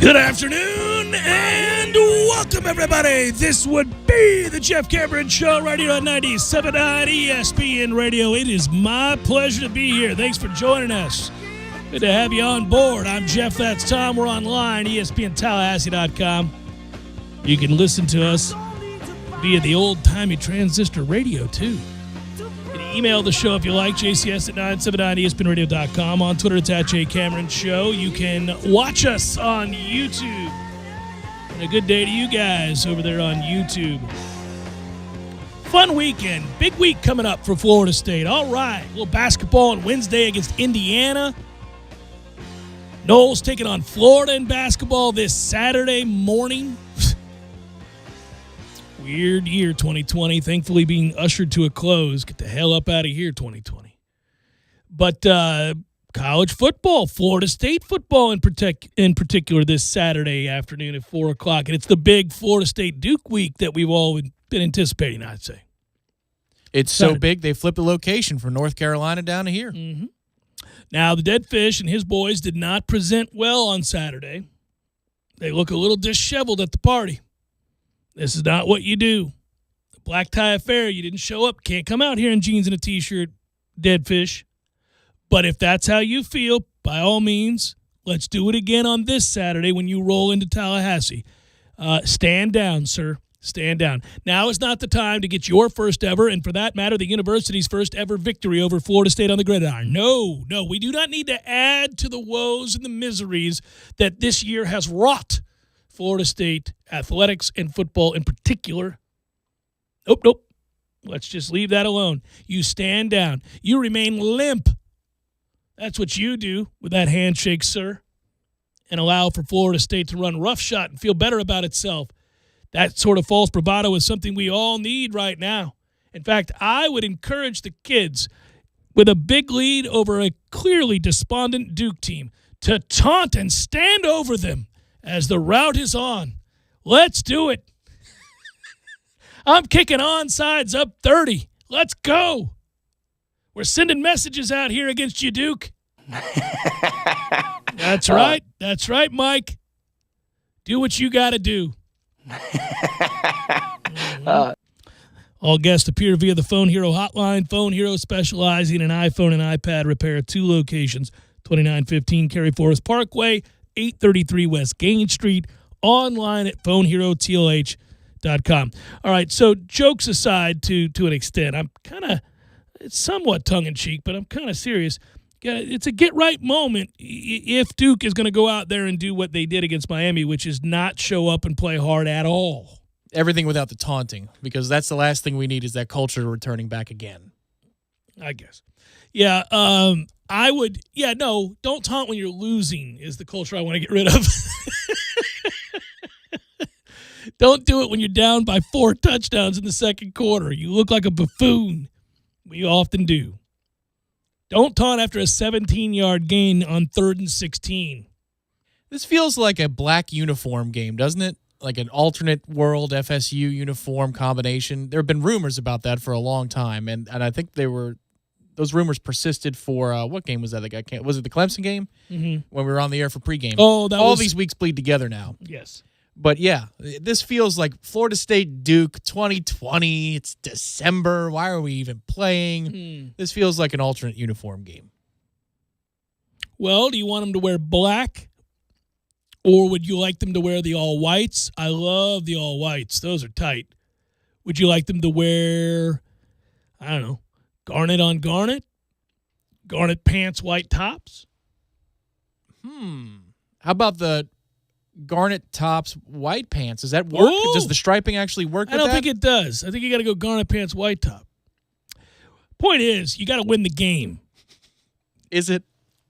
Good afternoon and welcome, everybody. This would be the Jeff Cameron Show right here on 97.9 ESPN Radio. It is my pleasure to be here. Thanks for joining us. Good to have you on board. I'm Jeff. That's Tom. We're online, ESPNTallahassee.com. You can listen to us via the old-timey transistor radio, too. You can email the show if you like, jcs at 979ESPNradio.com. On Twitter, it's at JCameronShow. You can watch us on YouTube. And a good day to you guys over there on YouTube. Fun weekend. Big week coming up for Florida State. All right. A little basketball on Wednesday against Indiana. Noles taking on Florida in basketball this Saturday morning. Weird year, 2020. Thankfully being ushered to a close. Get the hell up out of here, 2020. But college football, Florida State football in particular this Saturday afternoon at 4 o'clock. And it's the big Florida State-Duke week that we've all been anticipating, I'd say. It's Saturday. So big, they flipped the location from North Carolina down to here. Mm-hmm. Now, the Dead Fish and his boys did not present well on Saturday. They look a little disheveled at the party. This is not what you do. The black tie affair, you didn't show up. Can't come out here in jeans and a T-shirt, Dead Fish. But if that's how you feel, by all means, let's do it again on this Saturday when you roll into Tallahassee. Stand down, sir. Stand down. Now is not the time to get your first ever, and for that matter, the university's first ever victory over Florida State on the gridiron. No, we do not need to add to the woes and the miseries that this year has wrought Florida State athletics and football in particular. Nope. Let's just leave that alone. You stand down. You remain limp. That's what you do with that handshake, sir, and allow for Florida State to run roughshod and feel better about itself. That sort of false bravado is something we all need right now. In fact, I would encourage the kids with a big lead over a clearly despondent Duke team to taunt and stand over them as the route is on. Let's do it. I'm kicking onsides up 30. Let's go. We're sending messages out here against you, Duke. That's right. That's right, Mike. Do what you got to do. All guests appear via the Phone Hero hotline. Phone Hero specializing in iPhone and iPad repair at two locations, 2915 Cary Forest Parkway, 833 West Gain Street, online at phoneherotlh.com. All right, so jokes aside to an extent, it's somewhat tongue-in-cheek, but I'm kind of serious. It's a get-right moment if Duke is going to go out there and do what they did against Miami, which is not show up and play hard at all. Everything without the taunting, because that's the last thing we need is that culture returning back again. I guess. Yeah, don't taunt when you're losing is the culture I want to get rid of. Don't do it when you're down by 4 touchdowns in the second quarter. You look like a buffoon. We often do. Don't taunt after a 17-yard gain on 3rd and 16. This feels like a black uniform game, doesn't it? Like an alternate world FSU uniform combination. There have been rumors about that for a long time, and I think those rumors persisted for what game was that? Was it the Clemson game? Mm-hmm. When we were on the air for pregame? Oh, all these weeks bleed together now. Yes. But yeah, this feels like Florida State Duke 2020. It's December. Why are we even playing? This feels like an alternate uniform game. Well, do you want them to wear black? Or would you like them to wear the all-whites? I love the all-whites. Those are tight. Would you like them to wear, I don't know, garnet on garnet? Garnet pants, white tops? How about the garnet tops, white pants? Does that work? Ooh. Does the striping actually work with that? I don't think it does. I think you got to go garnet pants, white top. Point is, you got to win the game. Is it?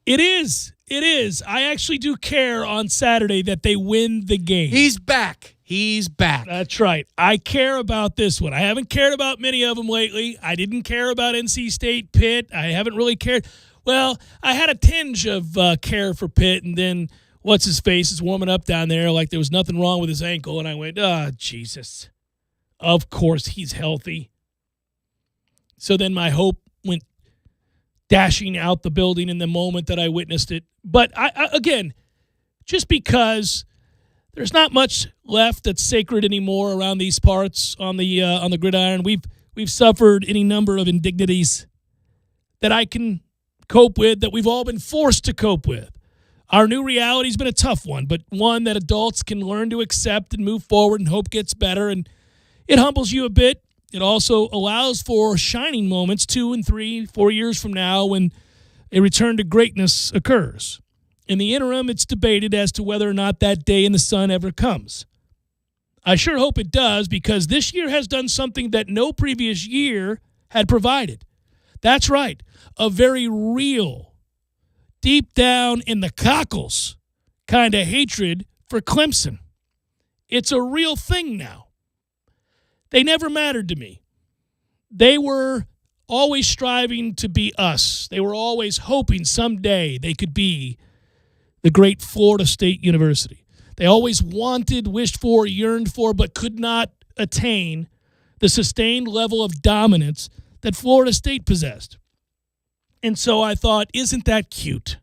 It is. It is. I actually do care on Saturday that they win the game. He's back. That's right. I care about this one. I haven't cared about many of them lately. I didn't care about NC State, Pitt. I haven't really cared. Well, I had a tinge of care for Pitt, and then what's-his-face is warming up down there like there was nothing wrong with his ankle, and I went, Jesus. Of course he's healthy. So then my hope went dashing out the building in the moment that I witnessed it. But, again, just because There's not much left that's sacred anymore around these parts on the gridiron. We've suffered any number of indignities that I can cope with, that we've all been forced to cope with. Our new reality's been a tough one, but one that adults can learn to accept and move forward and hope gets better. And it humbles you a bit. It also allows for shining moments 2 and 3, 4 years from now when a return to greatness occurs. In the interim, it's debated as to whether or not that day in the sun ever comes. I sure hope it does, because this year has done something that no previous year had provided. That's right, a very real, deep down in the cockles kind of hatred for Clemson. It's a real thing now. They never mattered to me. They were always striving to be us. They were always hoping someday they could be the great Florida State University. They always wanted, wished for, yearned for, but could not attain the sustained level of dominance that Florida State possessed. And so I thought, isn't that cute?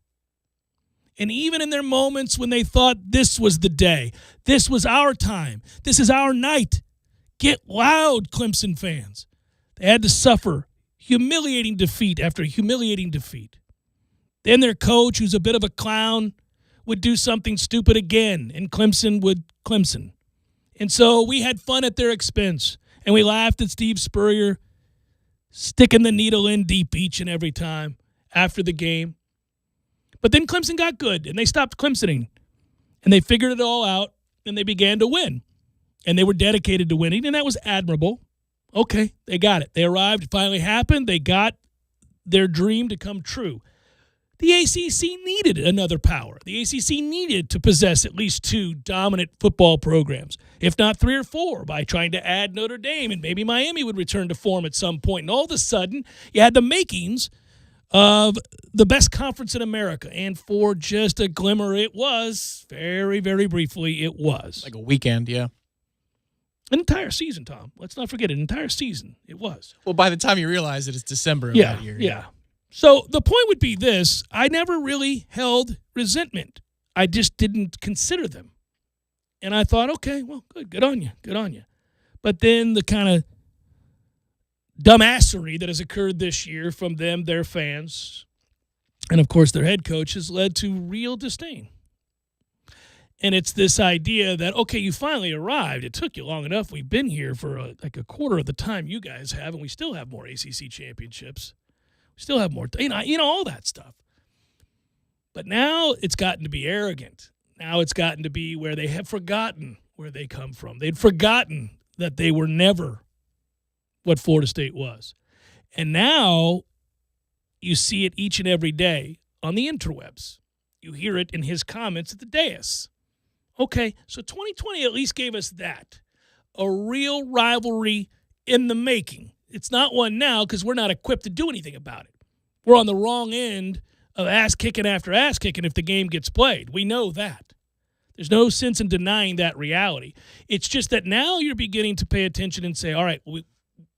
And even in their moments when they thought this was the day, this was our time, this is our night, get loud, Clemson fans. They had to suffer humiliating defeat after humiliating defeat. Then their coach, who's a bit of a clown, would do something stupid again, and Clemson would Clemson. And so we had fun at their expense, and we laughed at Steve Spurrier sticking the needle in deep each and every time after the game. But then Clemson got good, and they stopped Clemsoning, and they figured it all out, and they began to win. And they were dedicated to winning, and that was admirable. Okay, they got it. They arrived. It finally happened. They got their dream to come true. The ACC needed another power. The ACC needed to possess at least 2 dominant football programs, if not 3 or 4, by trying to add Notre Dame, and maybe Miami would return to form at some point. And all of a sudden, you had the makings of the best conference in America. And for just a glimmer, it was, very, very briefly, it was. Like a weekend, yeah. An entire season, Tom. Let's not forget it. An entire season, it was. Well, by the time you realize it, it's December of that year. Yeah. So the point would be this. I never really held resentment. I just didn't consider them. And I thought, okay, well, good on you. Good on you. But then the kind of dumbassery that has occurred this year from them, their fans, and, of course, their head coach has led to real disdain. And it's this idea that, okay, you finally arrived. It took you long enough. We've been here for like a quarter of the time you guys have, and we still have more ACC championships. We still have more, all that stuff. But now it's gotten to be arrogant. Now it's gotten to be where they have forgotten where they come from. They'd forgotten that they were never what Florida State was. And now you see it each and every day on the interwebs. You hear it in his comments at the dais. Okay, so 2020 at least gave us that. A real rivalry in the making. It's not one now because we're not equipped to do anything about it. We're on the wrong end of ass-kicking after ass-kicking if the game gets played. We know that. There's no sense in denying that reality. It's just that now you're beginning to pay attention and say, all right,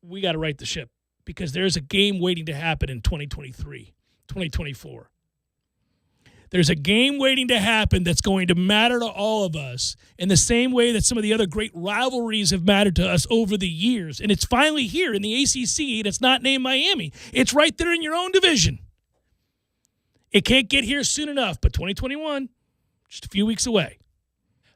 we got to right the ship because there's a game waiting to happen in 2023, 2024. There's a game waiting to happen that's going to matter to all of us in the same way that some of the other great rivalries have mattered to us over the years. And it's finally here in the ACC, and it's not named Miami. It's right there in your own division. It can't get here soon enough, but 2021, just a few weeks away.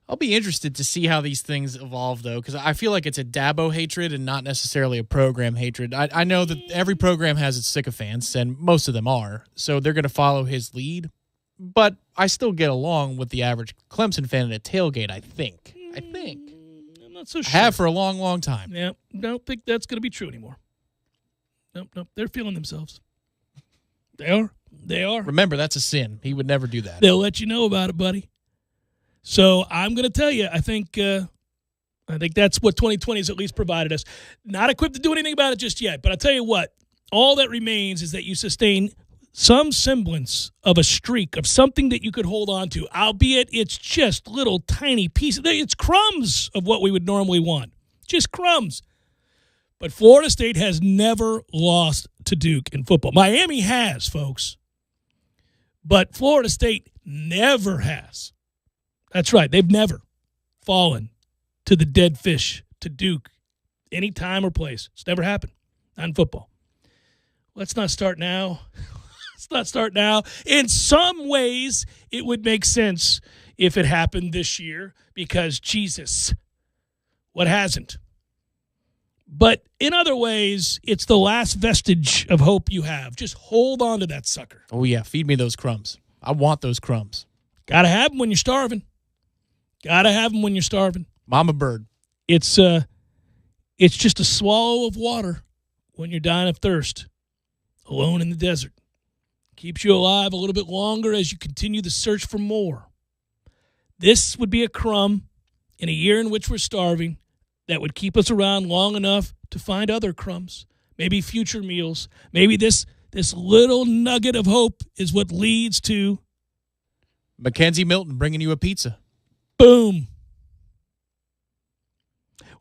I'll be interested to see how these things evolve, though, because I feel like it's a Dabo hatred and not necessarily a program hatred. I know that every program has its sycophants, and most of them are, so they're going to follow his lead. But I still get along with the average Clemson fan at a tailgate, I think. I'm not so sure. I have for a long, long time. Yeah, don't think that's going to be true anymore. Nope. They're feeling themselves. They are. Remember, that's a sin. He would never do that. They'll let you know about it, buddy. So I'm going to tell you, I think that's what 2020 has at least provided us. Not equipped to do anything about it just yet, but I'll tell you what, all that remains is that you sustain some semblance of a streak of something that you could hold on to, albeit it's just little tiny pieces. It's crumbs of what we would normally want, just crumbs. But Florida State has never lost to Duke in football. Miami has, folks, but Florida State never has. That's right, they've never. fallen to the dead fish, to Duke, any time or place. It's never happened. Not in football. Let's not start now. Let's not start now. In some ways, it would make sense if it happened this year because, Jesus, what hasn't? But in other ways, it's the last vestige of hope you have. Just hold on to that sucker. Oh, yeah. Feed me those crumbs. I want those crumbs. Got to have them when you're starving. Got to have them when you're starving. Mama bird. It's just a swallow of water when you're dying of thirst, alone in the desert. Keeps you alive a little bit longer as you continue the search for more. This would be a crumb in a year in which we're starving that would keep us around long enough to find other crumbs, maybe future meals. Maybe this little nugget of hope is what leads to Mackenzie Milton bringing you a pizza. boom.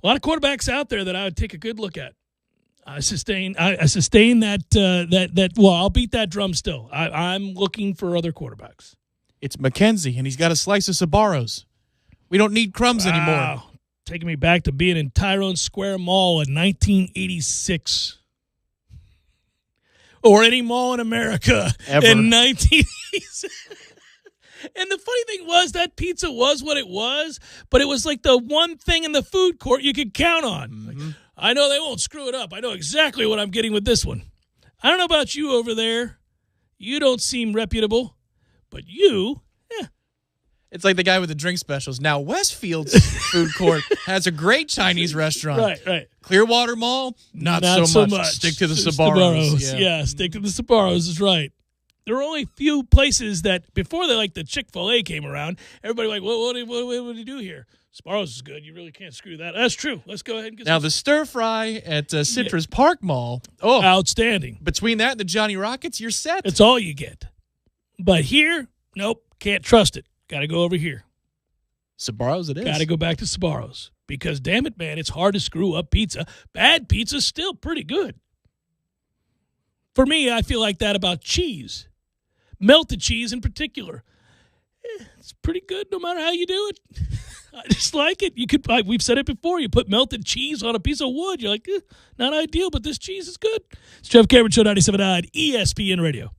A lot of quarterbacks out there that I would take a good look at. I sustain that. Well, I'll beat that drum still. I'm looking for other quarterbacks. It's Mackenzie, and he's got a slice of Sbarro's. We don't need crumbs anymore. Taking me back to being in Tyrone Square Mall in 1986. Or any mall in America Ever. in 1986. And the funny thing was that pizza was what it was, but it was like the one thing in the food court you could count on. Mm-hmm. Like, I know they won't screw it up. I know exactly what I'm getting with this one. I don't know about you over there. You don't seem reputable, but you, It's like the guy with the drink specials. Now, Westfield's food court has a great Chinese restaurant. Right. Clearwater Mall, not so much. Stick to the Sbarro's. Yeah, stick to the Sbarro's is right. There were only a few places that, before the Chick-fil-A came around, everybody like, what do you do here? Sbarro's is good. You really can't screw that. That's true. Let's go ahead and get Now, the stir fry at Citrus Park Mall. Oh, outstanding. Between that and the Johnny Rockets, you're set. It's all you get. But here, nope, can't trust it. Got to go over here. Sbarro's it is. Got to go back to Sbarro's. Because, damn it, man, it's hard to screw up pizza. Bad pizza's still pretty good. For me, I feel like that about cheese. Melted cheese in particular. It's pretty good no matter how you do it. I just like it. We've said it before. You put melted cheese on a piece of wood. You're like, not ideal, but this cheese is good. It's Jeff Cameron, Show 97.9 ESPN Radio.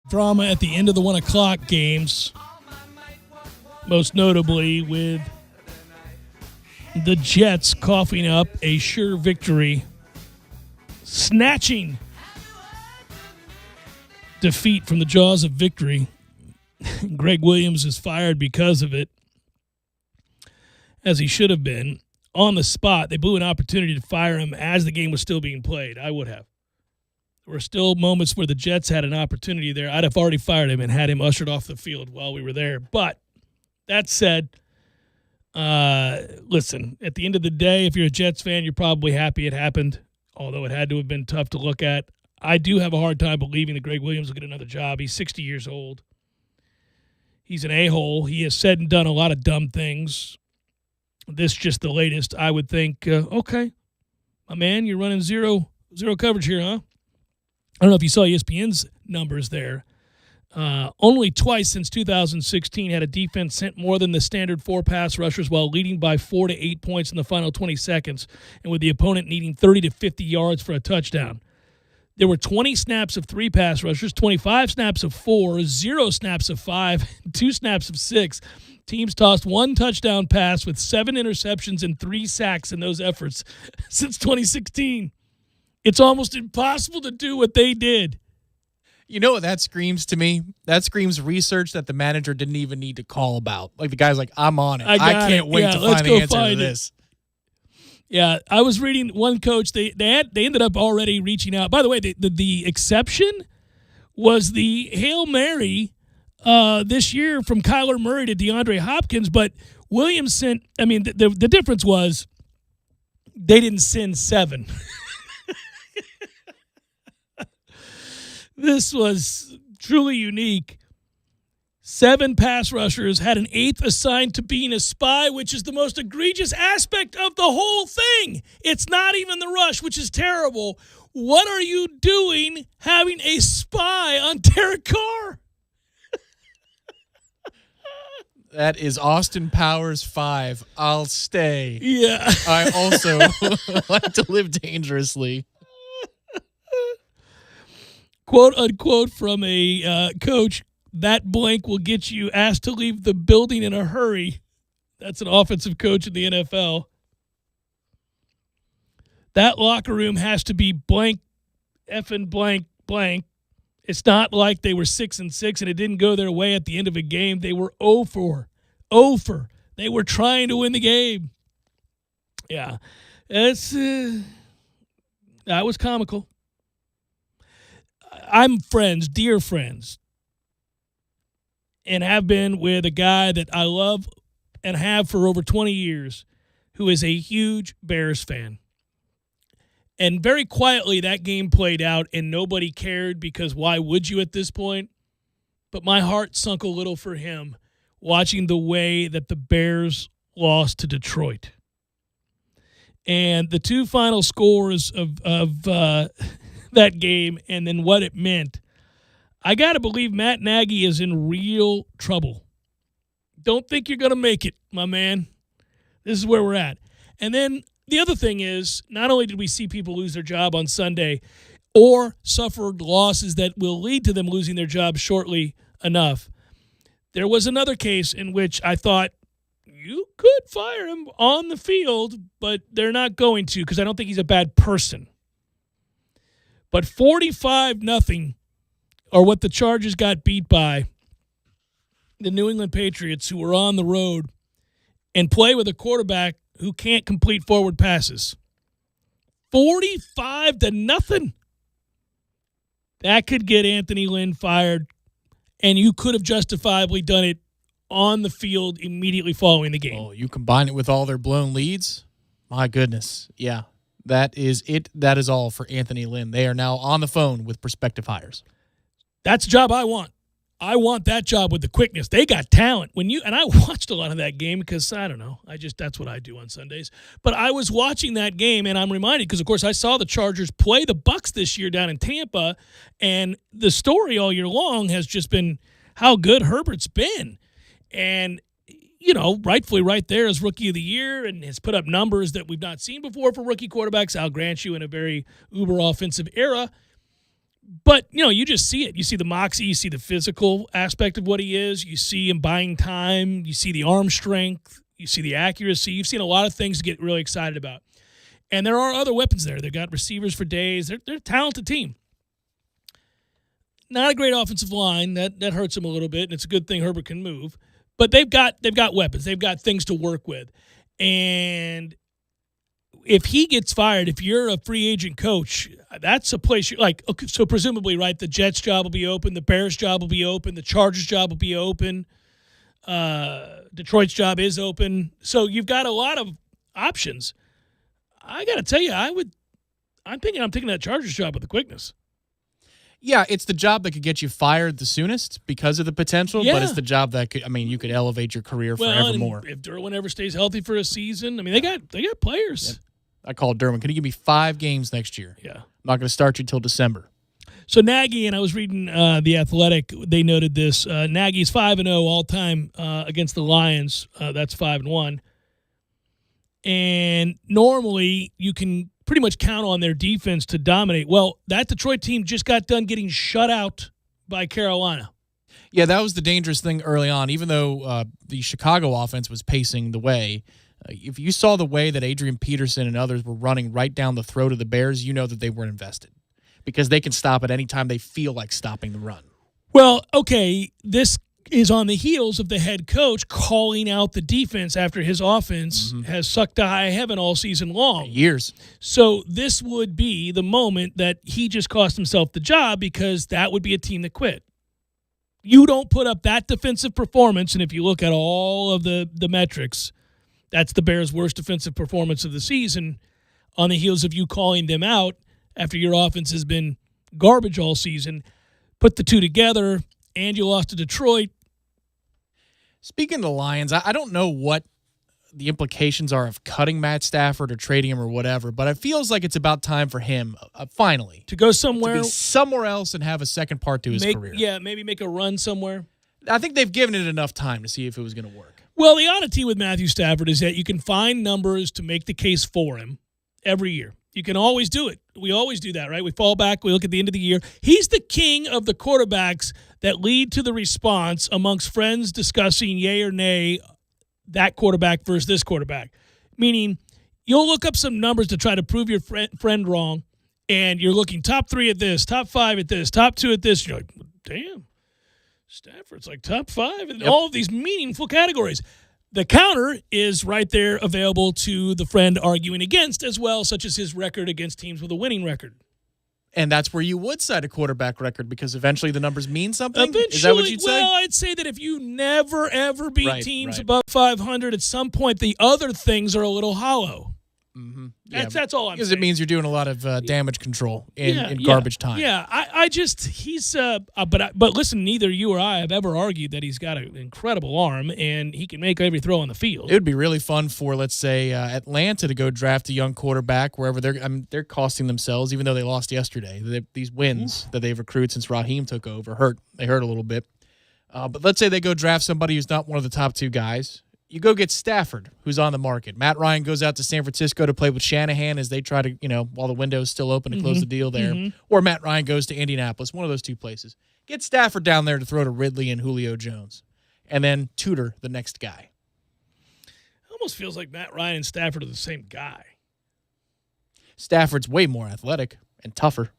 Drama at the end of the 1 o'clock games, most notably with the Jets coughing up a sure victory, snatching defeat from the jaws of victory. Greg Williams is fired because of it, as he should have been. On the spot, they blew an opportunity to fire him as the game was still being played. I would have. There were still moments where the Jets had an opportunity there. I'd have already fired him and had him ushered off the field while we were there. But that said, listen, at the end of the day, if you're a Jets fan, you're probably happy it happened, although it had to have been tough to look at. I do have a hard time believing that Greg Williams will get another job. He's 60 years old. He's an a-hole. He has said and done a lot of dumb things. This just the latest. I would think, okay, my man, you're running zero coverage here, huh? I don't know if you saw ESPN's numbers there. Only twice since 2016 had a defense sent more than the standard 4 pass rushers while leading by 4 to 8 points in the final 20 seconds, and with the opponent needing 30 to 50 yards for a touchdown. There were 20 snaps of 3 pass rushers, 25 snaps of 4, 0 snaps of 5, 2 snaps of 6. Teams tossed 1 touchdown pass with 7 interceptions and 3 sacks in those efforts since 2016. It's almost impossible to do what they did. You know what that screams to me? That screams research that the manager didn't even need to call about. Like the guy's like, I'm on it. I can't wait to find the answer to this. Yeah, I was reading one coach. They ended up already reaching out. By the way, the exception was the Hail Mary this year from Kyler Murray to DeAndre Hopkins. But Williams sent. I mean, the difference was they didn't send 7. This was truly unique. 7 pass rushers, had an 8th assigned to being a spy, which is the most egregious aspect of the whole thing. It's not even the rush, which is terrible. What are you doing having a spy on Derek Carr? That is Austin Powers 5. I'll stay. Yeah. I also like to live dangerously. Quote, unquote, from a coach, that blank will get you asked to leave the building in a hurry. That's an offensive coach in the NFL. That locker room has to be blank, effing blank, blank. It's not like they were 6-6 and it didn't go their way at the end of a game. They were 0-4. They were trying to win the game. Yeah. That was comical. I'm friends, dear friends, and have been with a guy that I love and have for over 20 years who is a huge Bears fan. And very quietly that game played out and nobody cared because why would you at this point? But my heart sunk a little for him watching the way that the Bears lost to Detroit. And the 2 final scores of that game and then what it meant, I got to believe Matt Nagy is in real trouble. Don't think you're going to make it, my man. This is where we're at. And then the other thing is, not only did we see people lose their job on Sunday or suffered losses that will lead to them losing their job shortly enough, there was another case in which I thought you could fire him on the field, but they're not going to because I don't think he's a bad person. But 45-0 are what the Chargers got beat by the New England Patriots, who were on the road and play with a quarterback who can't complete forward passes. 45-0. That could get Anthony Lynn fired, and you could have justifiably done it on the field immediately following the game. Oh, you combine it with all their blown leads? My goodness. Yeah. That is it. That is all for Anthony Lynn. They are now on the phone with prospective hires. That's a job I want. I want that job with the quickness. They got talent. And I watched a lot of that game because, I don't know, that's what I do on Sundays. But I was watching that game, and I'm reminded because, of course, I saw the Chargers play the Bucs this year down in Tampa, and the story all year long has just been how good Herbert's been. And rightfully right there as Rookie of the Year and has put up numbers that we've not seen before for rookie quarterbacks. I'll grant you in a very uber offensive era. But, you just see it. You see the moxie. You see the physical aspect of what he is. You see him buying time. You see the arm strength. You see the accuracy. You've seen a lot of things to get really excited about. And there are other weapons there. They've got receivers for days. They're a talented team. Not a great offensive line. That hurts them a little bit, and it's a good thing Herbert can move. But they've got weapons. They've got things to work with. And if he gets fired, if you're a free agent coach, that's a place you're like, okay, so presumably, right, the Jets' job will be open, the Bears' job will be open, the Chargers' job will be open, Detroit's job is open. So you've got a lot of options. I got to tell you, I'm taking that Chargers job with the quickness. Yeah, it's the job that could get you fired the soonest because of the potential, but it's the job that you could elevate your career forevermore. If Derwin ever stays healthy for a season, they got players. Yeah. I called Derwin. Can you give me 5 games next year? Yeah. I'm not going to start you till December. So Nagy, and I was reading The Athletic, they noted this. Nagy's 5-0 all-time against the Lions. That's 5-1. And normally you can pretty much count on their defense to dominate. Well, that Detroit team just got done getting shut out by Carolina. Yeah, that was the dangerous thing early on. Even though the Chicago offense was pacing the way, if you saw the way that Adrian Peterson and others were running right down the throat of the Bears, you know that they weren't invested because they can stop at any time they feel like stopping the run. Well, okay, this is on the heels of the head coach calling out the defense after his offense has sucked to high heaven all season long. Years. So this would be the moment that he just cost himself the job because that would be a team that quit. You don't put up that defensive performance, and if you look at all of the metrics, that's the Bears' worst defensive performance of the season on the heels of you calling them out after your offense has been garbage all season. Put the two together, and you lost to Detroit. Speaking of the Lions, I don't know what the implications are of cutting Matt Stafford or trading him or whatever, but it feels like it's about time for him, finally, to go somewhere, to be somewhere else and have a second part to his career. Yeah, maybe make a run somewhere. I think they've given it enough time to see if it was going to work. Well, the oddity with Matthew Stafford is that you can find numbers to make the case for him every year. You can always do it. We always do that, right? We fall back. We look at the end of the year. He's the king of the quarterbacks that lead to the response amongst friends discussing yay or nay that quarterback versus this quarterback. Meaning you'll look up some numbers to try to prove your friend wrong, and you're looking top 3 at this, top 5 at this, top 2 at this. You're like, damn, Stafford's like top 5 in all of these meaningful categories. The counter is right there available to the friend arguing against as well, such as his record against teams with a winning record. And that's where you would cite a quarterback record because eventually the numbers mean something? Is that what you'd say? Well, I'd say that if you never, ever beat teams above 500, at some point the other things are a little hollow. Mm-hmm. That's all I'm saying. Because it means you're doing a lot of damage control in garbage time. Yeah, but listen, neither you or I have ever argued that he's got an incredible arm and he can make every throw on the field. It would be really fun for, let's say, Atlanta to go draft a young quarterback wherever they're costing themselves, even though they lost yesterday. These wins that they've accrued since Raheem took over they hurt a little bit. But let's say they go draft somebody who's not one of the top 2 guys. You go get Stafford, who's on the market. Matt Ryan goes out to San Francisco to play with Shanahan as they try to, while the window's still open to close the deal there. Mm-hmm. Or Matt Ryan goes to Indianapolis, one of those 2 places. Get Stafford down there to throw to Ridley and Julio Jones. And then tutor the next guy. It almost feels like Matt Ryan and Stafford are the same guy. Stafford's way more athletic and tougher.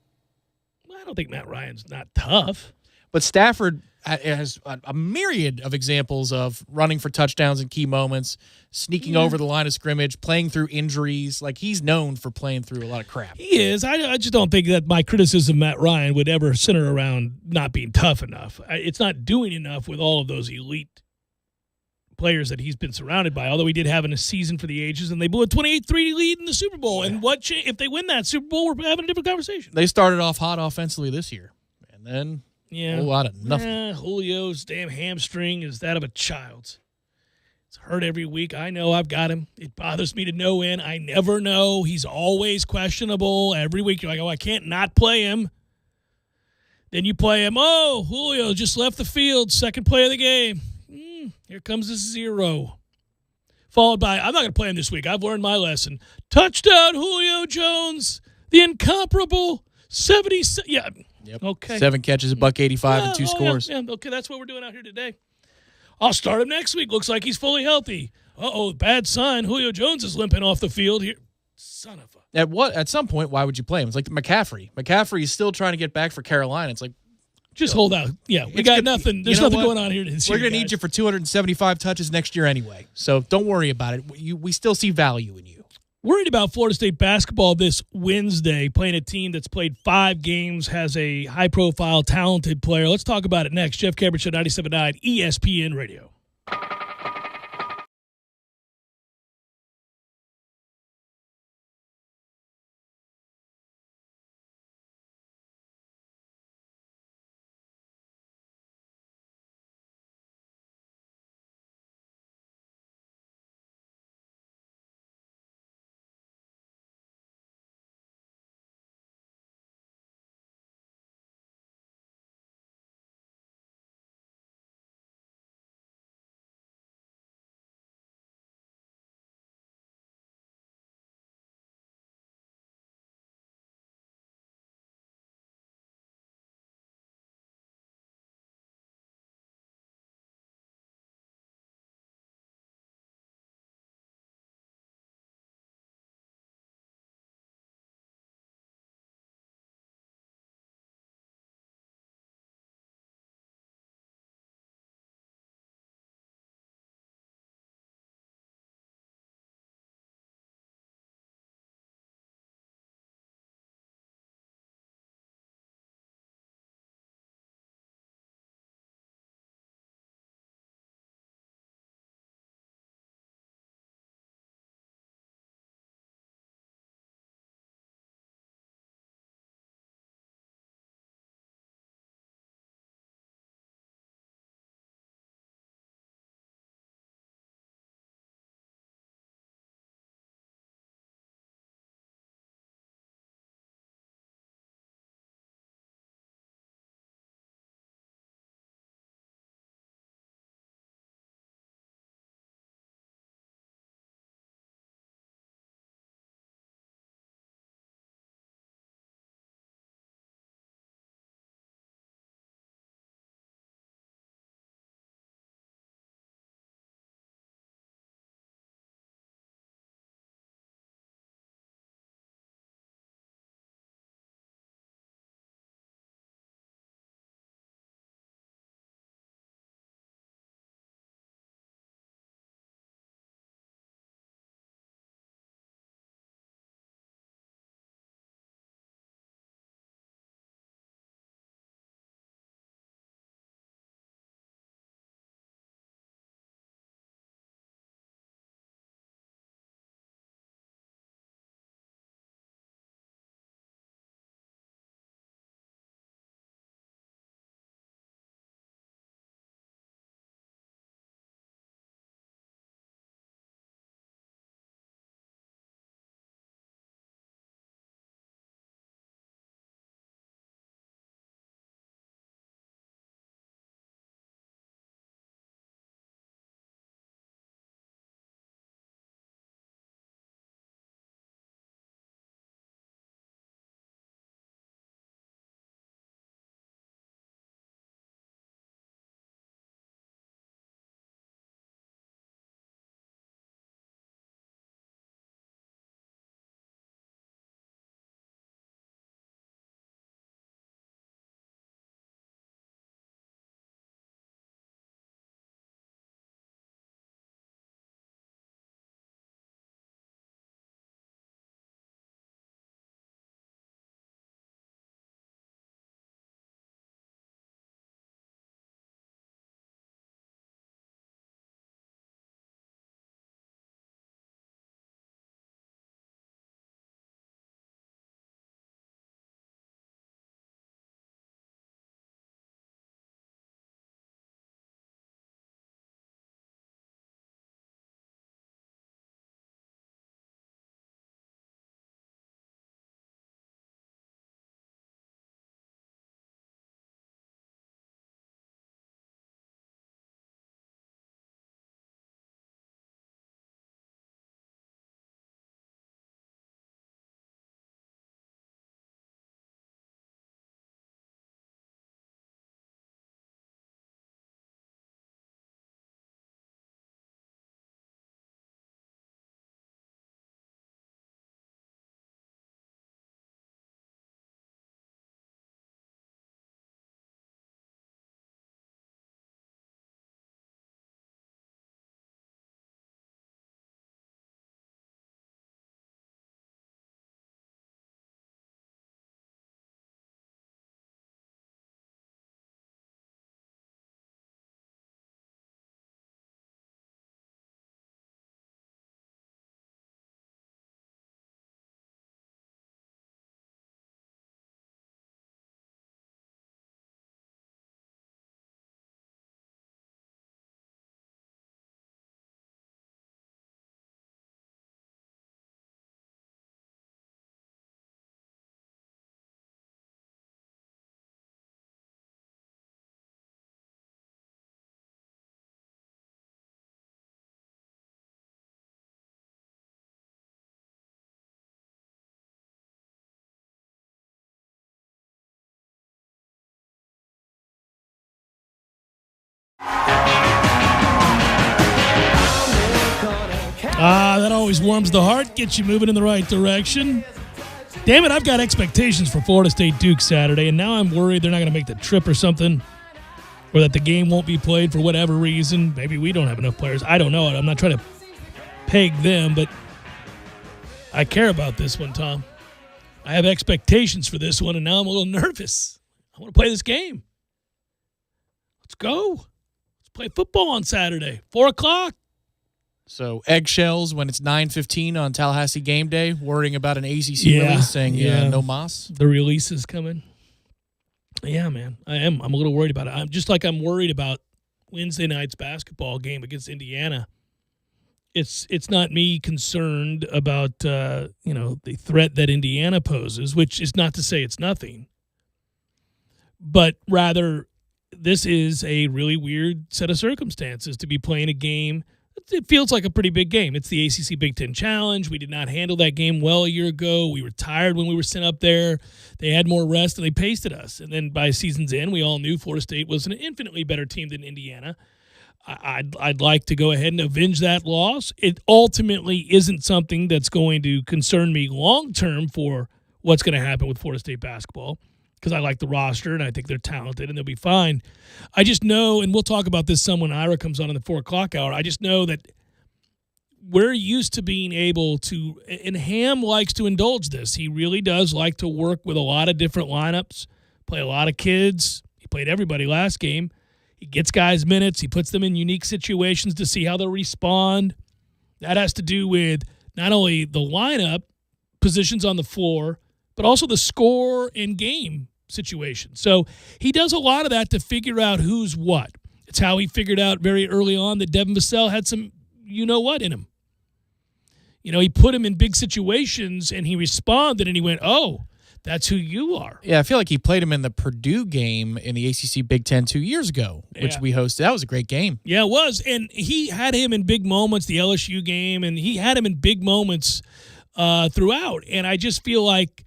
Well, I don't think Matt Ryan's not tough. But Stafford has a myriad of examples of running for touchdowns in key moments, sneaking over the line of scrimmage, playing through injuries. Like, he's known for playing through a lot of crap. He is. I just don't think that my criticism of Matt Ryan would ever center around not being tough enough. It's not doing enough with all of those elite players that he's been surrounded by, although he did have a season for the ages, and they blew a 28-3 lead in the Super Bowl. Yeah. And if they win that Super Bowl, we're having a different conversation. They started off hot offensively this year, and then a whole lot of nothing. Julio's damn hamstring is that of a child's. It's hurt every week. I know I've got him. It bothers me to no end. I never know. He's always questionable. Every week you're like, I can't not play him. Then you play him. Oh, Julio just left the field. Second play of the game. Here comes a 0. Followed by, I'm not going to play him this week. I've learned my lesson. Touchdown, Julio Jones. The incomparable 70. Yeah. Yep. Okay. 7 catches, $185, and 2 scores. Yeah, okay, that's what we're doing out here today. I'll start him next week. Looks like he's fully healthy. Uh-oh, bad sign. Julio Jones is limping off the field here. Son of a... At some point, why would you play him? It's like McCaffrey. McCaffrey is still trying to get back for Carolina. It's like, just hold out. Yeah, we got nothing. There's nothing going on here this year. We're going to need you for 275 touches next year anyway. So don't worry about it. We still see value in you. Worried about Florida State basketball this Wednesday, playing a team that's played 5 games, has a high-profile, talented player. Let's talk about it next. Jeff Cameron Show, 97.9 ESPN Radio. That always warms the heart, gets you moving in the right direction. Damn it, I've got expectations for Florida State Duke Saturday, and now I'm worried they're not going to make the trip or something, or that the game won't be played for whatever reason. Maybe we don't have enough players. I don't know. I'm not trying to peg them, but I care about this one, Tom. I have expectations for this one, and now I'm a little nervous. I want to play this game. Let's go. Let's play football on Saturday, 4 o'clock. So eggshells when it's 9:15 on Tallahassee game day, worrying about an ACC release saying no mas. The release is coming. Yeah, man, I am. I'm a little worried about it. I'm just like I'm worried about Wednesday night's basketball game against Indiana. It's not me concerned about the threat that Indiana poses, which is not to say it's nothing, but rather this is a really weird set of circumstances to be playing a game. It feels like a pretty big game. It's the ACC Big Ten Challenge. We did not handle that game well a year ago. We were tired when we were sent up there. They had more rest, and they pasted us. And then by season's end, we all knew Florida State was an infinitely better team than Indiana. I'd like to go ahead and avenge that loss. It ultimately isn't something that's going to concern me long-term for what's going to happen with Florida State basketball, because I like the roster, and I think they're talented, and they'll be fine. I just know, and we'll talk about this some when Ira comes on in the 4 o'clock hour, I just know that we're used to being able to, and Ham likes to indulge this. He really does like to work with a lot of different lineups, play a lot of kids. He played everybody last game. He gets guys minutes. He puts them in unique situations to see how they'll respond. That has to do with not only the lineup, positions on the floor, but also the score and game situation. So he does a lot of that to figure out who's what. It's how he figured out very early on that Devin Vassell had some you-know-what in him. He put him in big situations, and he responded, and he went, oh, that's who you are. Yeah, I feel like he played him in the Purdue game in the ACC Big Ten 2 years ago, which we hosted. That was a great game. Yeah, it was. And he had him in big moments, the LSU game, and he had him in big moments throughout. And I just feel like,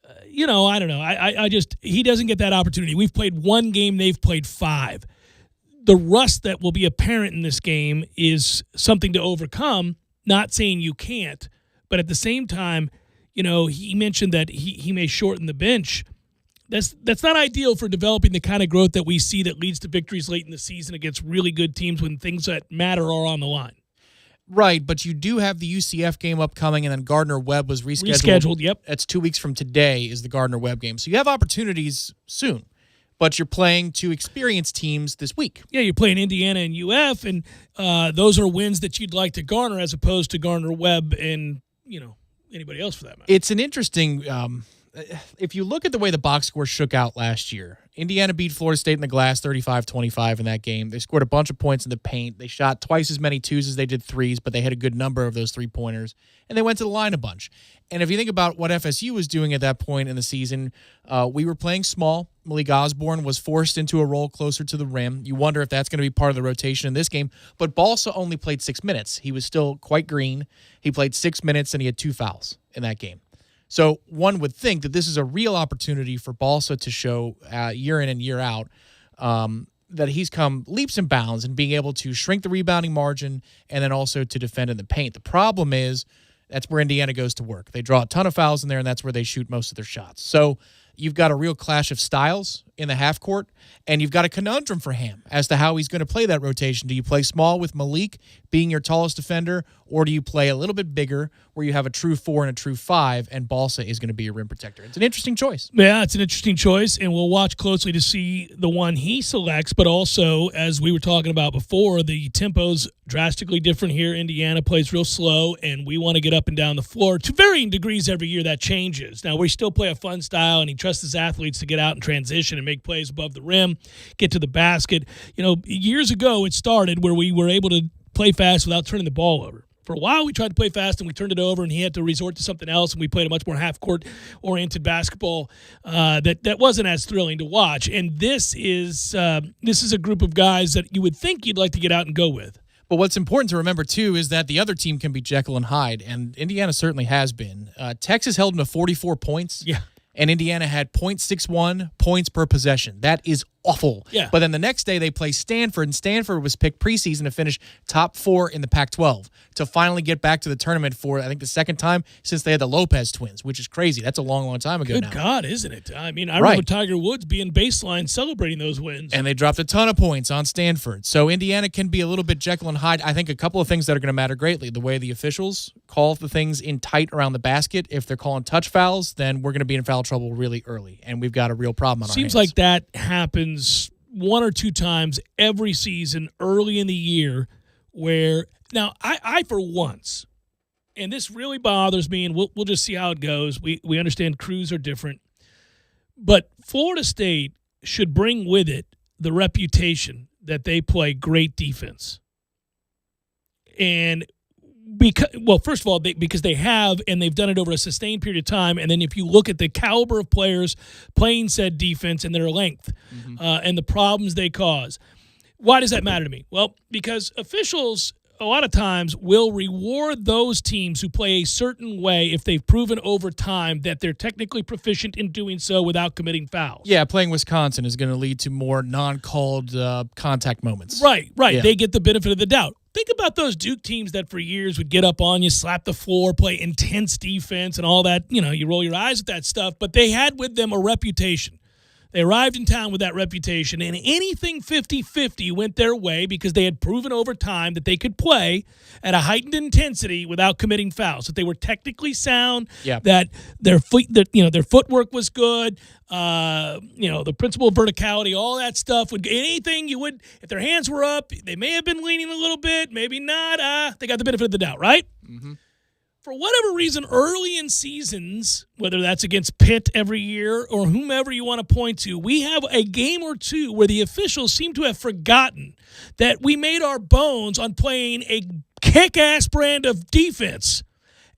I don't know. He doesn't get that opportunity. We've played one game. They've played 5. The rust that will be apparent in this game is something to overcome, not saying you can't. But at the same time, he mentioned that he may shorten the bench. That's not ideal for developing the kind of growth that we see that leads to victories late in the season against really good teams when things that matter are on the line. Right, but you do have the UCF game upcoming, and then Gardner-Webb was rescheduled. Yep. That's 2 weeks from today is the Gardner-Webb game. So you have opportunities soon, but you're playing 2 experienced teams this week. Yeah, you're playing Indiana and UF, and those are wins that you'd like to garner as opposed to Gardner-Webb and, anybody else for that matter. It's an interesting if you look at the way the box score shook out last year, Indiana beat Florida State in the glass 35-25 in that game. They scored a bunch of points in the paint. They shot twice as many twos as they did threes, but they had a good number of those three-pointers, and they went to the line a bunch. And if you think about what FSU was doing at that point in the season, we were playing small. Malik Osborne was forced into a role closer to the rim. You wonder if that's going to be part of the rotation in this game. But Balsa only played 6 minutes. He was still quite green. He played 6 minutes, and he had 2 fouls in that game. So one would think that this is a real opportunity for Balsa to show year in and year out that he's come leaps and bounds in being able to shrink the rebounding margin and then also to defend in the paint. The problem is that's where Indiana goes to work. They draw a ton of fouls in there, and that's where they shoot most of their shots. So you've got a real clash of styles in the half court, and you've got a conundrum for Ham as to how he's going to play that rotation. Do you play small with Malik being your tallest defender, or do you play a little bit bigger where you have a true 4 and a true 5, and Balsa is going to be your rim protector? It's an interesting choice. Yeah, it's an interesting choice, and we'll watch closely to see the one he selects, but also, as we were talking about before, the tempo's drastically different here. Indiana plays real slow, and we want to get up and down the floor. To varying degrees every year, that changes. Now, we still play a fun style, and he trusts his athletes to get out and transition and make plays above the rim, get to the basket. Years ago, it started where we were able to play fast without turning the ball over. For a while, we tried to play fast, and we turned it over, and he had to resort to something else, and we played a much more half-court-oriented basketball that wasn't as thrilling to watch. And this is a group of guys that you would think you'd like to get out and go with. But what's important to remember, too, is that the other team can be Jekyll and Hyde, and Indiana certainly has been. Texas held them to 44 points. Yeah. And Indiana had .61 points per possession. That is awful. Yeah. But then the next day they play Stanford, and Stanford was picked preseason to finish top 4 in the Pac-12 to finally get back to the tournament for, I think, the second time since they had the Lopez twins, which is crazy. That's a long, long time ago Good now. God, isn't it? I mean, I remember Tiger Woods being baseline celebrating those wins. And they dropped a ton of points on Stanford. So Indiana can be a little bit Jekyll and Hyde. I think a couple of things that are going to matter greatly. The way the officials call the things in tight around the basket. If they're calling touch fouls, then we're going to be in foul trouble really early, and we've got a real problem on our hands. Seems like that happens 1 or 2 times every season early in the year where now I for once, and this really bothers me, and we'll just see how it goes. We understand crews are different, but Florida State should bring with it the reputation that they play great defense. And first of all, because they have, and they've done it over a sustained period of time. And then if you look at the caliber of players playing said defense and their length and the problems they cause, why does that matter to me? Well, because officials a lot of times will reward those teams who play a certain way if they've proven over time that they're technically proficient in doing so without committing fouls. Yeah, playing Wisconsin is going to lead to more non-called contact moments. Right. Yeah. They get the benefit of the doubt. Think about those Duke teams that for years would get up on you, slap the floor, play intense defense and all that. You know, you roll your eyes at that stuff, but they had with them a reputation. They arrived in town with that reputation, and anything 50-50 went their way because they had proven over time that they could play at a heightened intensity without committing fouls, that they were technically sound, that their footwork was good, the principle of verticality, all that stuff. Anything you would, if their hands were up, they may have been leaning a little bit, maybe not. They got the benefit of the doubt, right? Mm-hmm. For whatever reason, early in seasons, whether that's against Pitt every year or whomever you want to point to, we have a game or two where the officials seem to have forgotten that we made our bones on playing a kick-ass brand of defense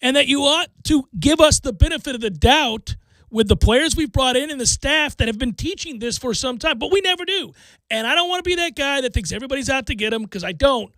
and that you ought to give us the benefit of the doubt with the players we've brought in and the staff that have been teaching this for some time, but we never do. And I don't want to be that guy that thinks everybody's out to get him because I don't.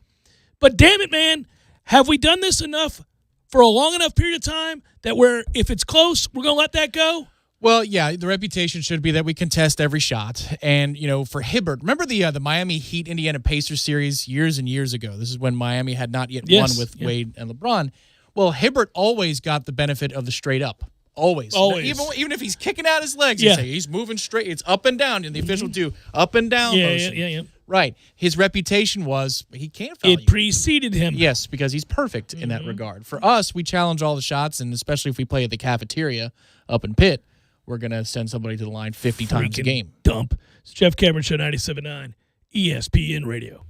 But damn it, man, have we done this enough for a long enough period of time that if it's close, we're going to let that go? Well, yeah, the reputation should be that we contest every shot. And, for Hibbert, remember the Miami Heat Indiana Pacers series years and years ago? This is when Miami had not yet won with Wade and LeBron. Well, Hibbert always got the benefit of the straight up. Always. Even if he's kicking out his legs, you say he's moving straight. It's up and down, and the officials do up and down motion. Yeah. Right. His reputation was he can't foul It preceded him. Yes, because he's perfect in that regard. For us, we challenge all the shots, and especially if we play at the cafeteria up in Pitt, we're going to send somebody to the line 50 times a game. Dump. It's Jeff Cameron Show, 97.9 ESPN Radio.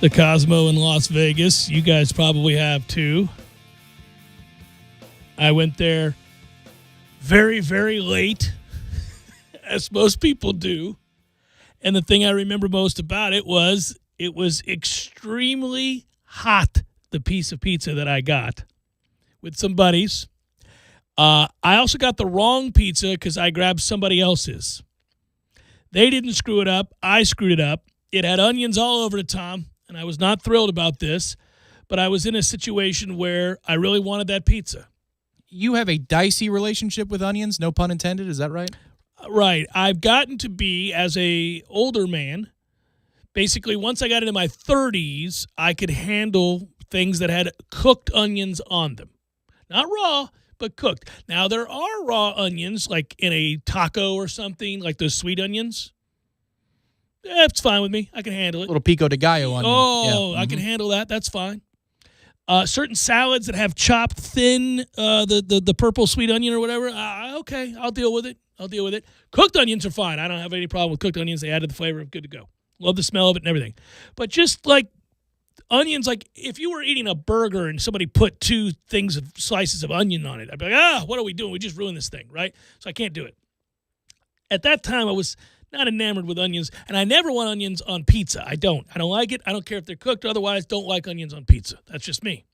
the Cosmo in Las Vegas. You guys probably have too. I went there very, very late, as most people do. And the thing I remember most about it was extremely hot, the piece of pizza that I got with some buddies. I also got the wrong pizza because I grabbed somebody else's. They didn't screw it up. I screwed it up. It had onions all over it, Tom, and I was not thrilled about this, but I was in a situation where I really wanted that pizza. You have a dicey relationship with onions, no pun intended, is that right? Right. I've gotten to be, as a older man, basically once I got into my 30s, I could handle things that had cooked onions on them. Not raw, but cooked. Now, there are raw onions, like in a taco or something, like those sweet onions. That's fine with me. I can handle it. Little pico de gallo onion. Oh, yeah. I can handle that. That's fine. Certain salads that have chopped thin, the purple sweet onion or whatever, okay, I'll deal with it. Cooked onions are fine. I don't have any problem with cooked onions. They added the flavor. I'm good to go. Love the smell of it and everything. But just like onions, like if you were eating a burger and somebody put two slices of onion on it, I'd be like, what are we doing? We just ruined this thing, right? So I can't do it. At that time, I was not enamored with onions, and I never want onions on pizza. I don't like it. I don't care if they're cooked or otherwise. Don't like onions on pizza. That's just me.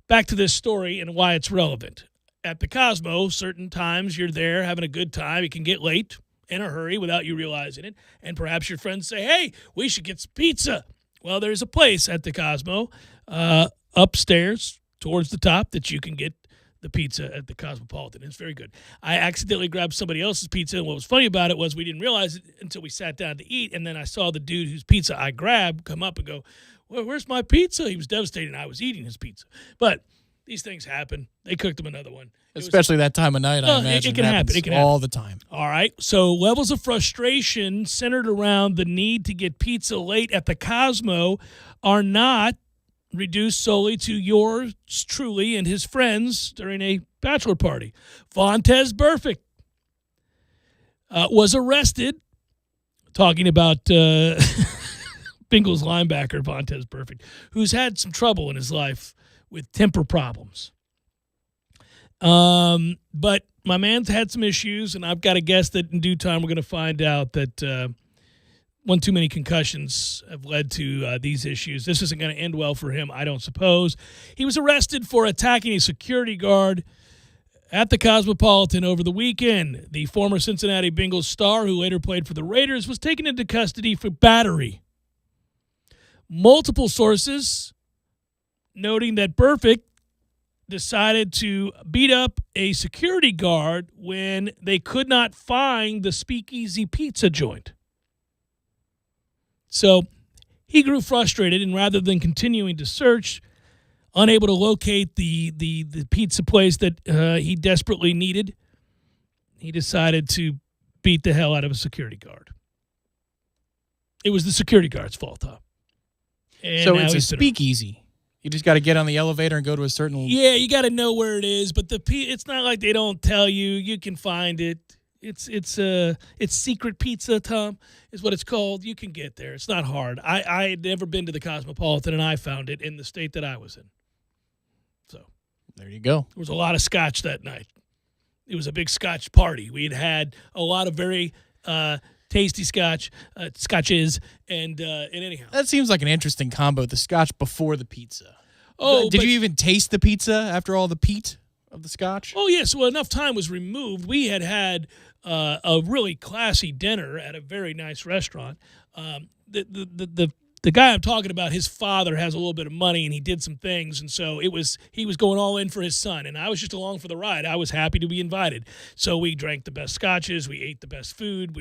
Back to this story and why it's relevant. At the Cosmo, certain times you're there having a good time. It can get late in a hurry without you realizing it, and perhaps your friends say, hey, we should get some pizza. Well, there's a place at the Cosmo upstairs towards the top that you can get the pizza at the Cosmopolitan. It's very good. I accidentally grabbed somebody else's pizza, and what was funny about it was we didn't realize it until we sat down to eat, and then I saw the dude whose pizza I grabbed come up and go, well, where's my pizza? He was devastated. I was eating his pizza. But these things happen. They cooked him another one. Especially that time of night, I imagine. It can happen. It can all happen. the time. All right. So levels of frustration centered around the need to get pizza late at the Cosmo are not reduced solely to yours truly and his friends during a bachelor party. Vontaze Burfict was arrested, talking about Bengals linebacker Vontaze Burfict, who's had some trouble in his life with temper problems. But my man's had some issues, and I've got to guess that in due time we're going to find out that one too many concussions have led to these issues. This isn't going to end well for him, I don't suppose. He was arrested for attacking a security guard at the Cosmopolitan over the weekend. The former Cincinnati Bengals star, who later played for the Raiders, was taken into custody for battery. Multiple sources noting that Burfict decided to beat up a security guard when they could not find the Speakeasy Pizza joint. So he grew frustrated, and rather than continuing to search, unable to locate the pizza place that he desperately needed, he decided to beat the hell out of a security guard. It was the security guard's fault, huh? So it's a speakeasy. You just got to get on the elevator and go to a certain... Yeah, you got to know where it is, but it's not like they don't tell you. You can find it. It's secret pizza, Tom, is what it's called. You can get there. It's not hard. I had never been to the Cosmopolitan, and I found it in the state that I was in. So there you go. There was a lot of scotch that night. It was a big scotch party. We had a lot of very tasty scotches, and anyhow. That seems like an interesting combo, the scotch before the pizza. Oh, Did you even taste the pizza after all the peat of the scotch? Oh, yes. Well, enough time was removed. We had a really classy dinner at a very nice restaurant. The guy I'm talking about, his father has a little bit of money, and he did some things, and so he was going all in for his son, and I was just along for the ride. I was happy to be invited. So we drank the best scotches, we ate the best food,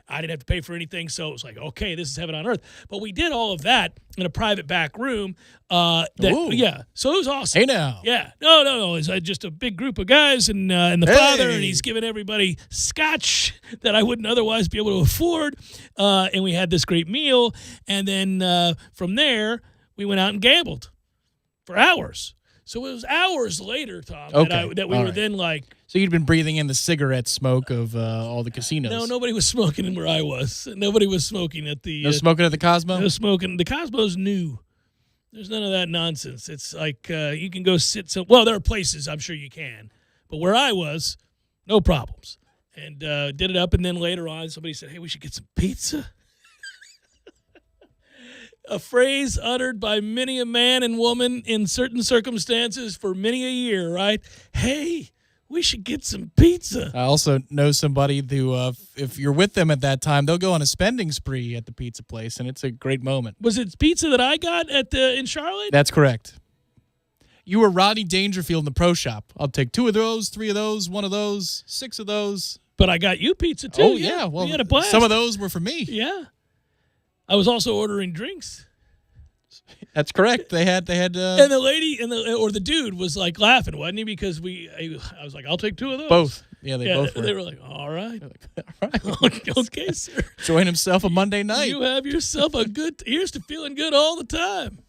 I didn't have to pay for anything, so it was like, okay, this is heaven on earth. But we did all of that in a private back room. Yeah, so it was awesome. Hey now. Yeah. No. It's just a big group of guys and the father, and he's giving everybody scotch that I wouldn't otherwise be able to afford. And we had this great meal, and then from there, we went out and gambled for hours. So it was hours later, Tom, that we were then like, So you'd been breathing in the cigarette smoke of all the casinos. No, nobody was smoking where I was. Nobody was smoking at the. No smoking at the Cosmo? No smoking. The Cosmo's new. There's none of that nonsense. It's like you can go sit some. Well, there are places I'm sure you can, but where I was, no problems. And did it up, and then later on, somebody said, "Hey, we should get some pizza." A phrase uttered by many a man and woman in certain circumstances for many a year, right? Hey, we should get some pizza. I also know somebody who, if you're with them at that time, they'll go on a spending spree at the pizza place, and it's a great moment. Was it pizza that I got in Charlotte? That's correct. You were Rodney Dangerfield in the pro shop. I'll take 2 of those, 3 of those, 1 of those, 6 of those. But I got you pizza, too. Oh, yeah. Well, we had a blast. Some of those were for me. Yeah. I was also ordering drinks. That's correct. They had. And the lady or the dude was like laughing, wasn't he? Because I was like, I'll take 2 of those. Both. Yeah, they both were. They were like, all right. All right. Okay, sir. Enjoying himself a Monday night. You have yourself a good. Here's to feeling good all the time.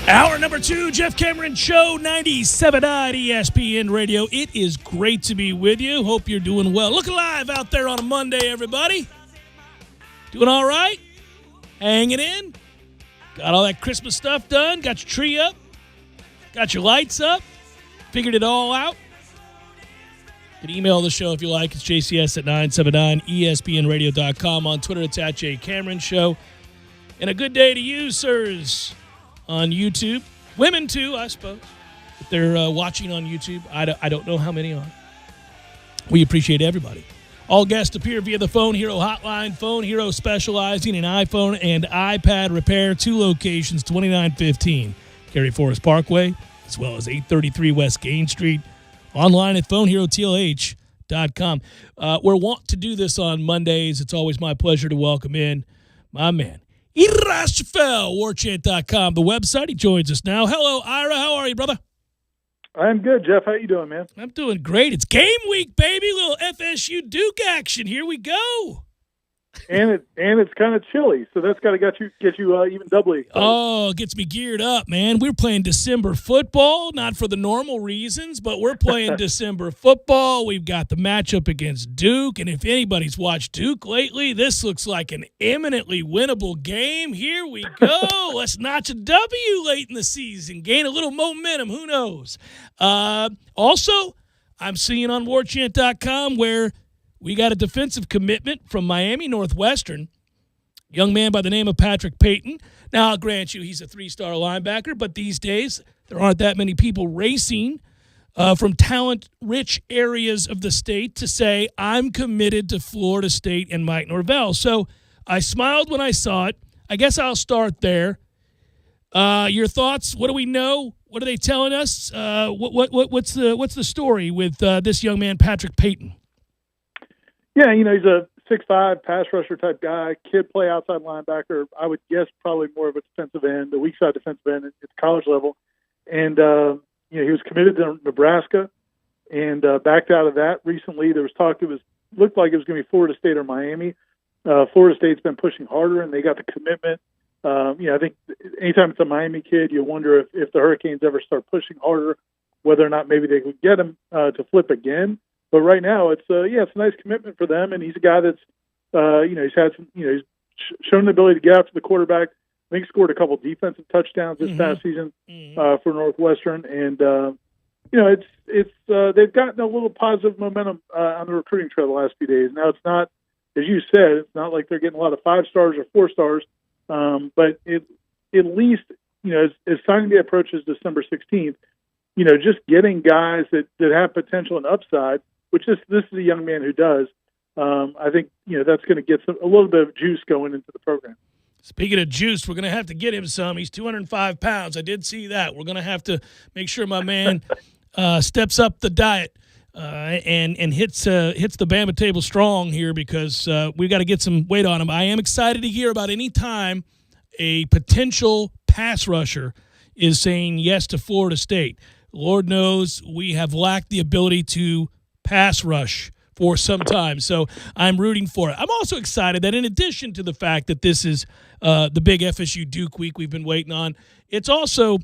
Hour number 2, Jeff Cameron Show, 97.9 ESPN Radio. It is great to be with you. Hope you're doing well. Look alive out there on a Monday, everybody. Doing all right? Hanging in? Got all that Christmas stuff done? Got your tree up? Got your lights up? Figured it all out? You can email the show if you like. It's jcs at 979espnradio.com. On Twitter, it's at jcameron show. And a good day to you, sirs. On YouTube. Women, too, I suppose. If they're watching on YouTube, I don't know how many are. We appreciate everybody. All guests appear via the Phone Hero hotline. Phone Hero specializing in iPhone and iPad repair. 2 locations, 2915 Cary Forest Parkway, as well as 833 West Gain Street. Online at phoneherotlh.com. We're wont to do this on Mondays. It's always my pleasure to welcome in my man, Ira Schoffel, warchant.com, the website. He joins us now. Hello, Ira. How are you, brother? I'm good, Jeff. How you doing, man? I'm doing great. It's game week, baby. Little FSU Duke action. Here we go. And it's kind of chilly, so that's got to get you even doubly excited. Oh, it gets me geared up, man. We're playing December football, not for the normal reasons, but we're playing December football. We've got the matchup against Duke, and if anybody's watched Duke lately, this looks like an eminently winnable game. Here we go. Let's notch a W late in the season, gain a little momentum. Who knows? Also, I'm seeing on warchant.com where we got a defensive commitment from Miami Northwestern, young man by the name of Patrick Payton. Now, I'll grant you he's a 3-star linebacker, but these days there aren't that many people racing from talent-rich areas of the state to say, I'm committed to Florida State and Mike Norvell. So I smiled when I saw it. I guess I'll start there. Your thoughts? What do we know? What are they telling us? What's the story with this young man, Patrick Payton? Yeah, he's a 6'5", pass rusher type guy. Kid play outside linebacker. I would guess probably more of a defensive end, a weak side defensive end at the college level. And, he was committed to Nebraska and backed out of that recently. There was talk looked like it was going to be Florida State or Miami. Florida State's been pushing harder, and they got the commitment. I think anytime it's a Miami kid, you wonder if the Hurricanes ever start pushing harder, whether or not maybe they could get him to flip again. But right now, it's a nice commitment for them, and he's a guy that's, he's had some, he's shown the ability to get out to the quarterback. I think scored a couple defensive touchdowns this past season for Northwestern, and they've gotten a little positive momentum on the recruiting trail the last few days. Now it's not, as you said, it's not like they're getting a lot of 5 stars or 4 stars, but at least as signing day approaches December 16th, just getting guys that have potential and upside. Which this is a young man who does. I think that's going to get a little bit of juice going into the program. Speaking of juice, we're going to have to get him some. He's 205 pounds. I did see that. We're going to have to make sure my man steps up the diet and hits the Bama table strong here because we've got to get some weight on him. I am excited to hear about any time a potential pass rusher is saying yes to Florida State. Lord knows we have lacked the ability to pass rush for some time, so I'm rooting for it. I'm also excited that in addition to the fact that this is the big FSU Duke week we've been waiting on, it's also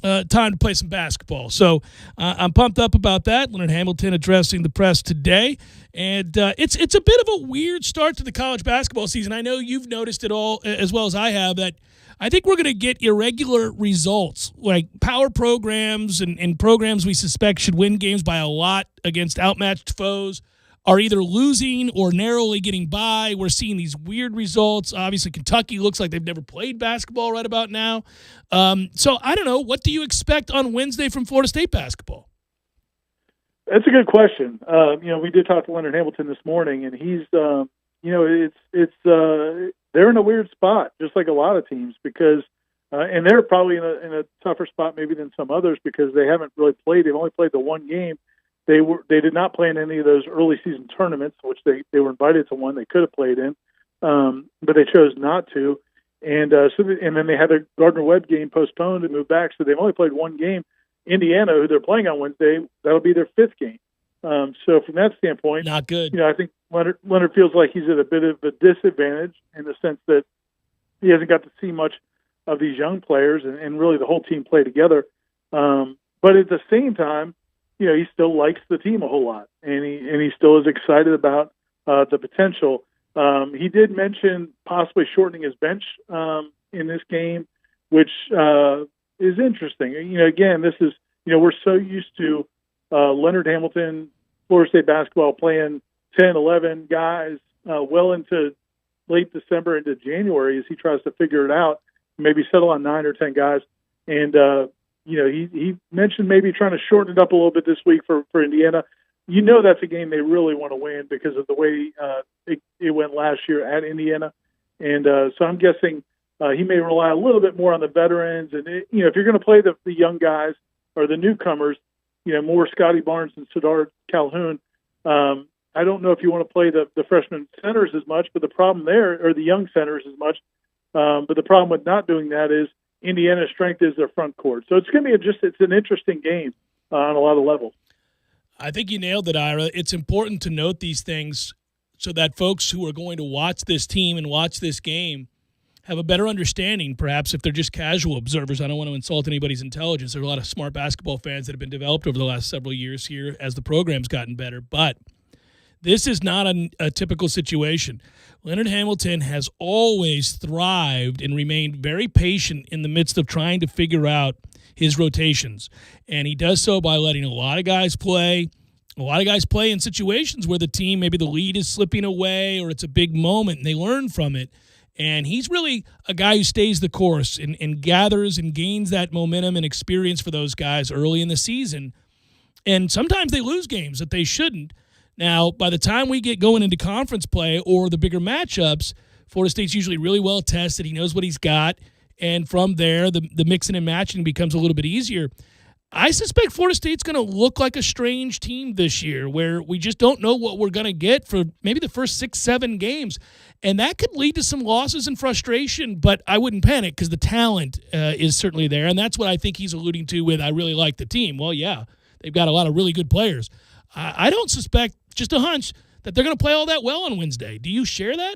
time to play some basketball. So I'm pumped up about that. Leonard Hamilton addressing the press today, and it's a bit of a weird start to the college basketball season. I know you've noticed it all as well as I have, that I think we're going to get irregular results, like power programs and programs we suspect should win games by a lot against outmatched foes are either losing or narrowly getting by. We're seeing these weird results. Obviously, Kentucky looks like they've never played basketball right about now. So I don't know. What do you expect on Wednesday from Florida State basketball? That's a good question. We did talk to Leonard Hamilton this morning, and he's, they're in a weird spot, just like a lot of teams, because, and they're probably in a tougher spot maybe than some others because they haven't really played. They've only played the one game. They did not play in any of those early season tournaments, which they were invited to one they could have played in, but they chose not to. And and then they had their Gardner-Webb game postponed and moved back, so they've only played one game. Indiana, who they're playing on Wednesday, that'll be their 5th game. So from that standpoint, not good. I think Leonard feels like he's at a bit of a disadvantage in the sense that he hasn't got to see much of these young players and really the whole team play together. But at the same time, he still likes the team a whole lot, and he still is excited about the potential. He did mention possibly shortening his bench in this game, which is interesting. Again, this is we're so used to Leonard Hamilton, Florida State basketball playing 10, 11 guys well into late December into January as he tries to figure it out, maybe settle on 9 or 10 guys. And, he mentioned maybe trying to shorten it up a little bit this week for Indiana. That's a game they really want to win because of the way it went last year at Indiana. And so I'm guessing he may rely a little bit more on the veterans. And, if you're going to play the young guys or the newcomers, more Scotty Barnes and Sidar Calhoun, I don't know if you want to play the freshman centers as much, but the problem there, or the young centers as much, but the problem with not doing that is Indiana's strength is their front court. So it's going to be it's an interesting game on a lot of levels. I think you nailed it, Ira. It's important to note these things so that folks who are going to watch this team and watch this game have a better understanding, perhaps if they're just casual observers. I don't want to insult anybody's intelligence. There are a lot of smart basketball fans that have been developed over the last several years here as the program's gotten better. But this is not a typical situation. Leonard Hamilton has always thrived and remained very patient in the midst of trying to figure out his rotations. And he does so by letting a lot of guys play. A lot of guys play in situations where the team, maybe the lead is slipping away or it's a big moment and they learn from it. And he's really a guy who stays the course and gathers and gains that momentum and experience for those guys early in the season. And sometimes they lose games that they shouldn't. Now, by the time we get going into conference play or the bigger matchups, Florida State's usually really well tested. He knows what he's got. And from there, the mixing and matching becomes a little bit easier. I suspect Florida State's going to look like a strange team this year where we just don't know what we're going to get for maybe the first 6-7 games. And that could lead to some losses and frustration, but I wouldn't panic because the talent is certainly there. And that's what I think he's alluding to with I really like the team. Well, yeah, they've got a lot of really good players. I don't suspect, just a hunch, that they're going to play all that well on Wednesday. Do you share that?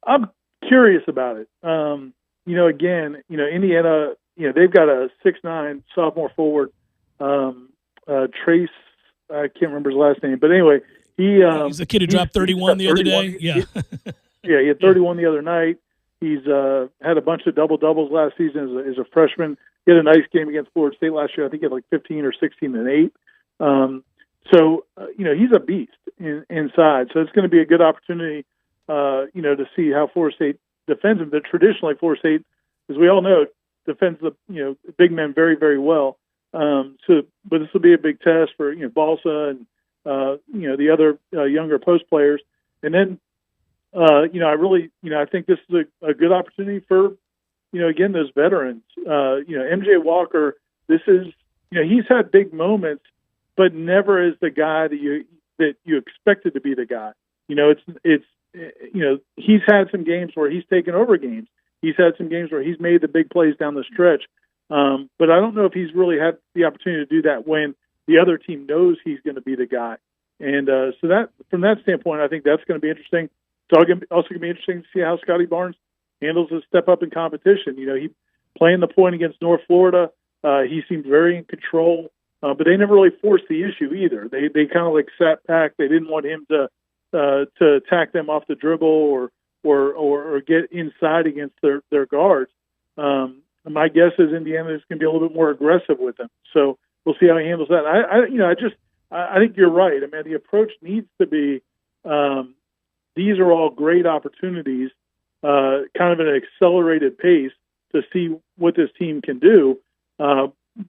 I'm curious about it. Again, Indiana, they've got a 6'9" sophomore forward, Trace. I can't remember his last name, but anyway, he's the kid who dropped 31 the other day. Yeah, yeah, he had 31 the other night. He's had a bunch of double-doubles last season as a freshman. He had a nice game against Florida State last year. I think he had like 15 or 16 and 8. He's a beast inside. So it's going to be a good opportunity, to see how Florida State defends him. But traditionally, Florida State, as we all know, defends the big men very, very well. But this will be a big test for Balsa and the other younger post players. And then I think this is a good opportunity for again those veterans. MJ Walker. This is he's had big moments, but never is the guy that you expected to be the guy. He's had some games where he's taken over games. He's had some games where he's made the big plays down the stretch. But I don't know if he's really had the opportunity to do that when the other team knows he's going to be the guy. And so that, from that standpoint, I think that's going to be interesting. It's also going to be interesting to see how Scotty Barnes handles his step up in competition. He playing the point against North Florida. He seemed very in control, but they never really forced the issue either. They kind of like sat back. They didn't want him to attack them off the dribble or get inside against their guards. My guess is Indiana is going to be a little bit more aggressive with them. So we'll see how he handles that. I think you're right. I mean, the approach needs to be these are all great opportunities, kind of at an accelerated pace to see what this team can do,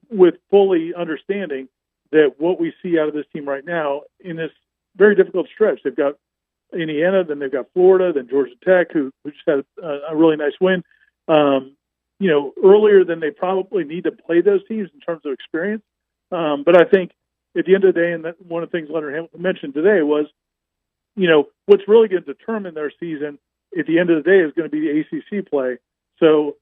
with fully understanding that what we see out of this team right now in this very difficult stretch. They've got Indiana, then they've got Florida, then Georgia Tech, who just had a really nice win. Earlier than they probably need to play those teams in terms of experience. But I think at the end of the day, and one of the things Leonard Hamilton mentioned today was, what's really going to determine their season at the end of the day is going to be the ACC play. So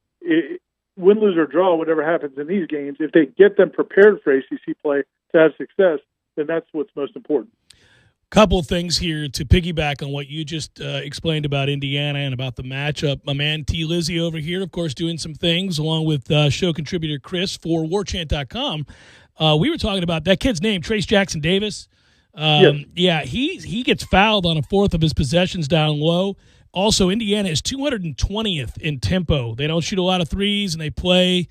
win, lose, or draw, whatever happens in these games, if they get them prepared for ACC play to have success, then that's what's most important. Couple of things here to piggyback on what you just explained about Indiana and about the matchup. My man T. Lizzie over here, of course, doing some things along with show contributor Chris for warchant.com. We were talking about that kid's name, Trace Jackson Davis. Yes. Yeah, he gets fouled on a fourth of his possessions down low. Also, Indiana is 220th in tempo. They don't shoot a lot of threes, and they play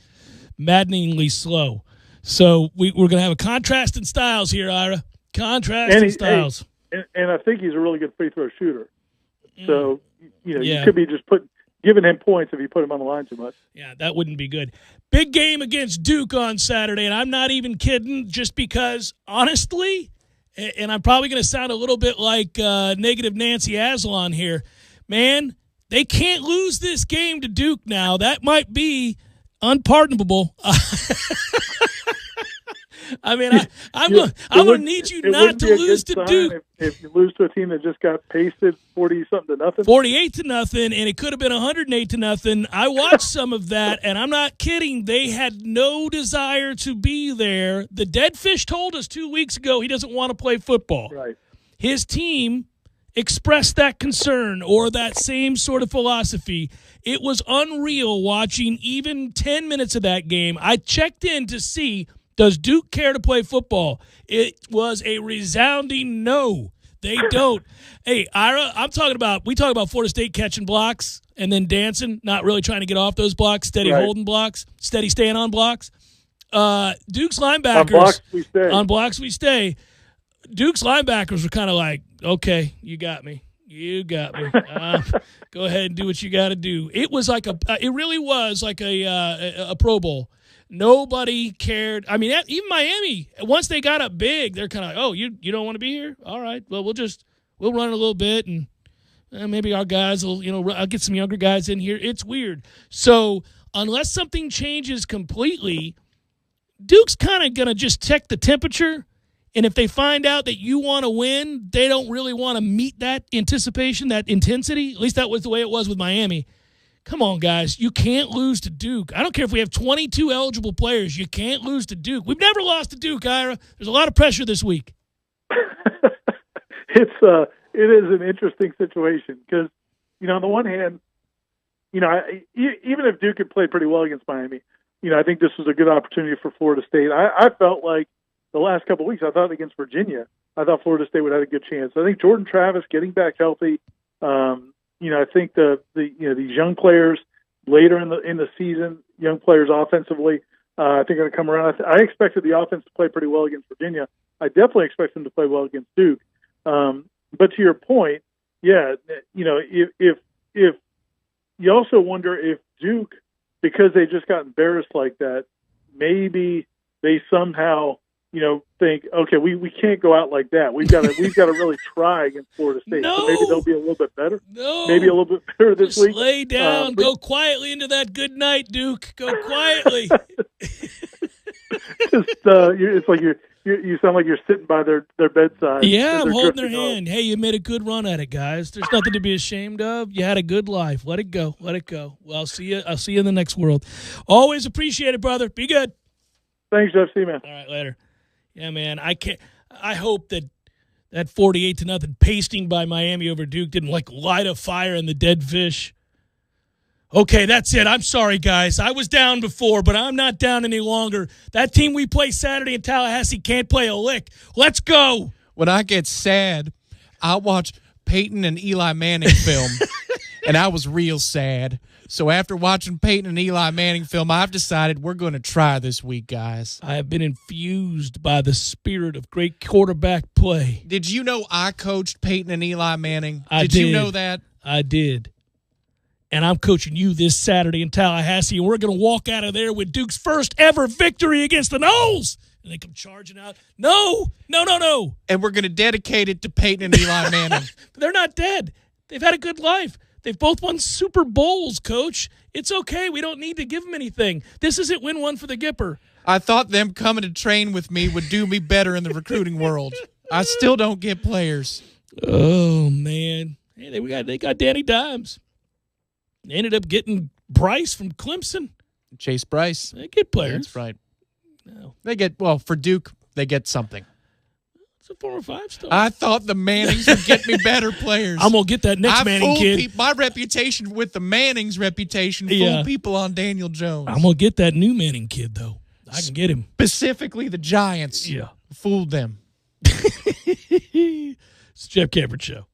maddeningly slow. So we're going to have a contrast in styles here, Ira. Contrast in styles. And I think he's a really good free throw shooter. So, you could be just giving him points if you put him on the line too much. Yeah, that wouldn't be good. Big game against Duke on Saturday, and I'm not even kidding, just because, honestly, and I'm probably going to sound a little bit like negative Nancy Aslan here, man, they can't lose this game to Duke now. That might be unpardonable. I mean, I'm going to need you not to lose to Duke. If you lose to a team that just got pasted 40-something to nothing. 48-0, and it could have been 108-0. I watched some of that, and I'm not kidding. They had no desire to be there. The dead fish told us 2 weeks ago he doesn't want to play football. Right. His team expressed that concern or that same sort of philosophy. It was unreal watching even 10 minutes of that game. I checked in to see, does Duke care to play football? It was a resounding no. They don't. Hey, Ira, we talk about Florida State catching blocks and then dancing, not really trying to get off those blocks, steady holding blocks, steady staying on blocks. Duke's linebackers. On blocks we stay. Duke's linebackers were kind of like, okay, you got me. Go ahead and do what you got to do. It was like it really was like a Pro Bowl. Nobody cared. I mean, even Miami, once they got up big, they're kind of like, oh, you don't want to be here? All right, well, we'll run a little bit, and maybe our guys will, I'll get some younger guys in here. It's weird. So unless something changes completely, Duke's kind of going to just check the temperature. And if they find out that you want to win, they don't really want to meet that anticipation, that intensity. At least that was the way it was with Miami. Come on, guys. You can't lose to Duke. I don't care if we have 22 eligible players. You can't lose to Duke. We've never lost to Duke, Ira. There's a lot of pressure this week. It is an interesting situation because, on the one hand, even if Duke had played pretty well against Miami, I think this was a good opportunity for Florida State. I felt like the last couple of weeks, I thought against Virginia, I thought Florida State would have a good chance. I think Jordan Travis getting back healthy. I think these young players later in the season, young players offensively, I think are going to come around. I expected the offense to play pretty well against Virginia. I definitely expect them to play well against Duke. But to your point, if you also wonder if Duke, because they just got embarrassed like that, maybe they somehow think, okay, we can't go out like that. We've got to really try against Florida State. No. So maybe they'll be a little bit better. No. Maybe a little bit better this week. Lay down. Go quietly into that good night, Duke. Go quietly. It's like you sound like you're sitting by their bedside. Yeah, I'm holding their hand. Hey, you made a good run at it, guys. There's nothing to be ashamed of. You had a good life. Let it go. Let it go. Well, I'll see you in the next world. Always appreciate it, brother. Be good. Thanks, Jeff. See you, man. All right, later. Yeah, man. I hope that 48-0 pasting by Miami over Duke didn't light a fire in the dead fish. Okay, that's it. I'm sorry, guys. I was down before, but I'm not down any longer. That team we play Saturday in Tallahassee can't play a lick. Let's go. When I get sad, I watch Peyton and Eli Manning film, and I was real sad. So after watching Peyton and Eli Manning film, I've decided we're going to try this week, guys. I have been infused by the spirit of great quarterback play. Did you know I coached Peyton and Eli Manning? Did you know that? I did. And I'm coaching you this Saturday in Tallahassee, and we're going to walk out of there with Duke's first ever victory against the Noles. And they come charging out. No. And we're going to dedicate it to Peyton and Eli Manning. But they're not dead. They've had a good life. They've both won Super Bowls, Coach. It's okay. We don't need to give them anything. This isn't win one for the Gipper. I thought them coming to train with me would do me better in the recruiting world. I still don't get players. Oh, man. Hey, they got Danny Dimes. They ended up getting Bryce from Clemson. Chase Bryce. They get players. That's right. No. They get, for Duke, they get something. It's a former 5-star. I thought the Mannings would get me better players. I'm going to get that next Manning kid. My reputation with the Mannings reputation fooled people on Daniel Jones. I'm going to get that new Manning kid, though. I can get him. Specifically the Giants. Yeah. Fooled them. It's the Jeff Cameron Show.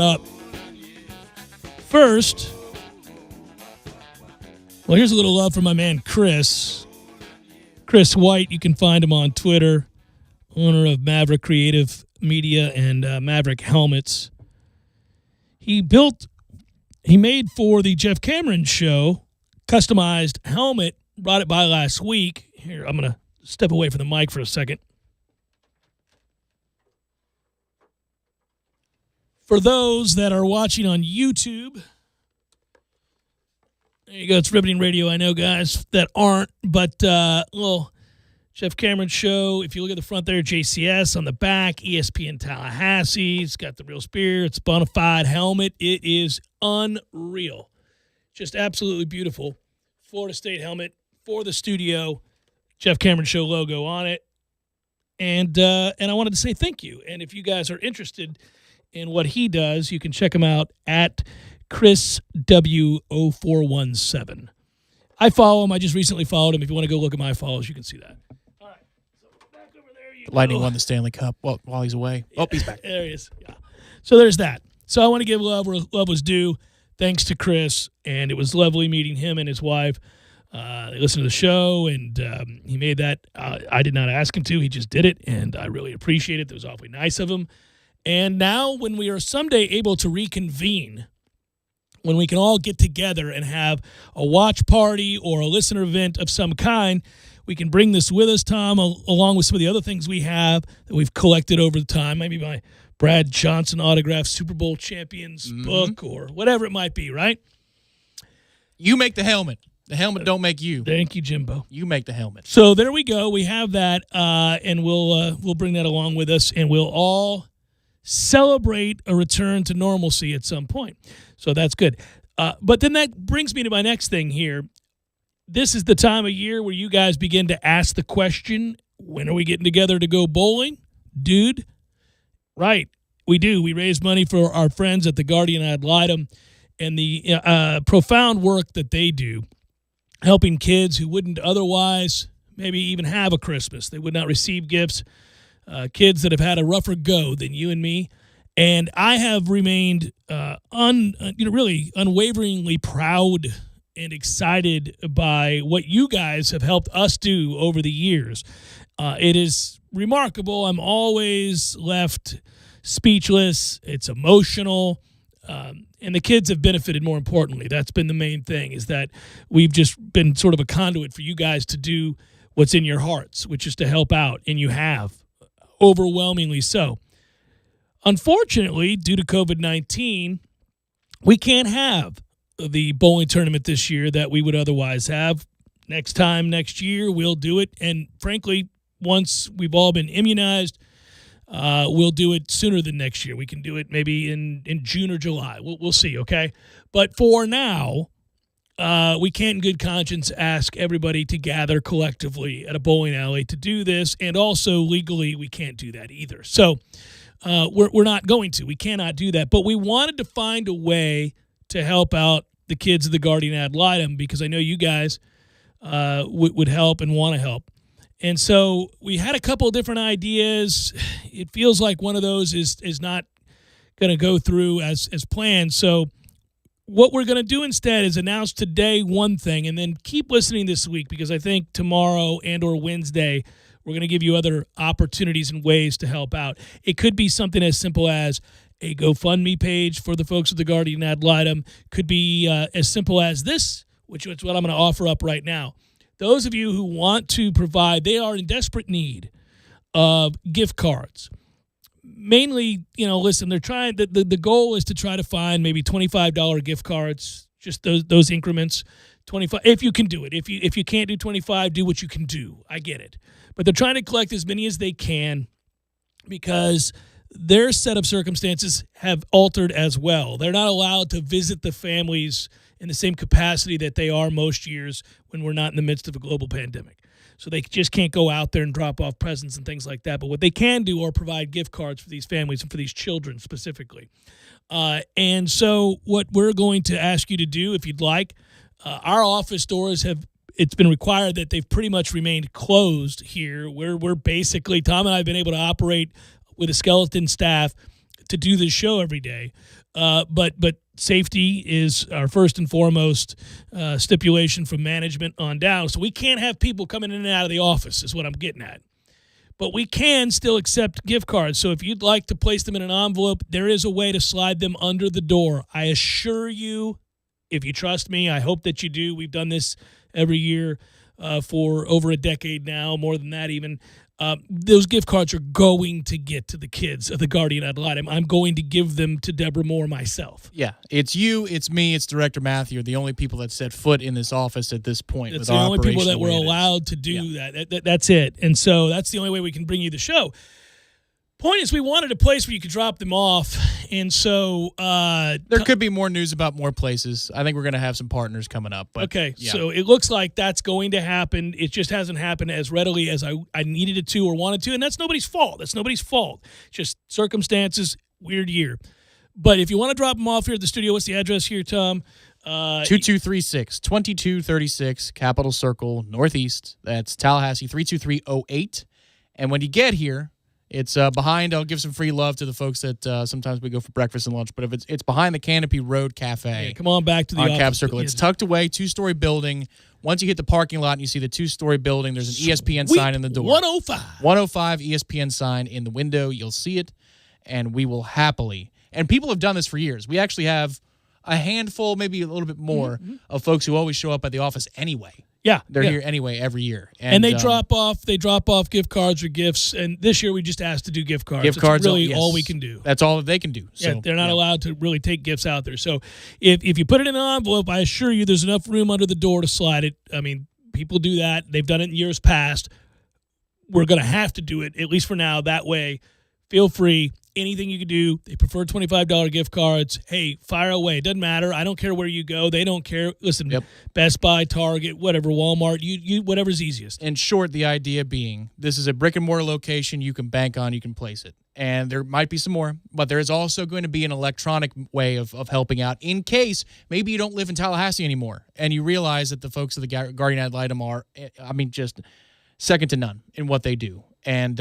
up. First, well, here's a little love for my man Chris. Chris White, you can find him on Twitter, owner of Maverick Creative Media and Maverick Helmets. He made for the Jeff Cameron show, customized helmet, brought it by last week. Here, I'm going to step away from the mic for a second. For those that are watching on YouTube, there you go. It's Riveting Radio, I know, guys, that aren't. But, well, Jeff Cameron show. If you look at the front there, JCS on the back, ESPN Tallahassee. It's got the real spear. It's a bona fide helmet. It is unreal. Just absolutely beautiful. Florida State helmet for the studio. Jeff Cameron show logo on it. And I wanted to say thank you. And if you guys are interested in what he does, you can check him out at Chris W0417. I follow him. I just recently followed him. If you want to go look at my follows, you can see that. All right. So back over there you Lightning go. won the Stanley Cup while he's away. Oh, he's back. There he is. Yeah. So there's that. So I want to give love where love was due. Thanks to Chris, and it was lovely meeting him and his wife. They listened to the show, and he made that. I did not ask him to. He just did it, and I really appreciate it. That was awfully nice of him. And now when we are someday able to reconvene, when we can all get together and have a watch party or a listener event of some kind, we can bring this with us, Tom, along with some of the other things we have that we've collected over the time. Maybe my Brad Johnson autographed Super Bowl champions book or whatever it might be, right? You make the helmet. The helmet don't make you. Thank you, Jimbo. You make the helmet. So there we go. We have that, and we'll bring that along with us, and we'll all celebrate a return to normalcy at some point. So that's good. But then that brings me to my next thing here. This is the time of year where you guys begin to ask the question, when are we getting together to go bowling? Dude, right, we do. We raise money for our friends at the Guardian Ad Litem and the profound work that they do, helping kids who wouldn't otherwise maybe even have a Christmas. They would not receive gifts. Kids that have had a rougher go than you and me. And I have remained really unwaveringly proud and excited by what you guys have helped us do over the years. It is remarkable. I'm always left speechless. It's emotional. And the kids have benefited, more importantly. That's been the main thing, is that we've just been sort of a conduit for you guys to do what's in your hearts, which is to help out. And you have. Overwhelmingly so. Unfortunately, due to COVID-19, we can't have the bowling tournament this year that we would otherwise have. Next year, we'll do it. And frankly, once we've all been immunized, we'll do it sooner than next year. We can do it maybe in June or July. We'll see, okay? But for now, we can't in good conscience ask everybody to gather collectively at a bowling alley to do this, and also legally we can't do that either. So we're not going to. We cannot do that. But we wanted to find a way to help out the kids of the Guardian Ad Litem, because I know you guys would help and want to help. And so we had a couple of different ideas. It feels like one of those is not going to go through as planned. So what we're going to do instead is announce today one thing, and then keep listening this week, because I think tomorrow and or Wednesday we're going to give you other opportunities and ways to help out. It could be something as simple as a GoFundMe page for the folks at the Guardian Ad Litem. Could be as simple as this, which is what I'm going to offer up right now. Those of you who want to provide, they are in desperate need of gift cards. Mainly, listen, they're trying. The goal is to try to find maybe $25 gift cards, just those increments. 25, if you can do it. If you can't do 25, do what you can do. I get it, but they're trying to collect as many as they can, because their set of circumstances have altered as well. They're not allowed to visit the families in the same capacity that they are most years when we're not in the midst of a global pandemic. So they just can't go out there and drop off presents and things like that. But what they can do are provide gift cards for these families and for these children specifically. And so what we're going to ask you to do, if you'd like, our office doors it's been required that they've pretty much remained closed here. We're basically, Tom and I have been able to operate with a skeleton staff to do this show every day. But safety is our first and foremost stipulation from management on down. So we can't have people coming in and out of the office is what I'm getting at. But we can still accept gift cards. So if you'd like to place them in an envelope, there is a way to slide them under the door. I assure you, if you trust me, I hope that you do. We've done this every year for over a decade now, more than that even. Those gift cards are going to get to the kids of the Guardian Ad Litem. I'm going to give them to Deborah Moore myself. Yeah, it's you, it's me, it's Director Matthew, the only people that set foot in this office at this point. It's the only people that were allowed to do that. That's it. And so that's the only way we can bring you the show. Point is, we wanted a place where you could drop them off, and so there could be more news about more places. I think we're going to have some partners coming up. But okay, yeah. So it looks like that's going to happen. It just hasn't happened as readily as I needed it to or wanted to, and that's nobody's fault. That's nobody's fault. Just circumstances, weird year. But if you want to drop them off here at the studio, what's the address here, Tom? 2236 Capitol Circle Northeast. That's Tallahassee 32308. And when you get here, it's behind. I'll give some free love to the folks that sometimes we go for breakfast and lunch. But if it's behind the Canopy Road Cafe. Yeah, come on back to the office. Cap Circle. It's tucked away, 2-story building. Once you hit the parking lot and you see the 2-story building, there's an ESPN sign in the door. 105 ESPN sign in the window. You'll see it, and we will happily. And people have done this for years. We actually have a handful, maybe a little bit more, of folks who always show up at the office anyway. Yeah, they're here anyway every year, and they drop off gift cards or gifts. And this year we just asked to do gift cards. Gift cards, really all we can do. That's all that they can do. So, they're not allowed to really take gifts out there. So if you put it in an envelope, I assure you, there's enough room under the door to slide it. I mean, people do that. They've done it in years past. We're going to have to do it, at least for now. That way, feel free. Anything you can do. They prefer $25 gift cards. Hey, fire away. It doesn't matter. I don't care where you go. They don't care. Listen, Best Buy, Target, whatever, Walmart, you whatever's easiest. In short, the idea being this is a brick and mortar location you can bank on, you can place it. And there might be some more, but there is also going to be an electronic way of helping out in case maybe you don't live in Tallahassee anymore and you realize that the folks of the Guardian Ad Litem are, just second to none in what they do. And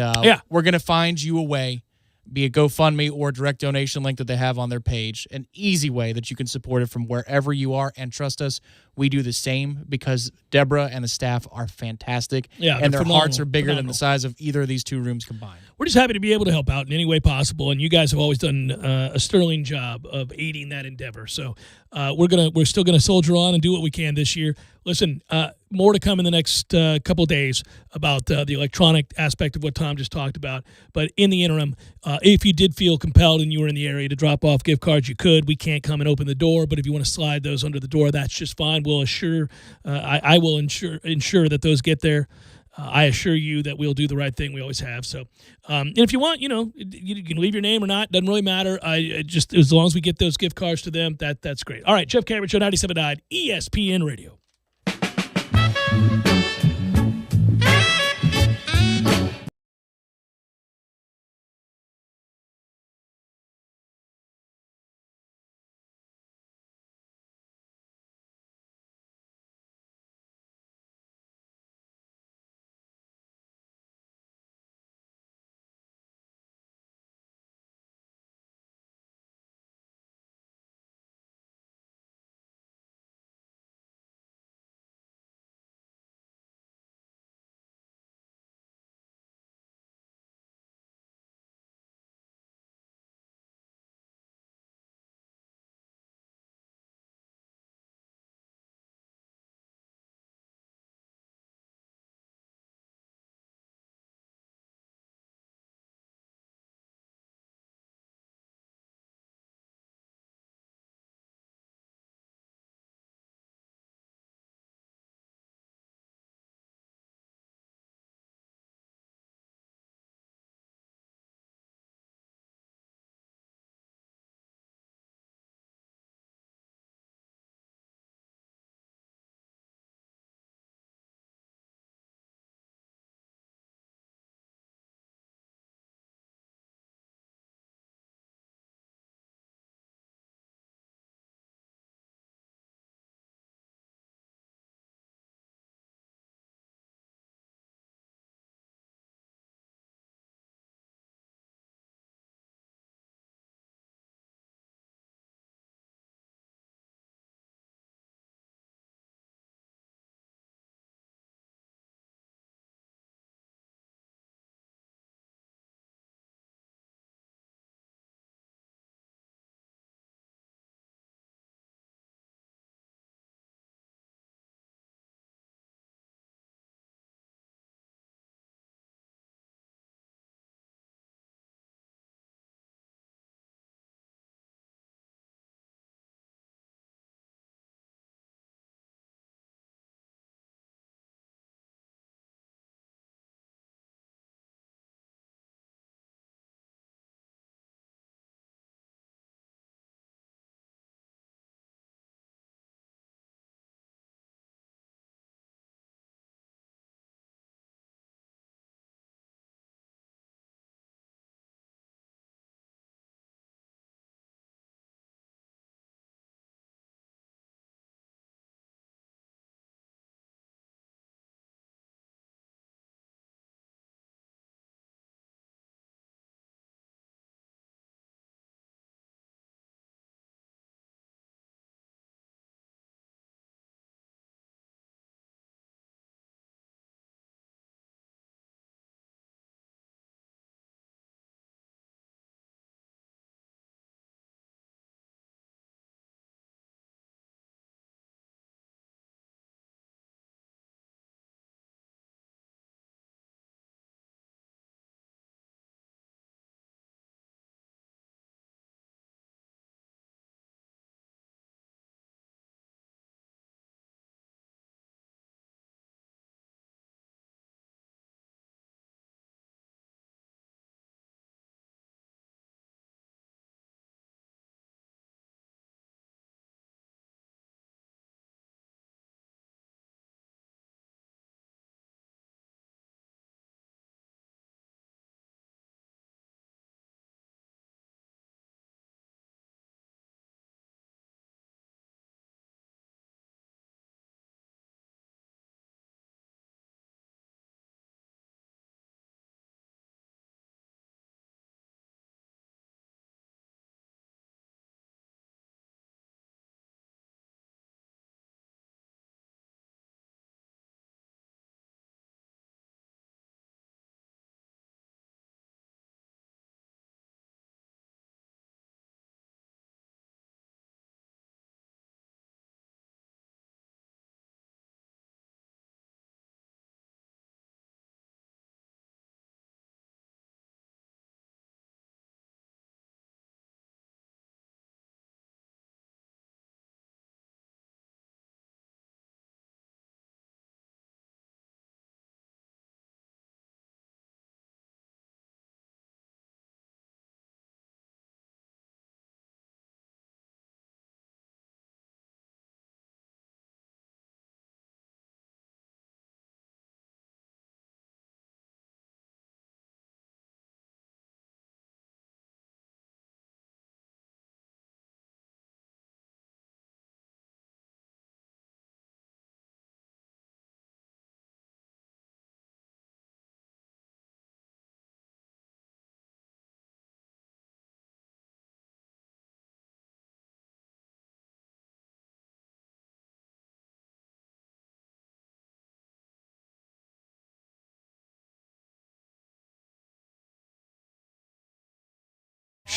we're going to find you a way, be it GoFundMe or direct donation link that they have on their page, an easy way that you can support it from wherever you are. And trust us, we do the same because Deborah and the staff are fantastic. Yeah, and their hearts are bigger than the size of either of these two rooms combined. We're just happy to be able to help out in any way possible, and you guys have always done a sterling job of aiding that endeavor. So we're still gonna soldier on and do what we can this year. Listen, more to come in the next couple of days about the electronic aspect of what Tom just talked about. But in the interim, if you did feel compelled and you were in the area to drop off gift cards, you could. We can't come and open the door, but if you want to slide those under the door, that's just fine. We'll I will ensure that those get there. I assure you that we'll do the right thing. We always have. So, and if you want, you can leave your name or not. Doesn't really matter. Just as long as we get those gift cards to them, that's great. All right, Jeff Cameron Show, 97.9 ESPN Radio.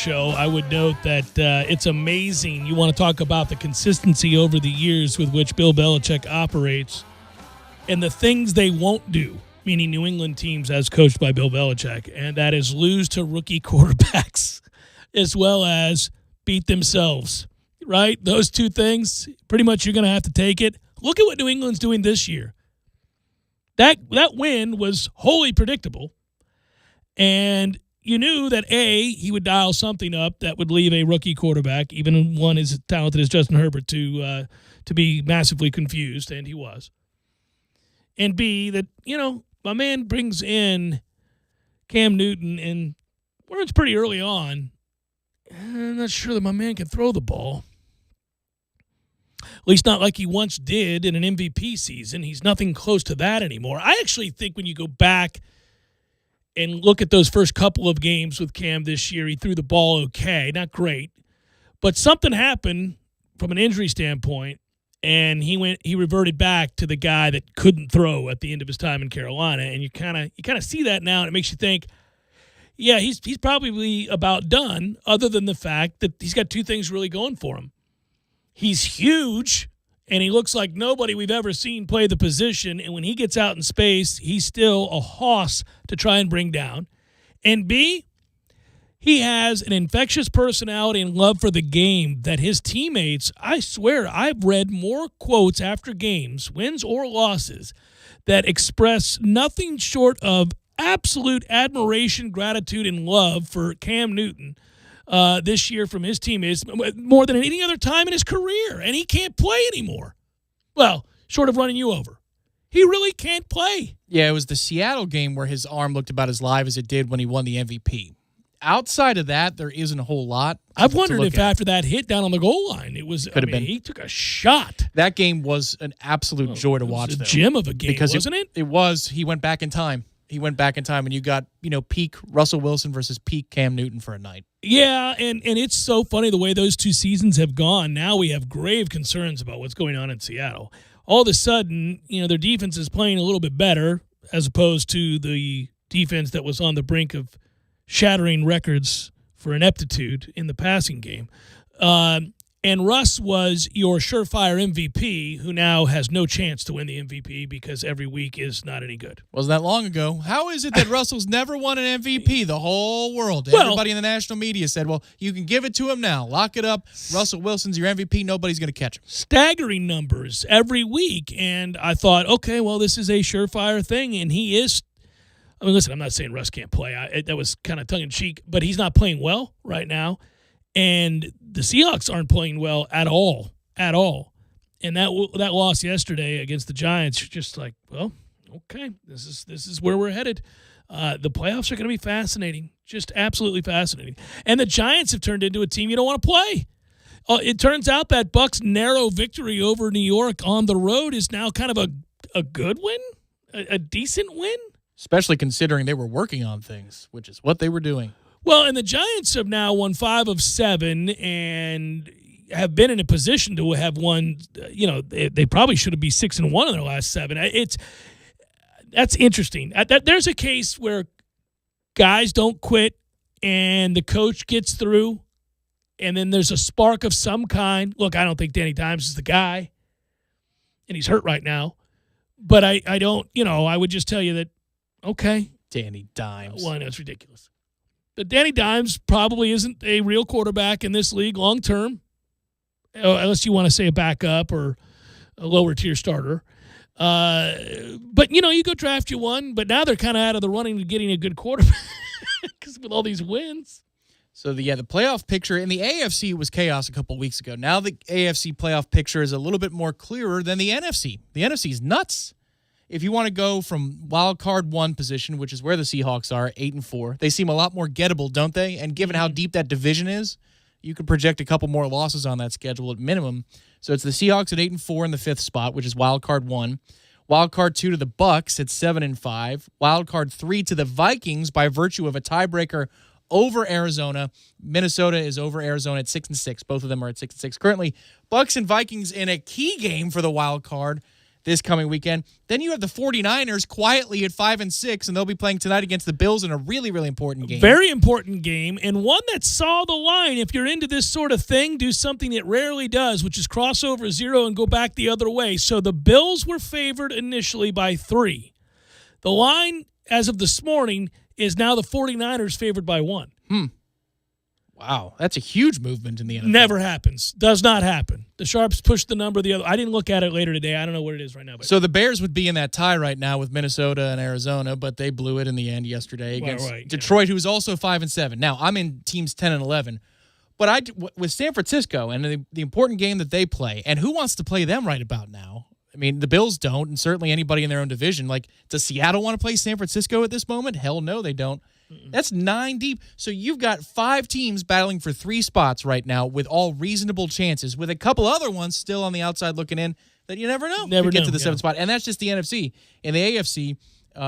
show, I would note that it's amazing. You want to talk about the consistency over the years with which Bill Belichick operates and the things they won't do, meaning New England teams as coached by Bill Belichick, and that is lose to rookie quarterbacks as well as beat themselves, right? Those two things, pretty much you're going to have to take it. Look at what New England's doing this year. That win was wholly predictable, and you knew that, A, he would dial something up that would leave a rookie quarterback, even one as talented as Justin Herbert, to be massively confused, and he was. And B, that, my man brings in Cam Newton, and it's pretty early on. I'm not sure that my man can throw the ball. At least not like he once did in an MVP season. He's nothing close to that anymore. I actually think when you go back and look at those first couple of games with Cam this year, he threw the ball okay, not great. But something happened from an injury standpoint, and he reverted back to the guy that couldn't throw at the end of his time in Carolina. And you kind of see that now, and it makes you think, yeah, he's probably about done, other than the fact that he's got two things really going for him. He's huge, and he looks like nobody we've ever seen play the position. And when he gets out in space, he's still a hoss to try and bring down. And B, he has an infectious personality and love for the game that his teammates, I swear, I've read more quotes after games, wins or losses, that express nothing short of absolute admiration, gratitude, and love for Cam Newton this year from his teammates, more than any other time in his career. And he can't play anymore. Well, short of running you over. He really can't play. Yeah, it was the Seattle game where his arm looked about as live as it did when he won the MVP. Outside of that, there isn't a whole lot. I've wondered if after that hit down on the goal line, it was, been. He took a shot. That game was an absolute joy to watch, It was though. a gem of a game, wasn't it? It was. He went back in time. And you got, peak Russell Wilson versus peak Cam Newton for a night. Yeah, and it's so funny the way those two seasons have gone. Now we have grave concerns about what's going on in Seattle. All of a sudden, their defense is playing a little bit better as opposed to the defense that was on the brink of shattering records for ineptitude in the passing game. And Russ was your surefire MVP, who now has no chance to win the MVP because every week is not any good. Wasn't that long ago. How is it that Russell's never won an MVP? The whole world. Everybody in the national media said, well, you can give it to him now. Lock it up. Russell Wilson's your MVP. Nobody's going to catch him. Staggering numbers every week. And I thought, okay, well, this is a surefire thing. And he is. I mean, listen, I'm not saying Russ can't play. That was kind of tongue-in-cheek. But he's not playing well right now. And the Seahawks aren't playing well at all. And that loss yesterday against the Giants, you're just like, well, okay, this is where we're headed. The playoffs are going to be fascinating, just absolutely fascinating. And the Giants have turned into a team you don't want to play. It turns out that Bucs' narrow victory over New York on the road is now kind of a good win, a decent win. Especially considering they were working on things, which is what they were doing. Well, and the Giants have now won 5 of 7 and have been in a position to have won. They probably should have been 6-1 in their last 7. That's interesting. There's a case where guys don't quit and the coach gets through, and then there's a spark of some kind. Look, I don't think Danny Dimes is the guy, and he's hurt right now. But I don't. I would just tell you that. Okay, Danny Dimes. Well, I know it's ridiculous. But Danny Dimes probably isn't a real quarterback in this league long term, unless you want to say a backup or a lower tier starter. But you go draft you one, but now they're kind of out of the running to getting a good quarterback because with all these wins. So the playoff picture in the AFC was chaos a couple weeks ago. Now the AFC playoff picture is a little bit more clearer than the NFC. The NFC is nuts. If you want to go from wild card 1 position, which is where the Seahawks are, 8-4, they seem a lot more gettable, don't they? And given how deep that division is, you could project a couple more losses on that schedule at minimum. So it's the Seahawks at 8-4 in the 5th spot, which is wild card 1. Wild card 2 to the Bucs at 7-5. Wild card 3 to the Vikings by virtue of a tiebreaker over Arizona. Minnesota is over Arizona at 6-6. Both of them are at 6-6 currently. Bucs and Vikings in a key game for the wild card. this coming weekend. Then you have the 49ers quietly at 5-6, and they'll be playing tonight against the Bills in a really, really important game. Very important game, and one that saw the line. If you're into this sort of thing, do something it rarely does, which is cross over 0 and go back the other way. So the Bills were favored initially by 3. The line, as of this morning, is now the 49ers favored by 1. Wow, that's a huge movement in the NFL. Never happens. Does not happen. The Sharps pushed the number the other. I didn't look at it later today. I don't know what it is right now. But. So the Bears would be in that tie right now with Minnesota and Arizona, but they blew it in the end yesterday against Detroit, who's also 5-7. Now, I'm in teams 10 and 11, but with San Francisco and the important game that they play, and who wants to play them right about now? I mean, the Bills don't, and certainly anybody in their own division. Like, does Seattle want to play San Francisco at this moment? Hell no, they don't. That's 9 deep. So you've got 5 teams battling for 3 spots right now with all reasonable chances, with a couple other ones still on the outside looking in that you never know. Never get to the 7th spot. And that's just the NFC. In the AFC,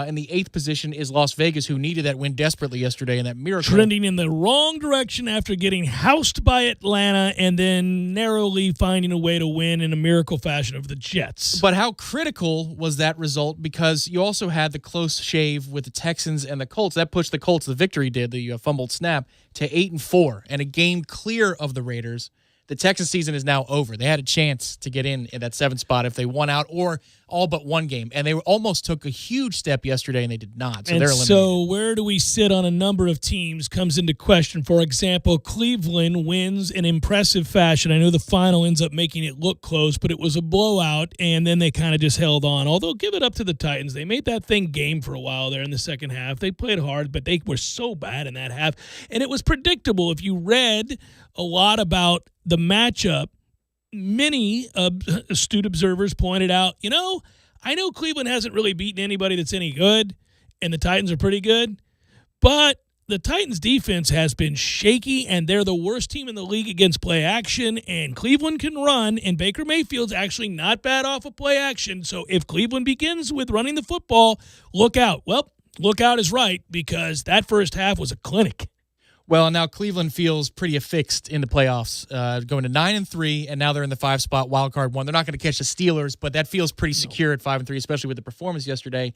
in the 8th position is Las Vegas, who needed that win desperately yesterday in that miracle. Trending in the wrong direction after getting housed by Atlanta and then narrowly finding a way to win in a miracle fashion over the Jets. But how critical was that result? Because you also had the close shave with the Texans and the Colts. That pushed the Colts, the victory did, the fumbled snap, to 8-4 and a game clear of the Raiders. The Texans season is now over. They had a chance to get in that 7th spot if they won out or all but one game. And they almost took a huge step yesterday, and they did not. So they're eliminated. So where do we sit on a number of teams comes into question. For example, Cleveland wins in impressive fashion. I know the final ends up making it look close, but it was a blowout, and then they kind of just held on. Although, give it up to the Titans. They made that thing game for a while there in the second half. They played hard, but they were so bad in that half. And it was predictable. If you read a lot about the matchup, many astute observers pointed out, I know Cleveland hasn't really beaten anybody that's any good, and the Titans are pretty good, but the Titans' defense has been shaky, and they're the worst team in the league against play action, and Cleveland can run, and Baker Mayfield's actually not bad off of play action, so if Cleveland begins with running the football, look out. Well, look out is right, because that first half was a clinic. Well, now Cleveland feels pretty affixed in the playoffs, going to 9-3, and now they're in the 5 spot wild card one. They're not going to catch the Steelers, but that feels pretty secure at 5-3, especially with the performance yesterday.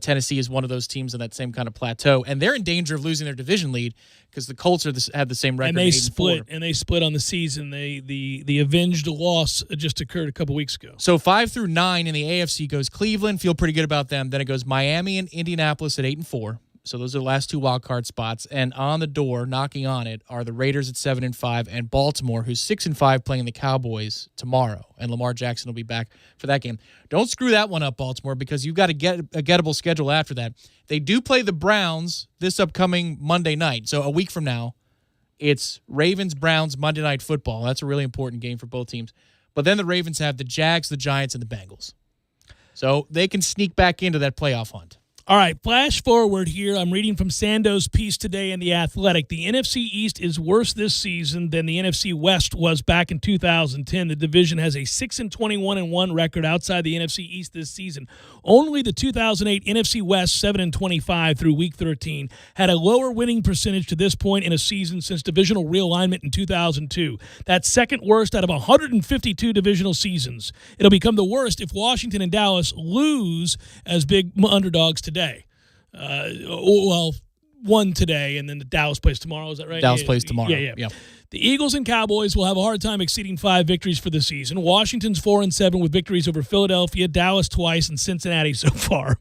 Tennessee is one of those teams on that same kind of plateau, and they're in danger of losing their division lead because the Colts have the same record. And they split on the season. The avenged loss just occurred a couple weeks ago. So 5 through 9 in the AFC goes Cleveland, feel pretty good about them. Then it goes Miami and Indianapolis at 8-4. So those are the last 2 wild card spots. And on the door, knocking on it, are the Raiders at 7-5 and Baltimore, who's 6-5, playing the Cowboys tomorrow. And Lamar Jackson will be back for that game. Don't screw that one up, Baltimore, because you've got a gettable schedule after that. They do play the Browns this upcoming Monday night. So a week from now, it's Ravens-Browns Monday Night Football. That's a really important game for both teams. But then the Ravens have the Jags, the Giants, and the Bengals. So they can sneak back into that playoff hunt. All right, flash forward here. I'm reading from Sando's piece today in The Athletic. The NFC East is worse this season than the NFC West was back in 2010. The division has a 6-21-1 record outside the NFC East this season. Only the 2008 NFC West, 7-25 through Week 13, had a lower winning percentage to this point in a season since divisional realignment in 2002. That's second worst out of 152 divisional seasons. It'll become the worst if Washington and Dallas lose as big underdogs today. One today, and then the Dallas plays tomorrow. Is that right? Dallas plays tomorrow. Yeah. The Eagles and Cowboys will have a hard time exceeding 5 victories for the season. Washington's 4-7 with victories over Philadelphia, Dallas twice, and Cincinnati so far.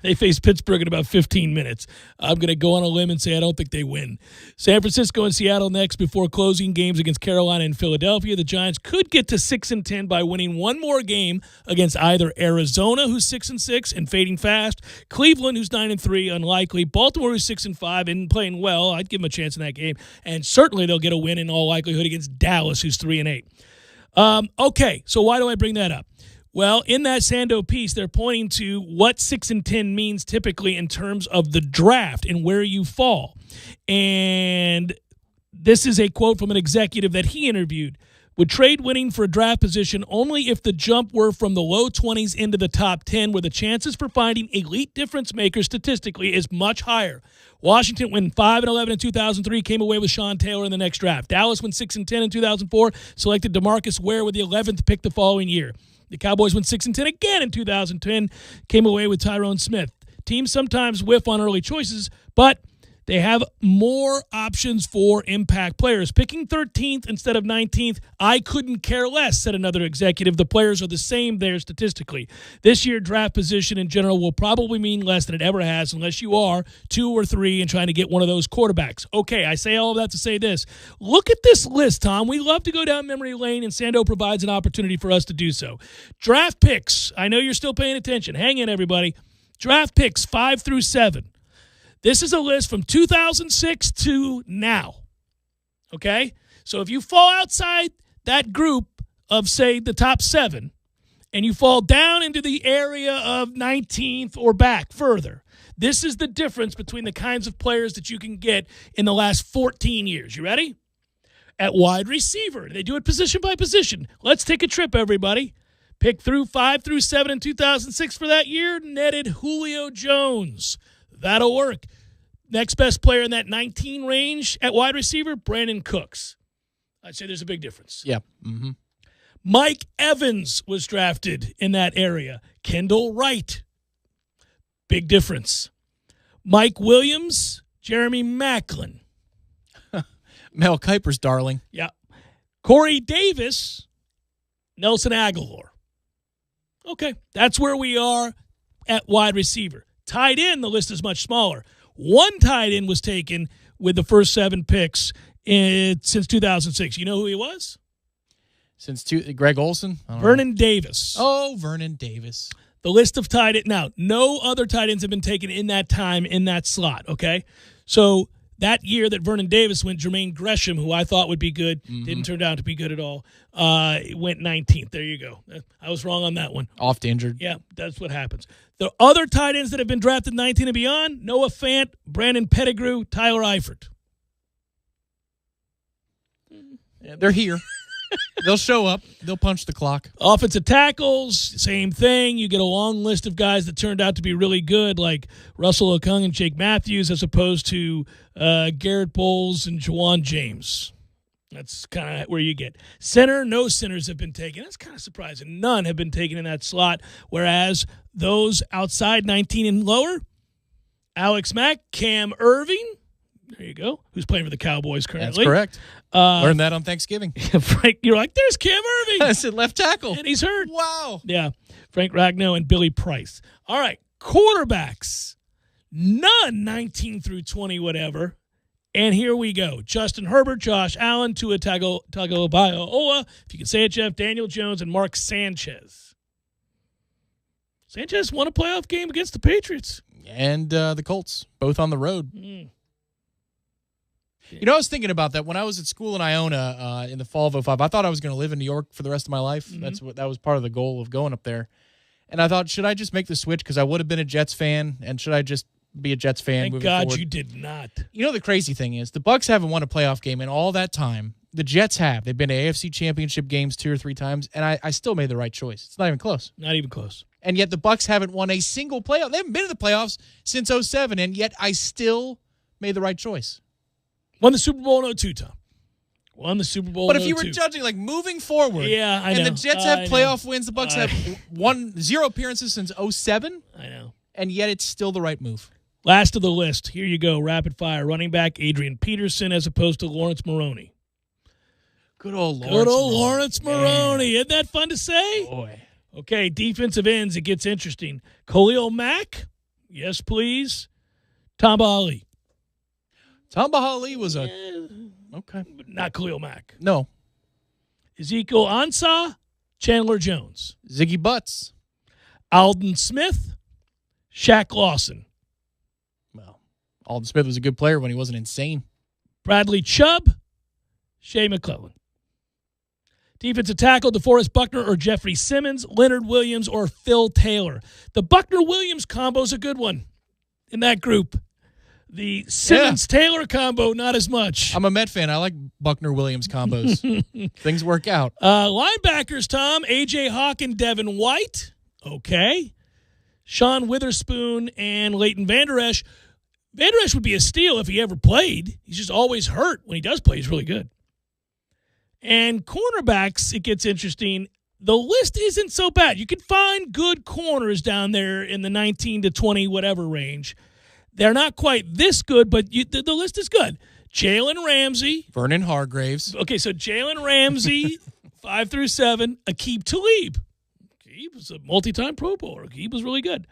They face Pittsburgh in about 15 minutes. I'm going to go on a limb and say I don't think they win. San Francisco and Seattle next before closing games against Carolina and Philadelphia. The Giants could get to 6-10 by winning one more game against either Arizona, who's 6-6 and fading fast, Cleveland, who's 9-3, unlikely, Baltimore, who's 6-5 and playing well. I'd give them a chance in that game. And certainly they'll get a win in all likelihood against Dallas, who's 3-8. Okay, so why do I bring that up? Well, in that Sando piece, they're pointing to what 6-10 means typically in terms of the draft and where you fall. And this is a quote from an executive that he interviewed. Would trade winning for a draft position only if the jump were from the low 20s into the top 10, where the chances for finding elite difference makers statistically is much higher. Washington went 5-11 in 2003, came away with Sean Taylor in the next draft. Dallas went 6-10 in 2004, selected DeMarcus Ware with the 11th pick the following year. The Cowboys went 6-10 again in 2010, came away with Tyrone Smith. Teams sometimes whiff on early choices, but they have more options for impact players. Picking 13th instead of 19th, I couldn't care less, said another executive. The players are the same there statistically. This year, draft position in general will probably mean less than it ever has unless you are 2 or 3 and trying to get one of those quarterbacks. Okay, I say all of that to say this. Look at this list, Tom. We love to go down memory lane, and Sando provides an opportunity for us to do so. Draft picks. I know you're still paying attention. Hang in, everybody. Draft picks 5 through 7. This is a list from 2006 to now, okay? So if you fall outside that group of, say, the top 7, and you fall down into the area of 19th or back further, this is the difference between the kinds of players that you can get in the last 14 years. You ready? At wide receiver, they do it position by position. Let's take a trip, everybody. Pick through 5 through 7 in 2006 for that year, netted Julio Jones. That'll work. Next best player in that 19 range at wide receiver, Brandon Cooks. I'd say there's a big difference. Yeah. Mm-hmm. Mike Evans was drafted in that area. Kendall Wright. Big difference. Mike Williams, Jeremy Maclin. Mel Kiper's darling. Yeah. Corey Davis, Nelson Aguilar. Okay, that's where we are at wide receiver. Tight end, the list is much smaller. One tight end was taken with the first 7 picks since 2006. You know who he was? Greg Olson? Vernon Davis. Oh, Vernon Davis. The list of tight ends. Now, no other tight ends have been taken in that time in that slot, okay? So that year that Vernon Davis went, Jermaine Gresham, who I thought would be good, didn't turn out to be good at all, went 19th. There you go. I was wrong on that one. Oft injured. Yeah, that's what happens. The other tight ends that have been drafted 19 and beyond, Noah Fant, Brandon Pettigrew, Tyler Eifert. Yeah, they're here. They'll show up. They'll punch the clock. Offensive tackles, same thing. You get a long list of guys that turned out to be really good, like Russell Okung and Jake Matthews, as opposed to Garrett Bowles and Jawan James. That's kind of where you get. Center, no centers have been taken. That's kind of surprising. None have been taken in that slot, whereas those outside 19 and lower, Alex Mack, Cam Irving, there you go, who's playing for the Cowboys currently. That's correct. Learned that on Thanksgiving. Frank, you're like, there's Cam Irving. I said left tackle. And he's hurt. Wow. Yeah. Frank Ragnow and Billy Price. All right. Quarterbacks. None 19 through 20, whatever. And here we go. Justin Herbert, Josh Allen, Tua Tagovailoa, if you can say it, Jeff, Daniel Jones, and Mark Sanchez. Sanchez won a playoff game against the Patriots. And the Colts, both on the road. You know, I was thinking about that when I was at school in Iona in the fall of 2005. I thought I was going to live in New York for the rest of my life. That was part of the goal of going up there. And I thought, should I just make the switch because I would have been a Jets fan, and should I just be a Jets fan? Thank God forward? You did not. You know, the crazy thing is the Bucs haven't won a playoff game in all that time. The Jets have. They've been to AFC Championship games 2 or 3 times, and I still made the right choice. It's not even close. Not even close. And yet the Bucs haven't won a single playoff. They haven't been to the playoffs since 2007, and yet I still made the right choice. Won the Super Bowl in 2002, Tom. Won the Super Bowl in 2002. But if you were judging, like, moving forward, yeah, I know. and the Jets have playoff wins, the Bucs have won 0 appearances since 2007. I know. And yet it's still the right move. Last of the list. Here you go. Rapid fire. Running back Adrian Peterson as opposed to Lawrence Maroney. Good old Lawrence Maroney. Isn't that fun to say? Boy. Okay, defensive ends. It gets interesting. Khalil Mack. Yes, please. Tamba Ali. Tamba Ali was a... Okay. Not Khalil Mack. No. Ezekiel Ansah. Chandler Jones. Ziggy Butts. Alden Smith. Shaq Lawson. Well, Alden Smith was a good player when he wasn't insane. Bradley Chubb. Shea McClellan. Defensive tackle, DeForest Buckner or Jeffrey Simmons, Leonard Williams or Phil Taylor. The Buckner-Williams combo is a good one in that group. The Simmons-Taylor combo, not as much. I'm a Met fan. I like Buckner-Williams combos. Things work out. Linebackers, Tom, A.J. Hawk and Devin White. Okay. Sean Witherspoon and Leighton Vander Esch. Vander Esch would be a steal if he ever played. He's just always hurt. When he does play, he's really good. And cornerbacks, it gets interesting. the list isn't so bad. You can find good corners down there in the 19 to 20 whatever range. They're not quite this good, but the list is good. Jalen Ramsey. Vernon Hargraves. Okay, so Jalen Ramsey, 5 through 7. Aqib Talib. Aqib was a multi-time Pro Bowler. Aqib was really good.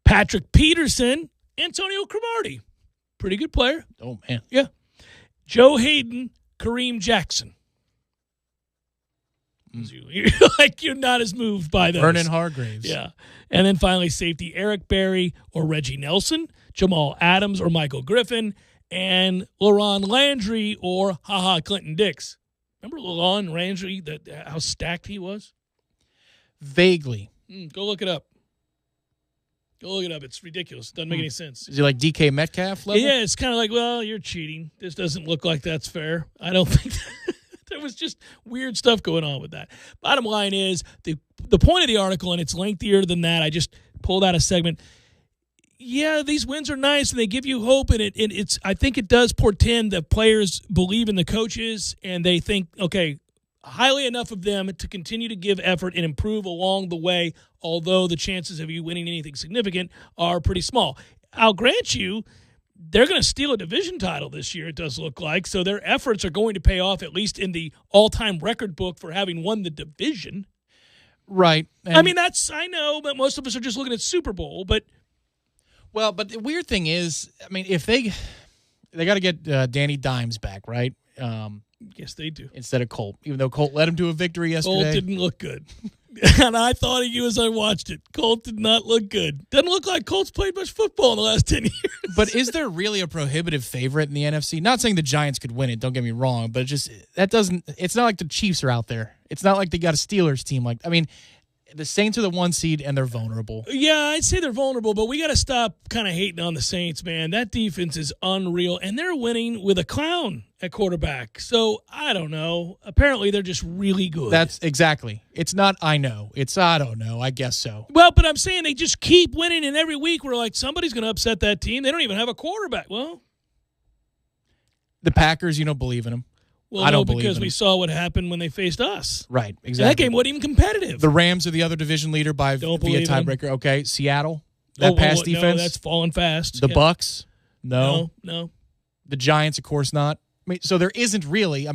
Patrick Peterson. Antonio Cromartie. Pretty good player. Oh, man. Yeah. Joe Hayden. Kareem Jackson. You're not as moved by those. Vernon Hargraves. Yeah. And then finally, safety Eric Berry or Reggie Nelson, Jamal Adams or Michael Griffin, and LaRon Landry or Clinton Dix. Remember LaRon Landry, how stacked he was? Vaguely. Go look it up. It's ridiculous. It doesn't make any sense. Is he like DK Metcalf level? Yeah, it's kind of like, well, you're cheating. This doesn't look like that's fair. I don't think there was just weird stuff going on with that. Bottom line is, the point of the article, and it's lengthier than that, I just pulled out a segment. Yeah, these wins are nice, and they give you hope, and it's. I think it does portend that players believe in the coaches, and they think, okay, highly enough of them to continue to give effort and improve along the way, although the chances of you winning anything significant are pretty small. I'll grant you, they're going to steal a division title this year, it does look like, so their efforts are going to pay off, at least in the all-time record book for having won the division. Right. And I know, but most of us are just looking at Super Bowl, but... Well, but the weird thing is, if they got to get Danny Dimes back, right? Yes, they do. Instead of Colt, even though Colt led him to a victory yesterday. Colt didn't look good. And I thought of you as I watched it. Colt did not look good. Doesn't look like Colt's played much football in the last 10 years. But is there really a prohibitive favorite in the NFC? Not saying the Giants could win it, don't get me wrong, but it's not like the Chiefs are out there. It's not like they got a Steelers team. The Saints are the 1 seed, and they're vulnerable. Yeah, I'd say they're vulnerable, but we got to stop kind of hating on the Saints, man. That defense is unreal, and they're winning with a clown at quarterback. So, I don't know. Apparently, they're just really good. That's exactly. It's not I know. It's I don't know. I guess so. Well, but I'm saying they just keep winning, and every week we're like, somebody's going to upset that team. They don't even have a quarterback. Well, the Packers, you don't believe in them. Well, I don't no, believe because in we them. saw what happened when they faced us. Right, exactly. And that game wasn't even competitive. The Rams are the other division leader via tiebreaker. Okay, Seattle, pass defense. No, that's falling fast. The Bucks, no. The Giants, of course not. So there isn't really.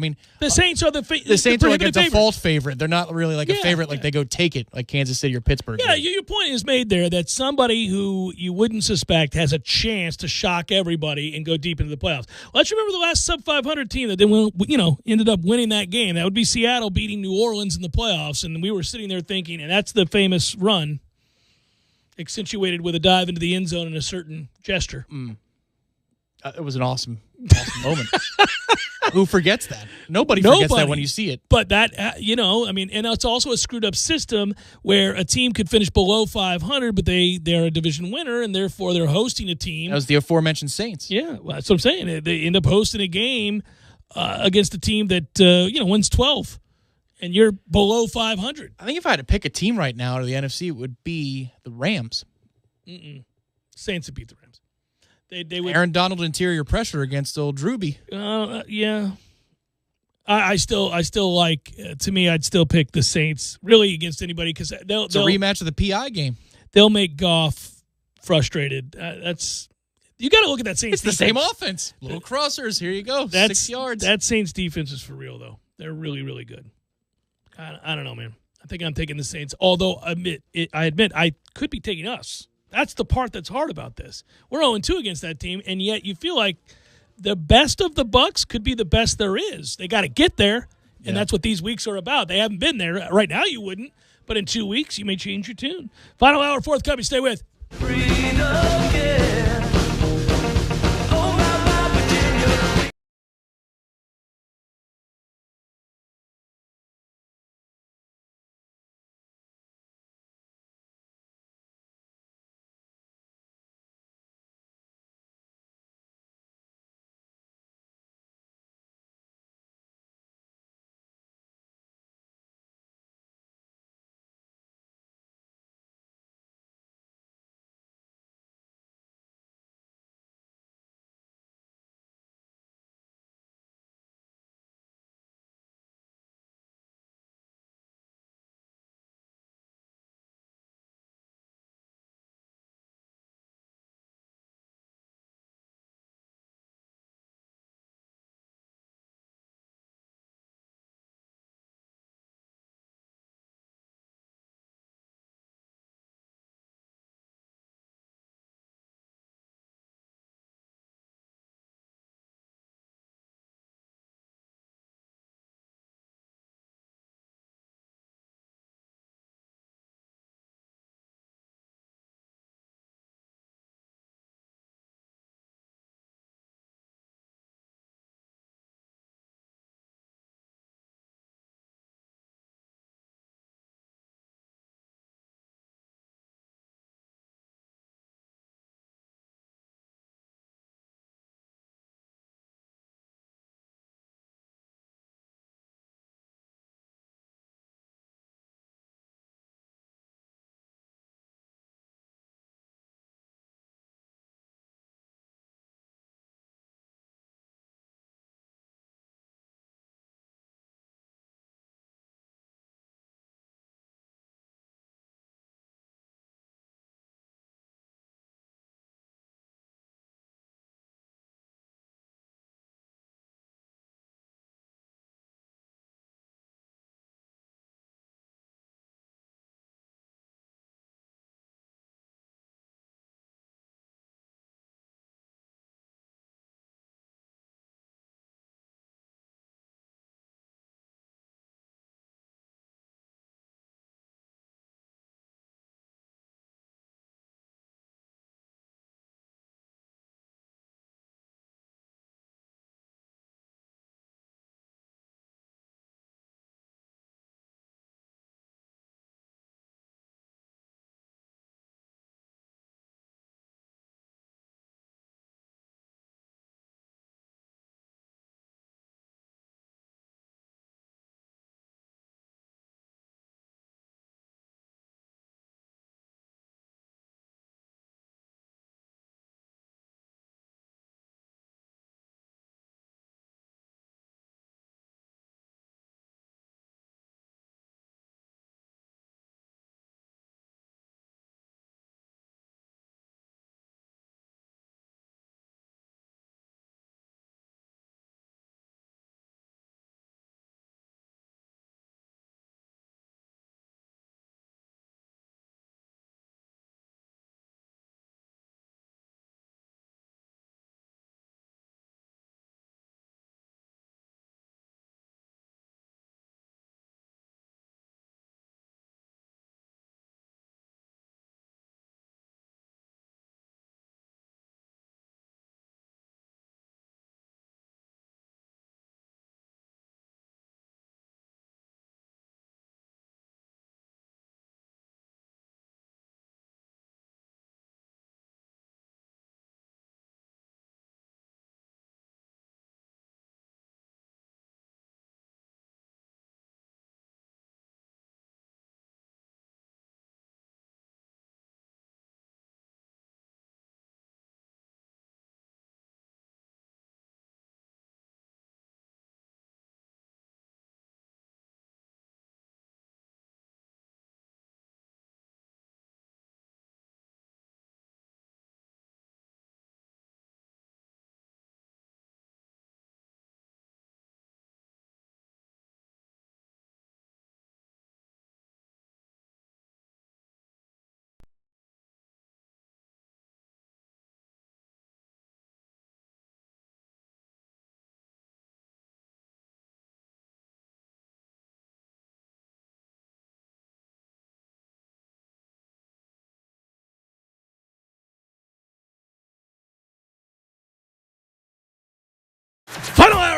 The Saints are the Saints are like a default favorite. favorite. They're not really like a favorite. Like they go take it, like Kansas City or Pittsburgh. Yeah, your point is made there that somebody who you wouldn't suspect has a chance to shock everybody and go deep into the playoffs. Let's remember the last sub-500 team that ended up winning that game. That would be Seattle beating New Orleans in the playoffs, and we were sitting there thinking, and that's the famous run accentuated with a dive into the end zone and a certain gesture. It was an awesome moment. Who forgets that? Nobody forgets that when you see it. But that, and it's also a screwed up system where a team could finish below 500, but they're a division winner, and therefore they're hosting a team. That was the aforementioned Saints. Yeah, well, that's what I'm saying. They end up hosting a game against a team that, wins 12, and you're below 500. I think if I had to pick a team right now out of the NFC, it would be the Rams. Saints would beat the Rams. They would. Aaron Donald interior pressure against old Drewby. Yeah. I still like. To me, I'd still pick the Saints really against anybody because it's a rematch of the PI game. They'll make Goff frustrated. You got to look at that Saints. It's defense. The same offense. Little crossers. Here you go. 6 yards. That Saints defense is for real though. They're really really good. I don't know, man. I think I'm taking the Saints. Although I admit I could be taking us. That's the part that's hard about this. We're 0-2 against that team, and yet you feel like the best of the Bucks could be the best there is. They got to get there, and that's what these weeks are about. They haven't been there. Right now you wouldn't, but in 2 weeks you may change your tune. Final hour, forthcoming. Stay with.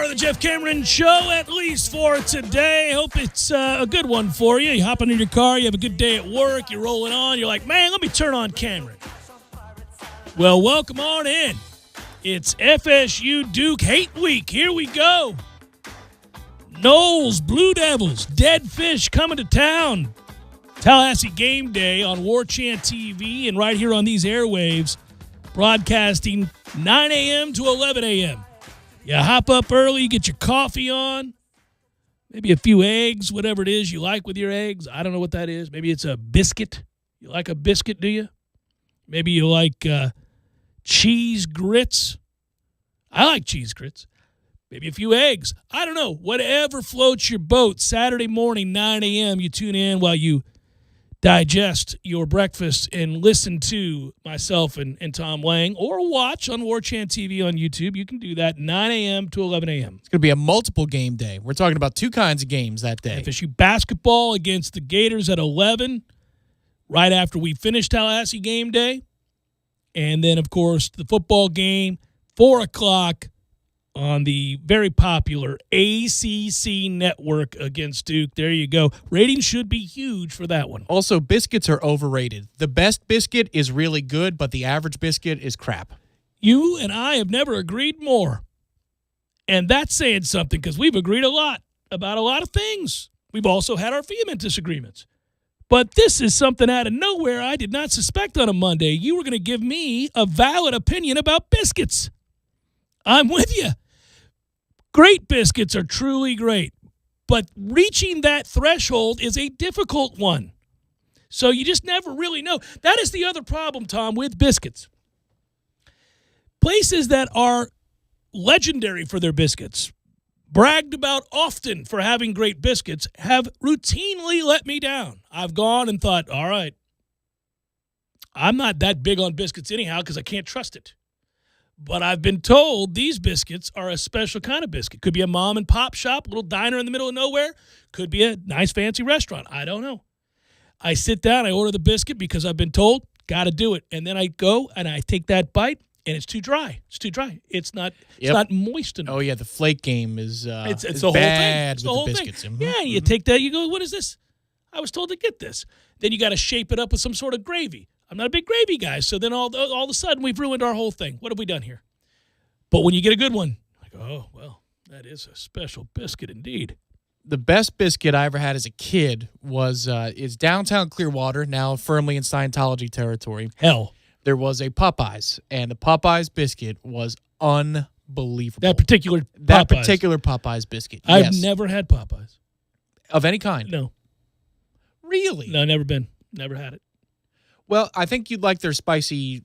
of the Jeff Cameron Show, at least for today. Hope it's a good one for you. You hop into your car, you have a good day at work, you're rolling on, you're like, man, let me turn on Cameron. Well, welcome on in. It's FSU Duke Hate Week. Here we go. Noles, Blue Devils, Dead Fish coming to town. Tallahassee Game Day on War Chant TV and right here on these airwaves, broadcasting 9 a.m. to 11 a.m. You hop up early, you get your coffee on, maybe a few eggs, whatever it is you like with your eggs. I don't know what that is. Maybe it's a biscuit. You like a biscuit, do you? Maybe you like cheese grits. I like cheese grits. Maybe a few eggs. I don't know. Whatever floats your boat. Saturday morning, 9 a.m., you tune in while you digest your breakfast and listen to myself and Tom Lang, or watch on War Chant TV on YouTube. You can do that 9 a.m. to 11 a.m. It's going to be a multiple game day. We're talking about two kinds of games that day. FSU basketball against the Gators at 11, right after we finish Tallahassee Game Day. And then, of course, the football game, 4 o'clock on the very popular ACC network against Duke. There you go. Ratings should be huge for that one. Also, biscuits are overrated. The best biscuit is really good, but the average biscuit is crap. You and I have never agreed more. And that's saying something, because we've agreed a lot about a lot of things. We've also had our vehement disagreements. But this is something out of nowhere I did not suspect on a Monday. You were going to give me a valid opinion about biscuits. I'm with you. Great biscuits are truly great. But reaching that threshold is a difficult one. So you just never really know. That is the other problem, Tom, with biscuits. Places that are legendary for their biscuits, bragged about often for having great biscuits, have routinely let me down. I've gone and thought, all right, I'm not that big on biscuits anyhow because I can't trust it. But I've been told these biscuits are a special kind of biscuit. Could be a mom and pop shop, little diner in the middle of nowhere. Could be a nice fancy restaurant. I don't know. I sit down, I order the biscuit because I've been told, got to do it. And then I go and I take that bite. And it's too dry. It's too dry. It's not. It's not moist enough. Oh yeah, the flake game is. It's is the whole bad thing. It's the with whole the thing. biscuits. Yeah, you take that. You go, what is this? I was told to get this. Then you got to shape it up with some sort of gravy. I'm not a big gravy guy, so then all of a sudden we've ruined our whole thing. What have we done here? But when you get a good one, I go, oh well, that is a special biscuit indeed. The best biscuit I ever had as a kid is downtown Clearwater, now firmly in Scientology territory. Hell. There was a Popeyes, and the Popeyes biscuit was unbelievable. That particular Popeyes biscuit. I've never had Popeyes. Of any kind? No. Really? No, never been. Never had it. Well, I think you'd like their spicy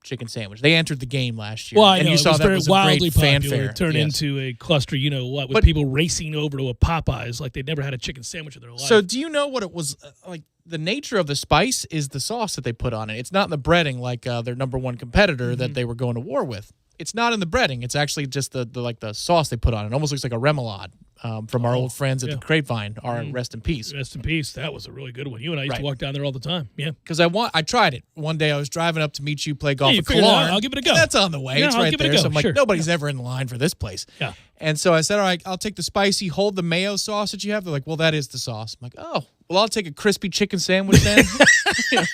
chicken sandwich. They entered the game last year. Well, I know. And you saw it was that very was wildly a great popular. fanfare. It turned into a cluster, with people racing over to a Popeyes like they'd never had a chicken sandwich in their life. So do you know what it was like? The nature of the spice is the sauce that they put on it. It's not in the breading like their number one competitor that they were going to war with. It's not in the breading. It's actually just the sauce they put on it. It almost looks like a remoulade from our old friends at the Grapevine. Rest in peace. Rest in peace. That was a really good one. You and I used to walk down there all the time. Yeah. Because I tried it. One day I was driving up to meet you, play golf you at figured it out. Killarn. I'll give it a go. That's on the way. Yeah, it's I'll right give it a there. go. So I'm like, Sure. nobody's ever in line for this place. Yeah. And so I said, all right, I'll take the spicy, hold the mayo sauce that you have. They're like, well, that is the sauce. I'm like, oh, well, I'll take a crispy chicken sandwich then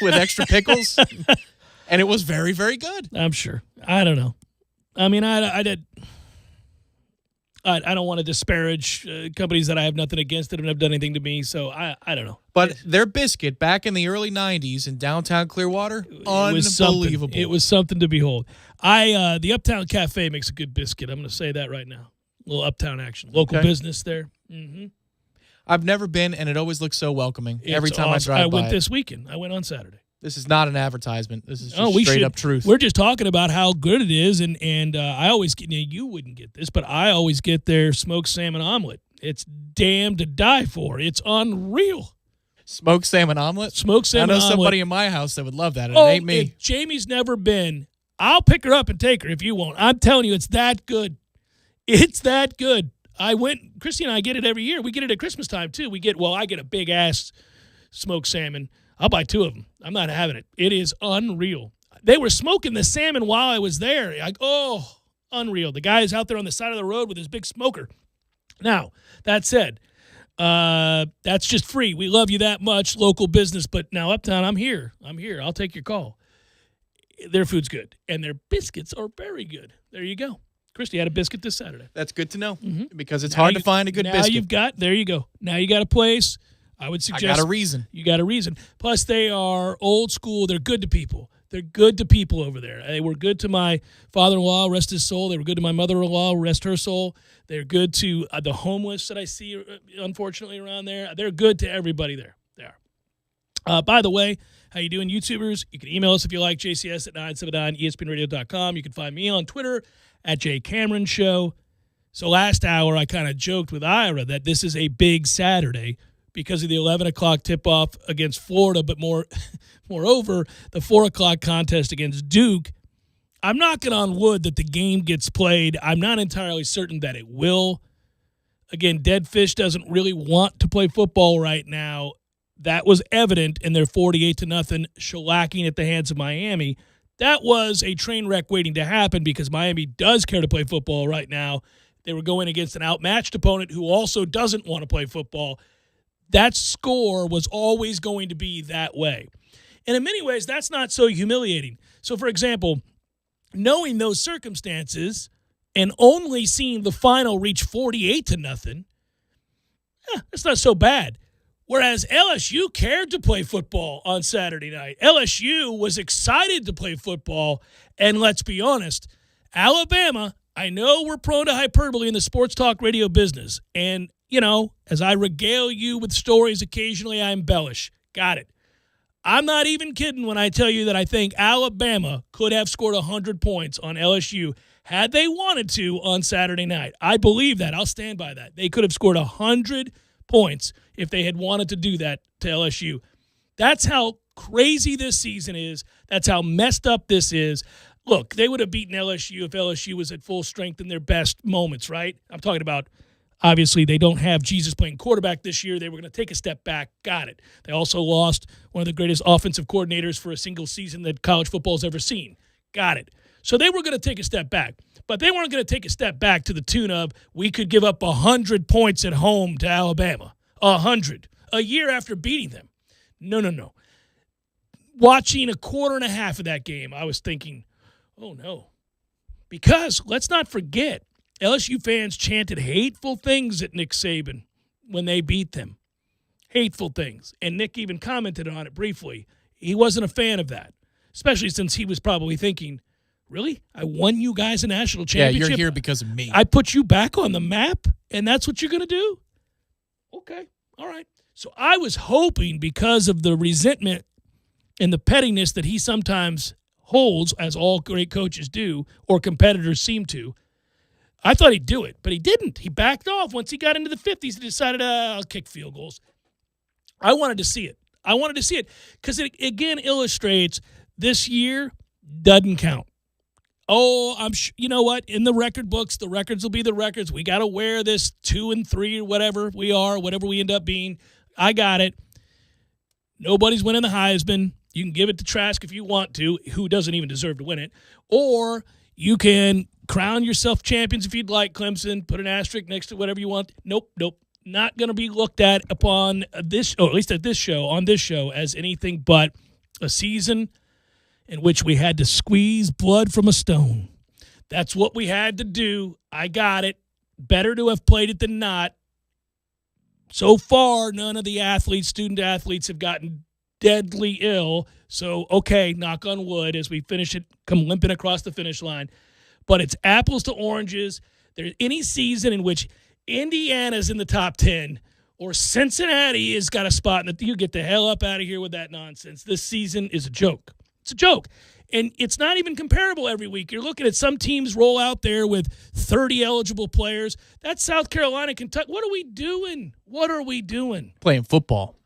with extra pickles. And it was very, very good. I'm sure. I don't know. I mean, I don't want to disparage companies that I have nothing against that have done anything to me, so I don't know. But their biscuit back in the early 90s in downtown Clearwater, unbelievable. It was something to behold. The Uptown Cafe makes a good biscuit. I'm going to say that right now. A little uptown action. Local business there. Mm-hmm. I've never been, and it always looks so welcoming every time awesome. I drive by. I went this weekend. I went on Saturday. This is not an advertisement. This is just straight up truth. We're just talking about how good it is, and I always get, you wouldn't get this, but I always get their smoked salmon omelet. It's damn to die for. It's unreal. Smoked salmon omelet? Smoked salmon omelet. I know somebody in my house that would love that. It ain't me. If Jamie's never been, I'll pick her up and take her if you won't. I'm telling you, it's that good. It's that good. Christy and I get it every year. We get it at Christmas time, too. I get a big-ass smoked salmon. I'll buy 2 of them. I'm not having it. It is unreal. They were smoking the salmon while I was there. Unreal. The guy is out there on the side of the road with his big smoker. Now, that said, that's just free. We love you that much, local business. But now, Uptown, I'm here. I'll take your call. Their food's good, and their biscuits are very good. There you go. Christy had a biscuit this Saturday. That's good to know because it's hard to find a good biscuit. There you go. Now you got a place. I would suggest. I got a reason. You got a reason. Plus, they are old school. They're good to people. They're good to people over there. They were good to my father-in-law, rest his soul. They were good to my mother-in-law, rest her soul. They're good to the homeless that I see, unfortunately, around there. They're good to everybody there. They are. By the way, how you doing, YouTubers? You can email us if you like, jcs at 979espnradio.com. You can find me on Twitter at JCameronShow. So last hour, I kind of joked with Ira that this is a big Saturday because of the 11 o'clock tip-off against Florida, but moreover, the 4 o'clock contest against Duke. I'm knocking on wood that the game gets played. I'm not entirely certain that it will. Again, Dead Fish doesn't really want to play football right now. That was evident in their 48-0 shellacking at the hands of Miami. That was a train wreck waiting to happen because Miami does care to play football right now. They were going against an outmatched opponent who also doesn't want to play football. That score was always going to be that way. And in many ways, that's not so humiliating. So, for example, knowing those circumstances and only seeing the final reach 48-0, that's not so bad. Whereas LSU cared to play football on Saturday night. LSU was excited to play football. And let's be honest, Alabama, I know we're prone to hyperbole in the sports talk radio business. And, you know, as I regale you with stories occasionally, I embellish. Got it. I'm not even kidding when I tell you that I think Alabama could have scored 100 points on LSU had they wanted to on Saturday night. I believe that. I'll stand by that. They could have scored 100 points if they had wanted to do that to LSU. That's how crazy this season is. That's how messed up this is. Look, they would have beaten LSU if LSU was at full strength in their best moments, right? I'm talking about, obviously, they don't have Jesus playing quarterback this year. They were going to take a step back. Got it. They also lost one of the greatest offensive coordinators for a single season that college football has ever seen. Got it. So they were going to take a step back. But they weren't going to take a step back to the tune of we could give up 100 points at home to Alabama. 100. A year after beating them. No. Watching a quarter and a half of that game, I was thinking, oh, no. Because let's not forget, LSU fans chanted hateful things at Nick Saban when they beat them. Hateful things. And Nick even commented on it briefly. He wasn't a fan of that, especially since he was probably thinking, really? I won you guys a national championship? Yeah, you're here because of me. I put you back on the map, and that's what you're going to do? Okay, all right. So I was hoping because of the resentment and the pettiness that he sometimes holds, as all great coaches do, or competitors seem to, I thought he'd do it, but he didn't. He backed off. Once he got into the 50s, he decided, I'll kick field goals. I wanted to see it. Because it, again, illustrates this year doesn't count. Oh, you know what? In the record books, the records will be the records. We got to wear this 2 and 3 or whatever we are, whatever we end up being. I got it. Nobody's winning the Heisman. You can give it to Trask if you want to, who doesn't even deserve to win it. Or you can crown yourself champions if you'd like, Clemson. Put an asterisk next to whatever you want. Nope. Not going to be looked at upon this, or at least at this show, on this show, as anything but a season in which we had to squeeze blood from a stone. That's what we had to do. I got it. Better to have played it than not. So far, none of the student athletes have gotten deadly ill. So, okay, knock on wood as we finish it, come limping across the finish line. But it's apples to oranges. There's any season in which Indiana's in the top 10 or Cincinnati has got a spot and you get the hell up out of here with that nonsense. This season is a joke. It's a joke. And it's not even comparable every week. You're looking at some teams roll out there with 30 eligible players. That's South Carolina, Kentucky. What are we doing? Playing football.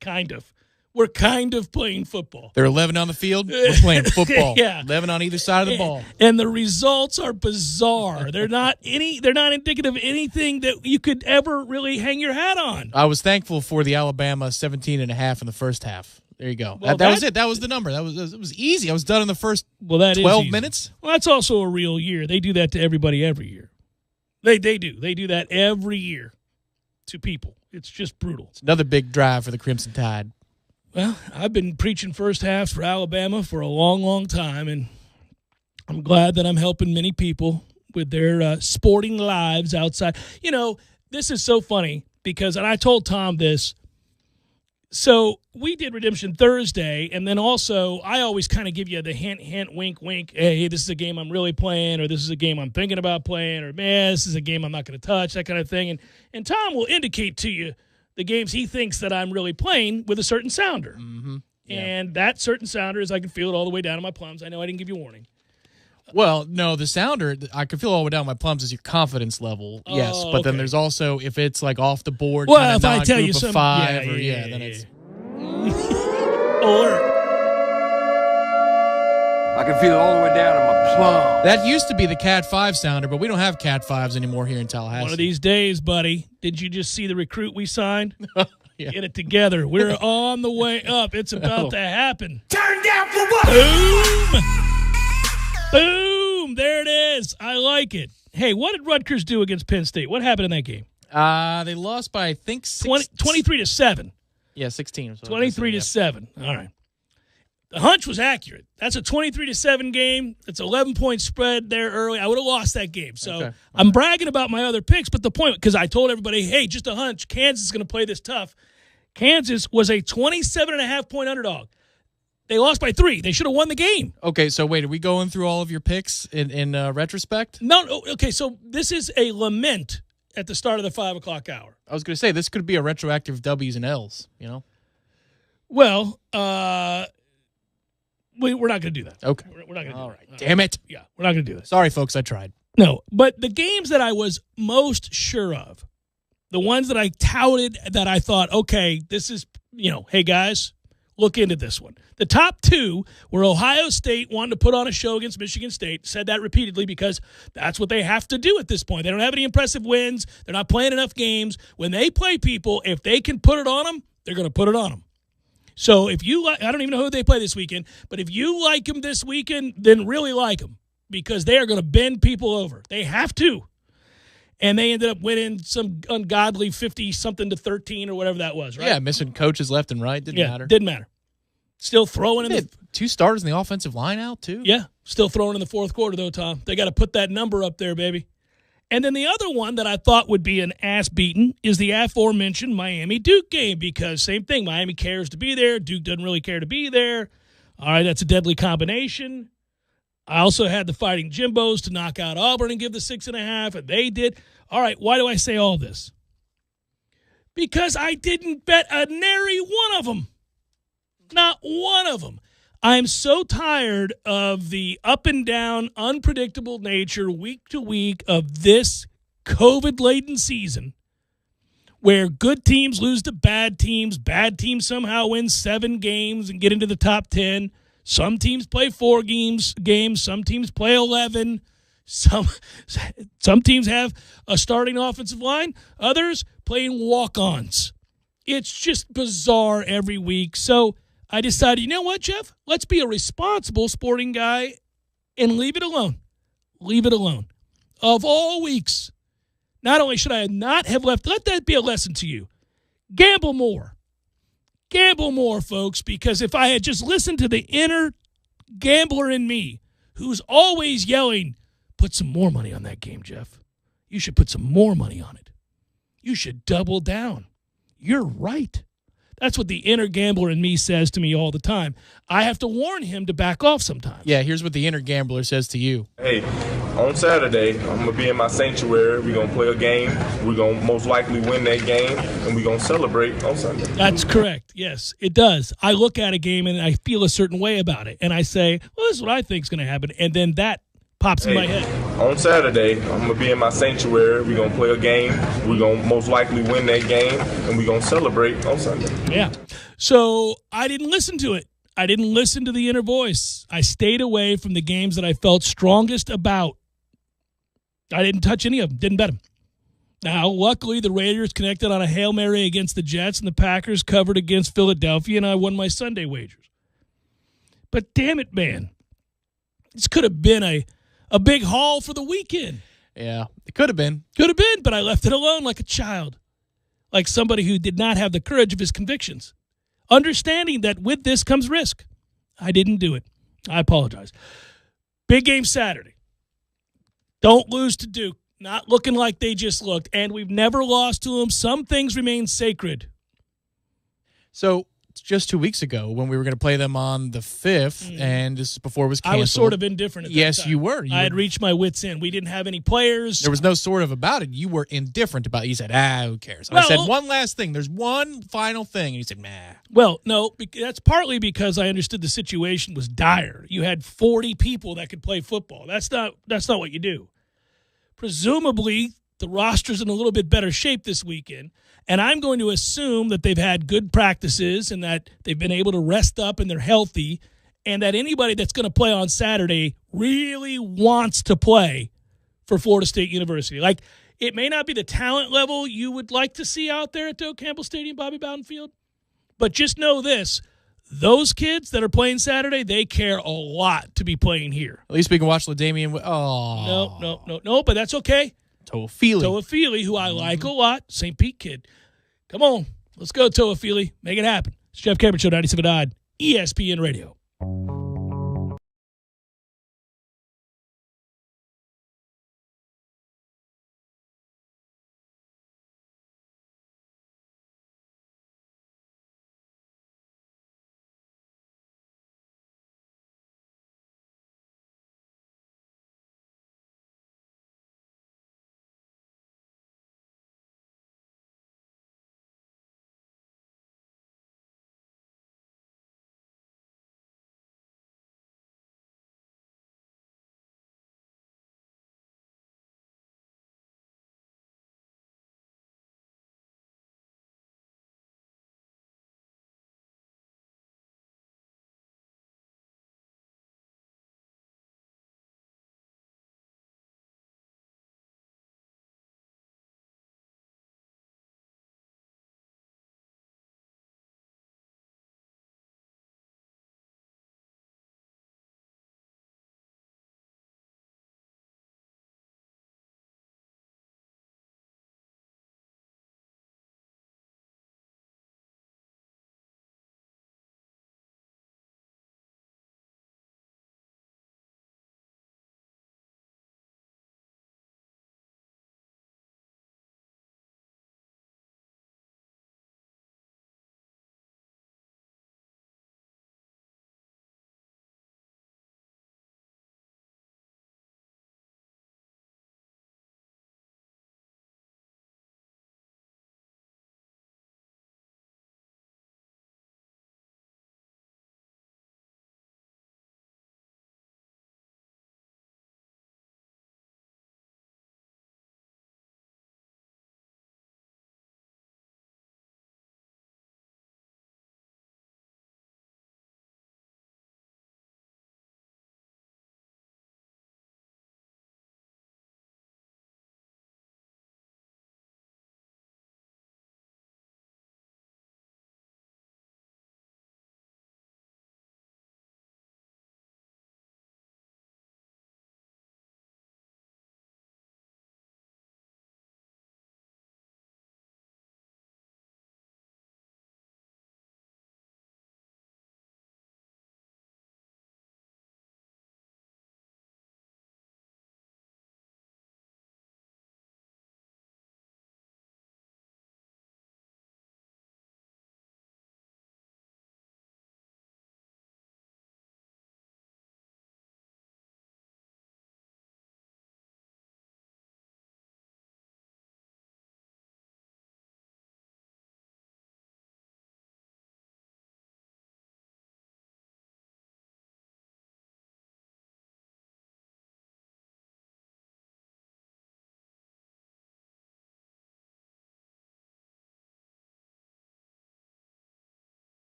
Kind of. We're kind of playing football. They're 11 on the field. We're playing football. Yeah. 11 on either side of the ball. And the results are bizarre. They're not indicative of anything that you could ever really hang your hat on. I was thankful for the Alabama 17.5 in the first half. There you go. Well, that was it. That was the number. It was easy. I was done in the first that 12 is minutes. Well, that's also a real year. They do that to everybody every year. They do. They do that every year to people. It's just brutal. It's another big drive for the Crimson Tide. Well, I've been preaching first halves for Alabama for a long, long time, and I'm glad that I'm helping many people with their sporting lives outside. You know, this is so funny because, and I told Tom this, so we did Redemption Thursday, and then also I always kind of give you the hint, hint, wink, wink. Hey, this is a game I'm really playing, or this is a game I'm thinking about playing, or, man, this is a game I'm not going to touch, that kind of thing. And Tom will indicate to you the games he thinks that I'm really playing with a certain sounder. Mm-hmm. Yeah. And that certain sounder is I can feel it all the way down to my plums. I know I didn't give you a warning. Well, no, the sounder, I can feel all the way down my plums is your confidence level, yes. But then there's also, if it's like off the board, well, if I tell you of some, five, then it's... Alert. I can feel it all the way down in my plum. That used to be the Cat 5 sounder, but we don't have Cat 5s anymore here in Tallahassee. One of these days, buddy, did you just see the recruit we signed? Yeah. Get it together. We're on the way up. It's about to happen. Turn down for what? Boom! Boom! There it is. I like it. Hey, what did Rutgers do against Penn State? What happened in that game? They lost by, I think, 23-7. Yeah, 16. 23-7. All right. The hunch was accurate. That's a 23-7 game. It's an 11-point spread there early. I would have lost that game. So okay. I'm bragging about my other picks, but the point, because I told everybody, hey, just a hunch, Kansas is going to play this tough. Kansas was a 27.5-point underdog. They lost by 3. They should have won the game. Okay, so wait, are we going through all of your picks in retrospect? No, okay, so this is a lament at the start of the 5 o'clock hour. I was going to say, this could be a retroactive W's and L's, you know? Well, we're not going to do that. Okay. We're not going to do all that. right. Damn it. Yeah, we're not going to do that. Sorry, folks, I tried. No, but the games that I was most sure of, the ones that I touted that I thought, okay, this is, hey, guys, look into this one. The top 2 were Ohio State wanting to put on a show against Michigan State. Said that repeatedly because that's what they have to do at this point. They don't have any impressive wins. They're not playing enough games. When they play people, if they can put it on them, they're going to put it on them. So if you like, I don't even know who they play this weekend, but if you like them this weekend, then really like them because they are going to bend people over. They have to. And they ended up winning some ungodly 50-something to 13 or whatever that was, right? Yeah, missing coaches left and right. Didn't matter. Didn't matter. Still throwing in the 2 starters in the offensive line out, too? Yeah, still throwing in the fourth quarter, though, Tom. They got to put that number up there, baby. And then the other one that I thought would be an ass-beating is the aforementioned Miami-Duke game because same thing. Miami cares to be there. Duke doesn't really care to be there. All right, that's a deadly combination. I also had the Fighting Jimbos to knock out Auburn and give the 6.5, and they did. All right, why do I say all this? Because I didn't bet a nary one of them. Not one of them. I'm so tired of the up and down, unpredictable nature week to week of this COVID-laden season where good teams lose to bad teams somehow win 7 games and get into the top 10. Some teams play 4 games, some teams play 11. Some teams have a starting offensive line, others playing walk-ons. It's just bizarre every week. So I decided, you know what, Jeff? Let's be a responsible sporting guy and leave it alone. Leave it alone. Of all weeks, not only should I not have left, let that be a lesson to you. Gamble more. Gamble more, folks, because if I had just listened to the inner gambler in me, who's always yelling, put some more money on that game, Jeff. You should put some more money on it. You should double down. You're right. That's what the inner gambler in me says to me all the time. I have to warn him to back off sometimes. Yeah, here's what the inner gambler says to you. Hey, on Saturday, I'm going to be in my sanctuary. We're going to play a game. We're going to most likely win that game, and we're going to celebrate on Sunday. That's correct. Yes, it does. I look at a game, and I feel a certain way about it. And I say, well, this is what I think is going to happen. And then that pops in my head. On Saturday, I'm going to be in my sanctuary. We're going to play a game. We're going to most likely win that game, and we're going to celebrate on Sunday. Yeah. So I didn't listen to it. I didn't listen to the inner voice. I stayed away from the games that I felt strongest about. I didn't touch any of them. Didn't bet them. Now, luckily, the Raiders connected on a Hail Mary against the Jets, and the Packers covered against Philadelphia, and I won my Sunday wagers. But damn it, man. This could have been a big haul for the weekend. Yeah, it could have been. Could have been, but I left it alone like a child. Like somebody who did not have the courage of his convictions. Understanding that with this comes risk. I didn't do it. I apologize. Big game Saturday. Don't lose to Duke. Not looking like they just looked. And we've never lost to them. Some things remain sacred. So, just 2 weeks ago when we were going to play them on the 5th, and this is before it was canceled. I was sort of indifferent at that Yes, time. you were. I had reached my wits' end. We didn't have any players. There was no sort of about it. You were indifferent about it. You said, who cares? Well, I said, one last thing. There's one final thing. And you said, nah. Well, no, that's partly because I understood the situation was dire. You had 40 people that could play football. That's not what you do. Presumably, the roster's in a little bit better shape this weekend, and I'm going to assume that they've had good practices and that they've been able to rest up and they're healthy, and that anybody that's going to play on Saturday really wants to play for Florida State University. Like, it may not be the talent level you would like to see out there at Doak Campbell Stadium, Bobby Bowden Field, but just know this. Those kids that are playing Saturday, they care a lot to be playing here. At least we can watch LaDamian. No, but that's okay. Toafili, who I like a lot, St. Pete kid. Come on, let's go, Toafili. Make it happen. It's Jeff Cameron Show, 97.9 ESPN Radio.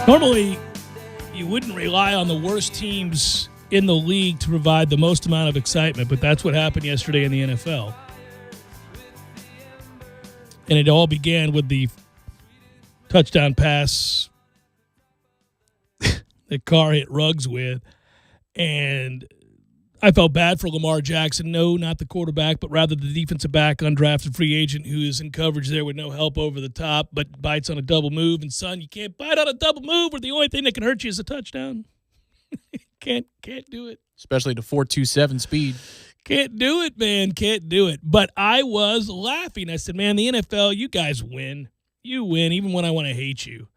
Normally, you wouldn't rely on the worst teams in the league to provide the most amount of excitement, but that's what happened yesterday in the NFL. And it all began with the touchdown pass that Carr hit Ruggs with. And I felt bad for Lamar Jackson. No, not the quarterback, but rather the defensive back, undrafted free agent who is in coverage there with no help over the top, but bites on a double move. And, son, you can't bite on a double move where the only thing that can hurt you is a touchdown. Can't do it. Especially to 4.27 speed. Can't do it, man. Can't do it. But I was laughing. I said, man, the NFL, you guys win. You win, even when I want to hate you.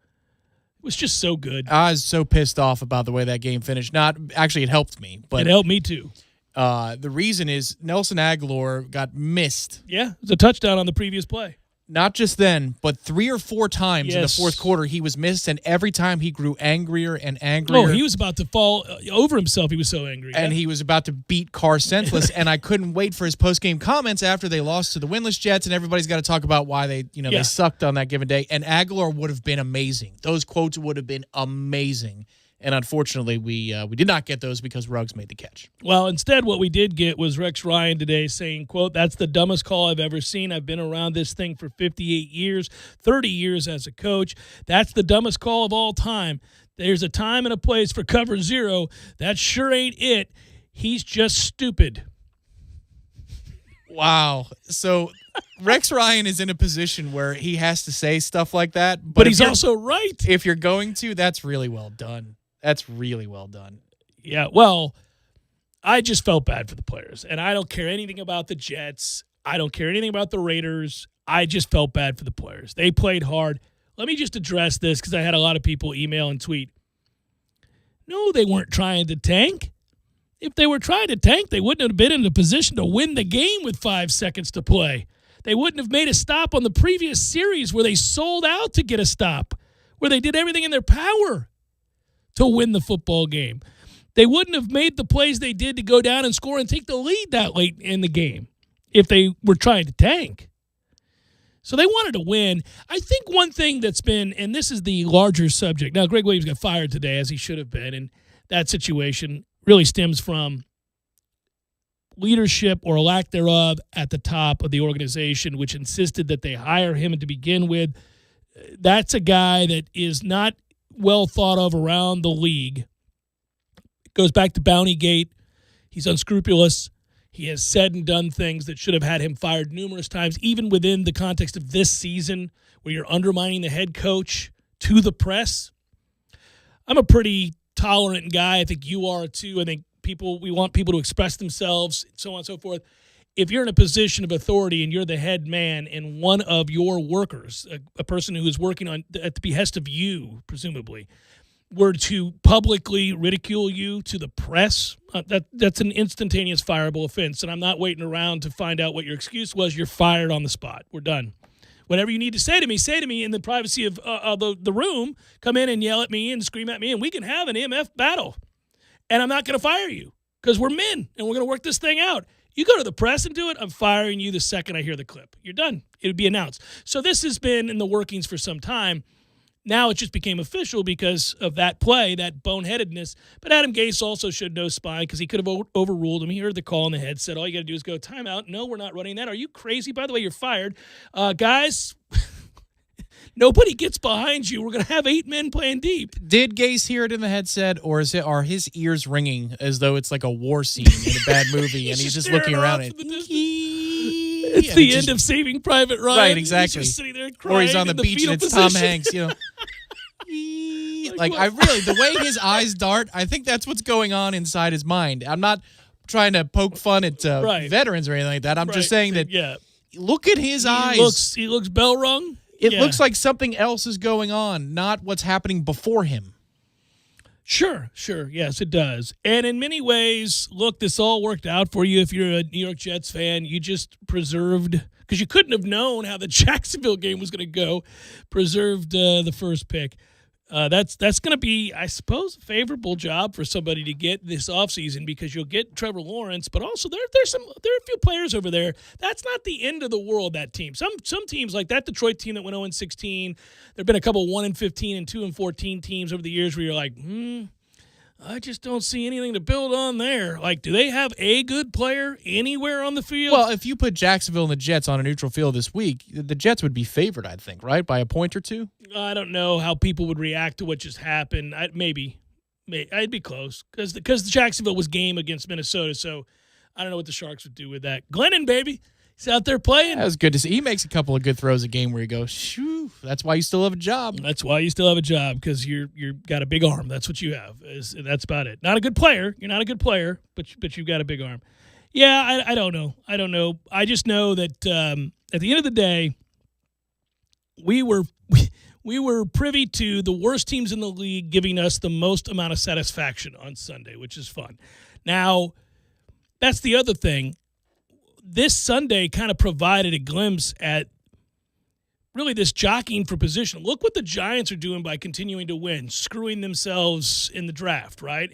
It was just so good. I was so pissed off about the way that game finished. Actually, it helped me. But it helped me, too. The reason is Nelson Aguilar got missed. Yeah, it was a touchdown on the previous play. Not just then, but 3 or 4 times in the fourth quarter he was missed, and every time he grew angrier and angrier. Oh, he was about to fall over himself. He was so angry. And he was about to beat Carr senseless, and I couldn't wait for his post-game comments after they lost to the winless Jets, and everybody's got to talk about why they sucked on that given day. And Aguilar would have been amazing. Those quotes would have been amazing. And unfortunately, we did not get those because Ruggs made the catch. Well, instead, what we did get was Rex Ryan today saying, quote, "That's the dumbest call I've ever seen. I've been around this thing for 58 years, 30 years as a coach. That's the dumbest call of all time. There's a time and a place for cover zero. That sure ain't it. He's just stupid." Wow. So Rex Ryan is in a position where he has to say stuff like that. But he's also right. If you're going to, that's really well done. That's really well done. Yeah, well, I just felt bad for the players. And I don't care anything about the Jets. I don't care anything about the Raiders. I just felt bad for the players. They played hard. Let me just address this because I had a lot of people email and tweet. No, they weren't trying to tank. If they were trying to tank, they wouldn't have been in a position to win the game with 5 seconds to play. They wouldn't have made a stop on the previous series where they sold out to get a stop, where they did everything in their power to win the football game. They wouldn't have made the plays they did to go down and score and take the lead that late in the game if they were trying to tank. So they wanted to win. I think one thing that's been, and this is the larger subject. Now, Greg Williams got fired today, as he should have been, and that situation really stems from leadership or lack thereof at the top of the organization, which insisted that they hire him to begin with. That's a guy that is not well thought of around the league. It goes back to Bountygate. He's unscrupulous. He has said and done things that should have had him fired numerous times, even within the context of this season where you're undermining the head coach to the press. I'm a pretty tolerant guy. I think you are too. I think we want people to express themselves, so on and so forth. If you're in a position of authority and you're the head man and one of your workers, a person who is working at the behest of you, presumably, were to publicly ridicule you to the press, that's an instantaneous fireable offense. And I'm not waiting around to find out what your excuse was. You're fired on the spot. We're done. Whatever you need to say to me in the privacy of the room. Come in and yell at me and scream at me, and we can have an MF battle. And I'm not going to fire you because we're men and we're going to work this thing out. You go to the press and do it, I'm firing you the second I hear the clip. You're done. It would be announced. So this has been in the workings for some time. Now it just became official because of that play, that boneheadedness. But Adam Gase also showed no spine because he could have overruled him. He heard the call in the head, said, all you got to do is go timeout. No, we're not running that. Are you crazy? By the way, you're fired. Guys, nobody gets behind you. We're going to have 8 men playing deep. Did Gase hear it in the headset, or are his ears ringing as though it's like a war scene in a bad movie, and he's just looking around it? It's the end of Saving Private Ryan. Right, exactly. He's just sitting there crying. Or he's on the beach and it's Tom Hanks, you know. The way his eyes dart, I think that's what's going on inside his mind. I'm not trying to poke fun at veterans or anything like that. I'm just saying that, look at his eyes. He looks bell rung. It looks like something else is going on, not what's happening before him. Sure. Yes, it does. And in many ways, look, this all worked out for you. If you're a New York Jets fan, you just preserved, because you couldn't have known how the Jacksonville game was going to go, preserved the first pick. That's going to be, I suppose, a favorable job for somebody to get this offseason because you'll get Trevor Lawrence, but also there are a few players over there. That's not the end of the world, that team. Some teams, like that Detroit team that went 0-16, there have been a couple 1-15 and 2-14 teams over the years where you're like, I just don't see anything to build on there. Like, do they have a good player anywhere on the field? Well, if you put Jacksonville and the Jets on a neutral field this week, the Jets would be favored, I think, right, by a point or two? I don't know how people would react to what just happened. Maybe. I'd be close because Jacksonville was game against Minnesota, so I don't know what the Sharks would do with that. Glennon, baby. He's out there playing. That was good to see. He makes a couple of good throws a game where you go, shoo, that's why you still have a job. That's why you still have a job, because you've got a big arm. That's what you have. That's about it. Not a good player. You're not a good player, but you've got a big arm. Yeah, I don't know. I just know that at the end of the day, we were privy to the worst teams in the league giving us the most amount of satisfaction on Sunday, which is fun. Now, that's the other thing. This Sunday kind of provided a glimpse at really this jockeying for position. Look what the Giants are doing by continuing to win, screwing themselves in the draft, right?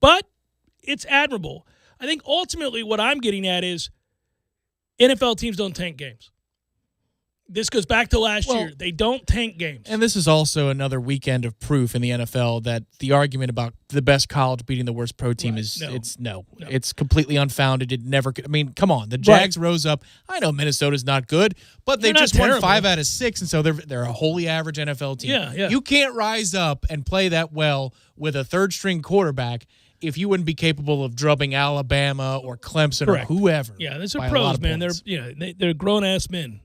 But it's admirable. I think ultimately what I'm getting at is NFL teams don't tank games. This goes back to last year. They don't tank games. And this is also another weekend of proof in the NFL that the argument about the best college beating the worst pro team is no. It's completely unfounded. It never could. I mean, come on. The Jags rose up. I know Minnesota's not good, but they just won 5 out of 6, and so they're a wholly average NFL team. Yeah. You can't rise up and play that well with a third-string quarterback if you wouldn't be capable of drubbing Alabama or Clemson or whoever. Yeah, those are pros, man. They're grown-ass men.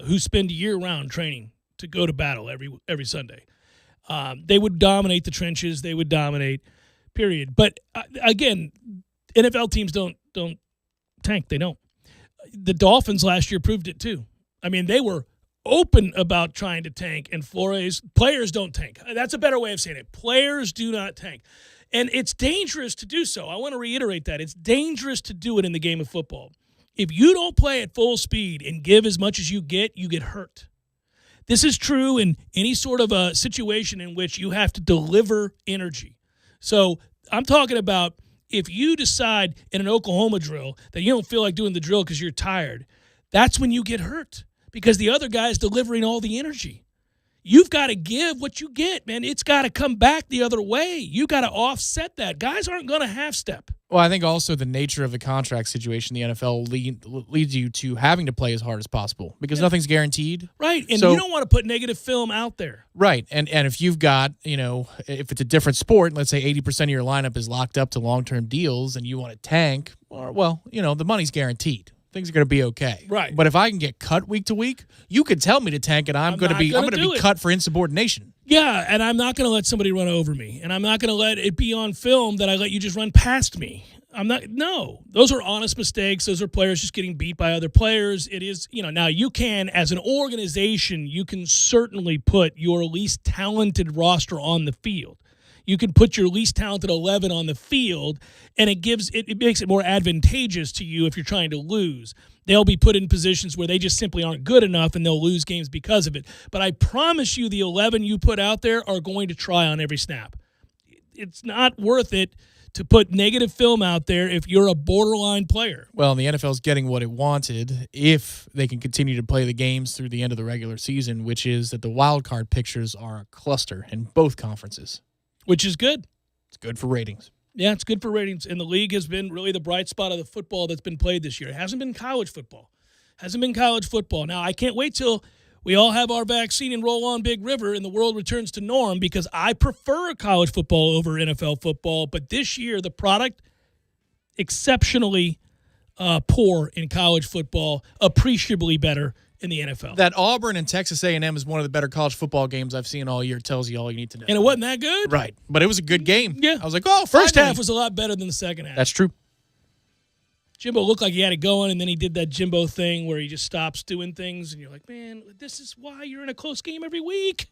Who spend year-round training to go to battle every Sunday. They would dominate the trenches. They would dominate, period. But, again, NFL teams don't tank. They don't. The Dolphins last year proved it too. I mean, they were open about trying to tank, and Flores, players don't tank. That's a better way of saying it. Players do not tank. And it's dangerous to do so. I want to reiterate that. It's dangerous to do it in the game of football. If you don't play at full speed and give as much as you get hurt. This is true in any sort of a situation in which you have to deliver energy. So I'm talking about if you decide in an Oklahoma drill that you don't feel like doing the drill because you're tired, that's when you get hurt because the other guy is delivering all the energy. You've got to give what you get, man. It's got to come back the other way. You got to offset that. Guys aren't going to half step. Well, I think also the nature of the contract situation in the NFL leads you to having to play as hard as possible because nothing's guaranteed. Right, and you don't want to put negative film out there. Right, and if you've got, if it's a different sport, let's say 80% of your lineup is locked up to long-term deals and you want to tank, the money's guaranteed. Things are going to be okay. Right. But if I can get cut week to week, you could tell me to tank and I'm going to be cut for insubordination. Yeah, and I'm not going to let somebody run over me. And I'm not going to let it be on film that I let you just run past me. No. Those are honest mistakes. Those are players just getting beat by other players. It is, now you can, as an organization, you can certainly put your least talented roster on the field. You can put your least talented 11 on the field, and it makes it more advantageous to you if you're trying to lose. They'll be put in positions where they just simply aren't good enough, and they'll lose games because of it. But I promise you the 11 you put out there are going to try on every snap. It's not worth it to put negative film out there if you're a borderline player. Well, the NFL's getting what it wanted if they can continue to play the games through the end of the regular season, which is that the wild card pictures are a cluster in both conferences. Which is good. It's good for ratings. Yeah, it's good for ratings. And the league has been really the bright spot of the football that's been played this year. It hasn't been college football. Now, I can't wait till we all have our vaccine and roll on Big River and the world returns to norm because I prefer college football over NFL football. But this year, the product, exceptionally poor in college football, appreciably better in the NFL. That Auburn and Texas A&M is one of the better college football games I've seen all year. Tells you all you need to know. And it wasn't that good? Right. But it was a good game. Yeah. I was like, first half was a lot better than the second half. That's true. Jimbo looked like he had it going, and then he did that Jimbo thing where he just stops doing things, and you're like, man, this is why you're in a close game every week.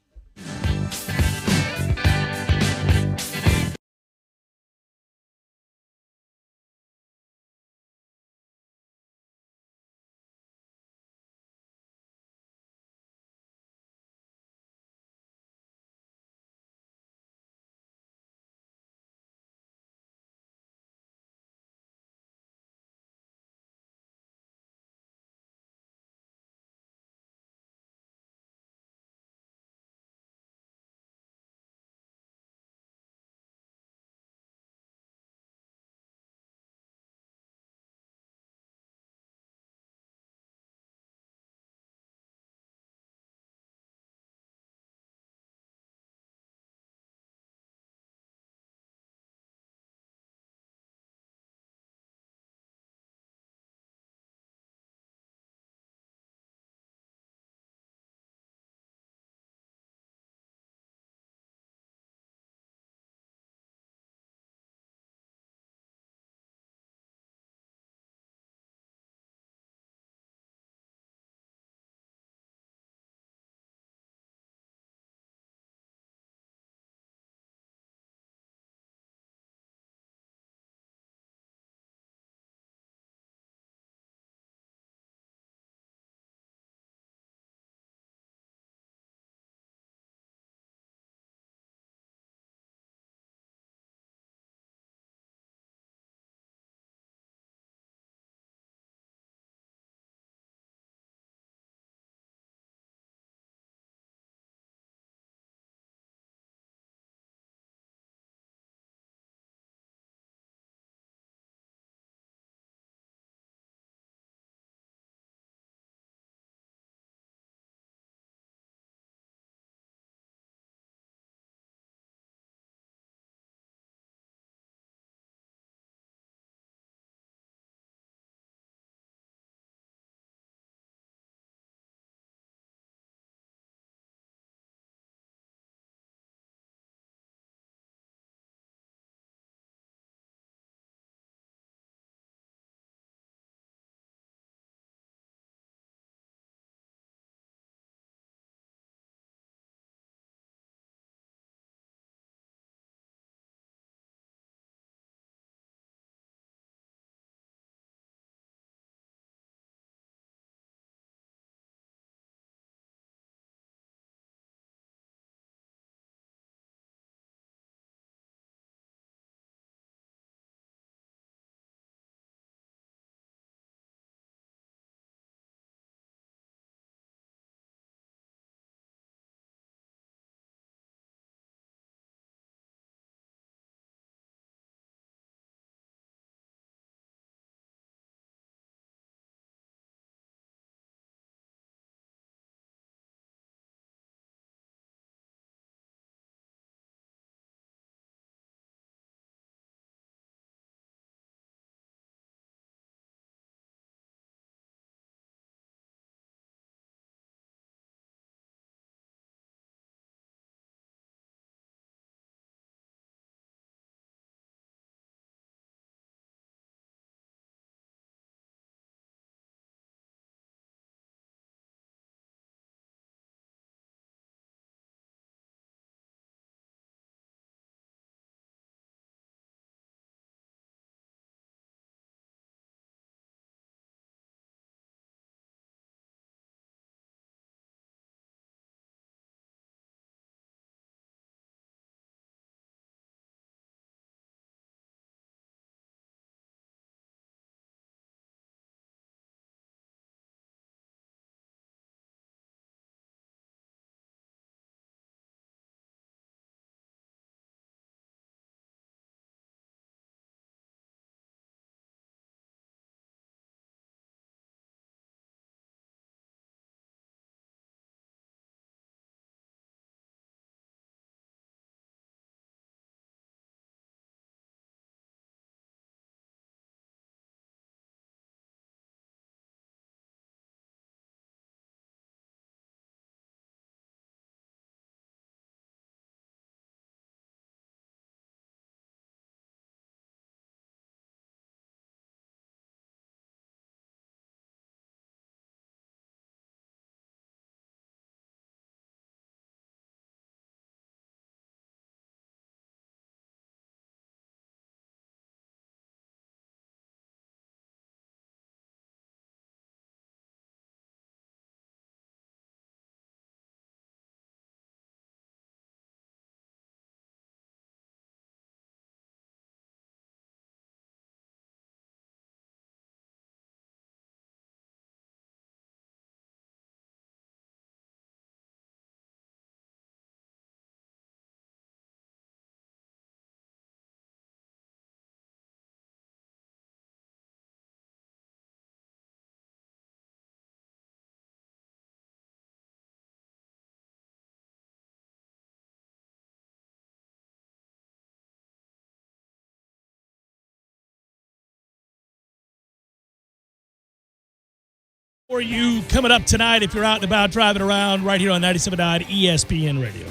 For you coming up tonight, if you're out and about driving around, right here on 97.9 ESPN Radio.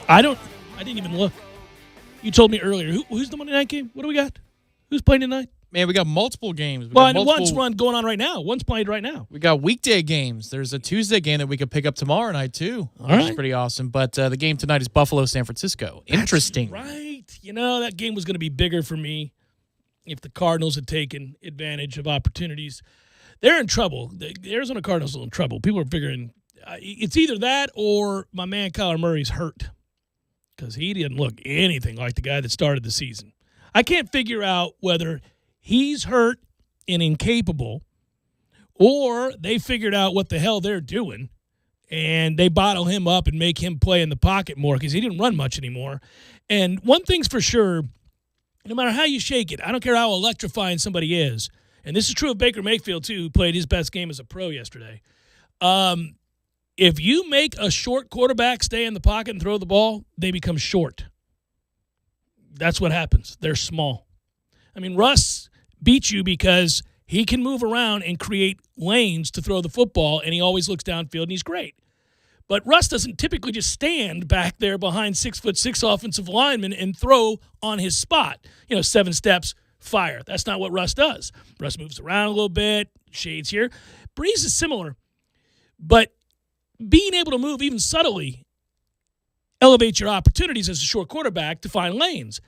I didn't even look. You told me earlier. Who's the Monday night game? What do we got? Who's playing tonight? Man, we got multiple games. One's going on right now. One's played right now. We got weekday games. There's a Tuesday game that we could pick up tomorrow night, too. All which right. is pretty awesome. But the game tonight is Buffalo-San Francisco. Interesting. That's right. That game was going to be bigger for me if the Cardinals had taken advantage of opportunities. They're in trouble. The Arizona Cardinals are in trouble. People are figuring it's either that or my man Kyler Murray's hurt because he didn't look anything like the guy that started the season. I can't figure out whether he's hurt and incapable or they figured out what the hell they're doing and they bottle him up and make him play in the pocket more because he didn't run much anymore. And one thing's for sure, no matter how you shake it, I don't care how electrifying somebody is, and this is true of Baker Mayfield, too, who played his best game as a pro yesterday. If you make a short quarterback stay in the pocket and throw the ball, they become short. That's what happens. They're small. I mean, Russ beats you because he can move around and create lanes to throw the football, and he always looks downfield, and he's great. But Russ doesn't typically just stand back there behind 6'6" offensive linemen and throw on his spot. 7 steps, fire. That's not what Russ does. Russ moves around a little bit, shades here. Breeze is similar, but being able to move even subtly elevates your opportunities as a short quarterback to find lanes.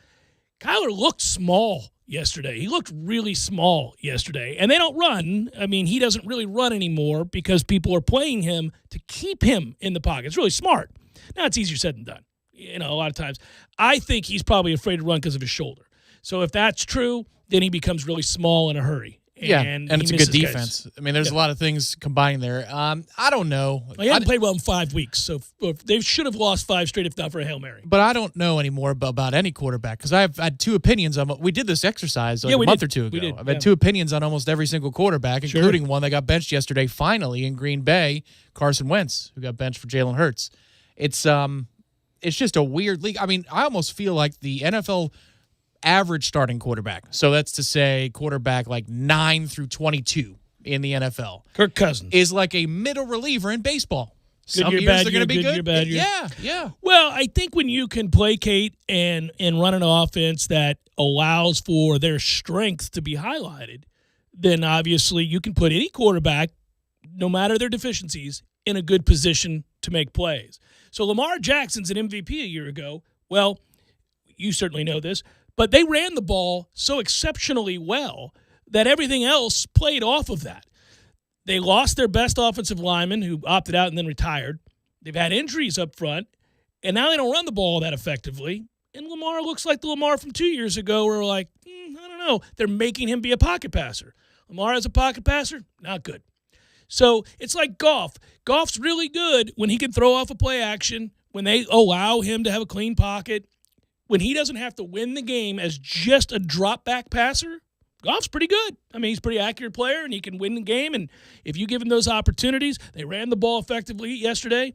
Kyler looked small yesterday. He looked really small yesterday. And they don't run. I mean, he doesn't really run anymore because people are playing him to keep him in the pocket. It's really smart. Now, it's easier said than done. A lot of times. I think he's probably afraid to run because of his shoulder. So if that's true, then he becomes really small in a hurry. And it's a good defense. Guys. I mean, there's a lot of things combining there. I don't know. Well, he hasn't played well in 5 weeks, so they should have lost 5 straight if not for a Hail Mary. But I don't know anymore about any quarterback because I've had 2 opinions on. We did this exercise a month or 2 ago. I've had 2 opinions on almost every single quarterback, including one that got benched yesterday. Finally, in Green Bay, Carson Wentz, who got benched for Jalen Hurts. It's just a weird league. I mean, I almost feel like the NFL average starting quarterback. So that's to say quarterback like 9 through 22 in the NFL. Kirk Cousins. Is like a middle reliever in baseball. Good Some year, years bad they're going to be good. Year, bad year. Yeah. Well, I think when you can placate and run an offense that allows for their strength to be highlighted, then obviously you can put any quarterback, no matter their deficiencies, in a good position to make plays. So Lamar Jackson's an MVP a year ago. Well, you certainly know this. But they ran the ball so exceptionally well that everything else played off of that. They lost their best offensive lineman who opted out and then retired. They've had injuries up front, and now they don't run the ball that effectively. And Lamar looks like the Lamar from 2 years ago where we're like, I don't know. They're making him be a pocket passer. Lamar as a pocket passer, not good. So it's like Goff. Goff's really good when he can throw off a play action, when they allow him to have a clean pocket. When he doesn't have to win the game as just a drop-back passer, Goff's pretty good. I mean, he's a pretty accurate player, and he can win the game. And if you give him those opportunities, they ran the ball effectively yesterday.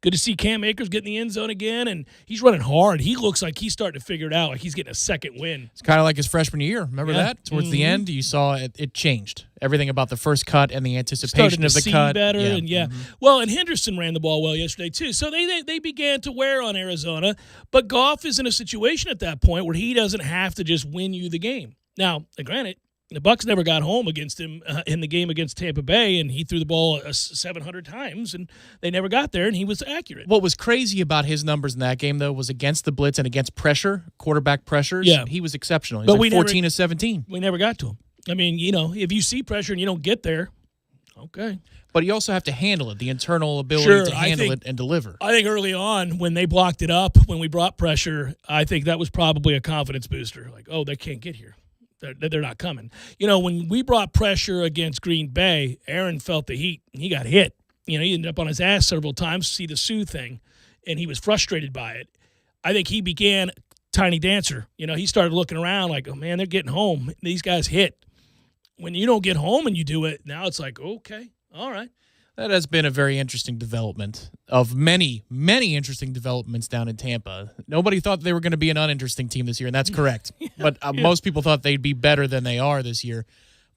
Good to see Cam Akers get in the end zone again, and he's running hard. He looks like he's starting to figure it out, like he's getting a second win. It's kind of like his freshman year. Remember that? Towards the end, you saw it changed. Everything about the first cut and the anticipation of the see cut. Better, and Well, and Henderson ran the ball well yesterday, too. So they began to wear on Arizona. But Goff is in a situation at that point where he doesn't have to just win you the game. Now, granted, the Bucs never got home against him in the game against Tampa Bay, and he threw the ball 700 times, and they never got there, and he was accurate. What was crazy about his numbers in that game, though, was against the blitz and against pressure, quarterback pressures. Yeah. He was exceptional. He was like 14 to 17. We never got to him. I mean, if you see pressure and you don't get there, okay. But you also have to handle it, the internal ability to handle it and deliver. I think early on when they blocked it up, when we brought pressure, I think that was probably a confidence booster. Like, oh, they can't get here. They're not coming. When we brought pressure against Green Bay, Aaron felt the heat, and he got hit. He ended up on his ass several times to see the Sue thing, and he was frustrated by it. I think he began Tiny Dancer. He started looking around like, oh, man, they're getting home. These guys hit. When you don't get home and you do it, now it's like, okay, all right. That has been a very interesting development of many, many interesting developments down in Tampa. Nobody thought they were going to be an uninteresting team this year, and that's correct. But most people thought they'd be better than they are this year.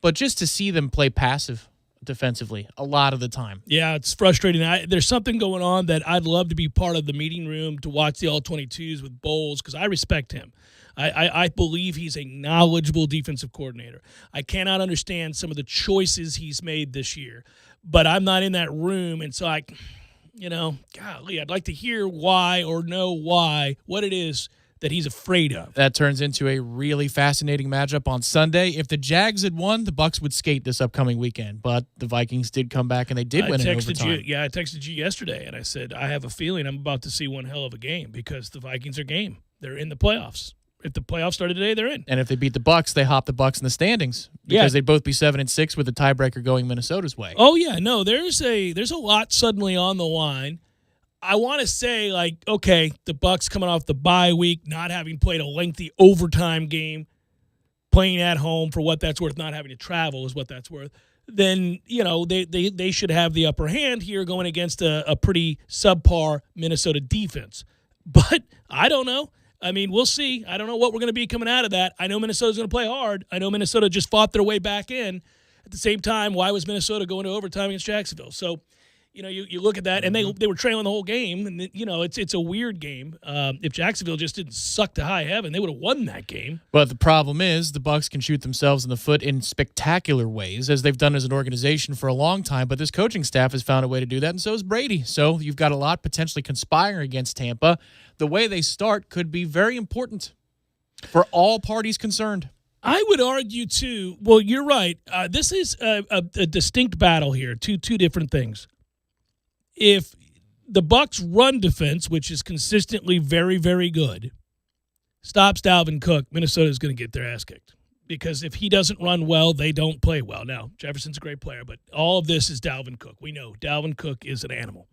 but just to see them play passive defensively a lot of the time. Yeah, it's frustrating. There's something going on that I'd love to be part of the meeting room to watch the All-22s with Bowles because I respect him. I believe he's a knowledgeable defensive coordinator. I cannot understand some of the choices he's made this year, but I'm not in that room, and so golly, I'd like to hear why or know why, what it is that he's afraid of. That turns into a really fascinating matchup on Sunday. If the Jags had won, the Bucs would skate this upcoming weekend, but the Vikings did come back and they did win in overtime. I texted you yesterday, and I said, I have a feeling I'm about to see one hell of a game because the Vikings are game. They're in the playoffs. If the playoffs started today, they're in. And if they beat the Bucs, they hop the Bucs in the standings because they'd both be 7-6 with the tiebreaker going Minnesota's way. Oh yeah, no, there's a lot suddenly on the line. I want to say, okay, the Bucs coming off the bye week, not having played a lengthy overtime game, playing at home for what that's worth, not having to travel is what that's worth. Then they should have the upper hand here going against a pretty subpar Minnesota defense. But I don't know. I mean, we'll see. I don't know what we're going to be coming out of that. I know Minnesota's going to play hard. I know Minnesota just fought their way back in. At the same time, why was Minnesota going to overtime against Jacksonville? So, you look at that, and they were trailing the whole game, and it's a weird game. If Jacksonville just didn't suck to high heaven, they would have won that game. But the problem is the Bucs can shoot themselves in the foot in spectacular ways, as they've done as an organization for a long time. But this coaching staff has found a way to do that, and so has Brady. So you've got a lot potentially conspiring against Tampa. The way they start could be very important for all parties concerned. I would argue, too, well, you're right. This is a distinct battle here, two different things. If the Bucs' run defense, which is consistently very, very good, stops Dalvin Cook, Minnesota is going to get their ass kicked. Because if he doesn't run well, they don't play well. Now, Jefferson's a great player, but all of this is Dalvin Cook. We know Dalvin Cook is an animal.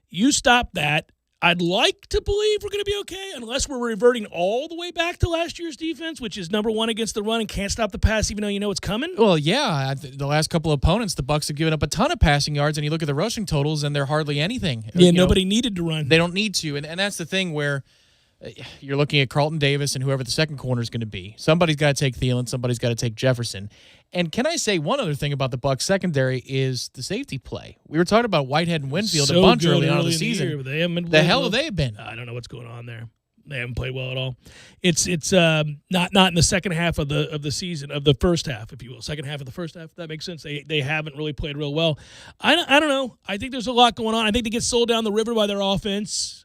You stop that, I'd like to believe we're going to be okay, unless we're reverting all the way back to last year's defense, which is number one against the run and can't stop the pass even though you know it's coming. Well, yeah. The last couple of opponents, the Bucs have given up a ton of passing yards, and you look at the rushing totals, and they're hardly anything. Yeah, nobody needed to run. They don't need to, and that's the thing where you're looking at Carlton Davis and whoever the second corner is going to be. Somebody's got to take Thielen. Somebody's got to take Jefferson. And can I say one other thing about the Bucs secondary is the safety play. We were talking about Whitehead and Winfield a bunch early on in the season. They haven't been the hell have they been? I don't know what's going on there. They haven't played well at all. It's not in the second half of the season, of the first half, if you will. Second half of the first half, if that makes sense. They haven't really played real well. I don't know. I think there's a lot going on. I think they get sold down the river by their offense.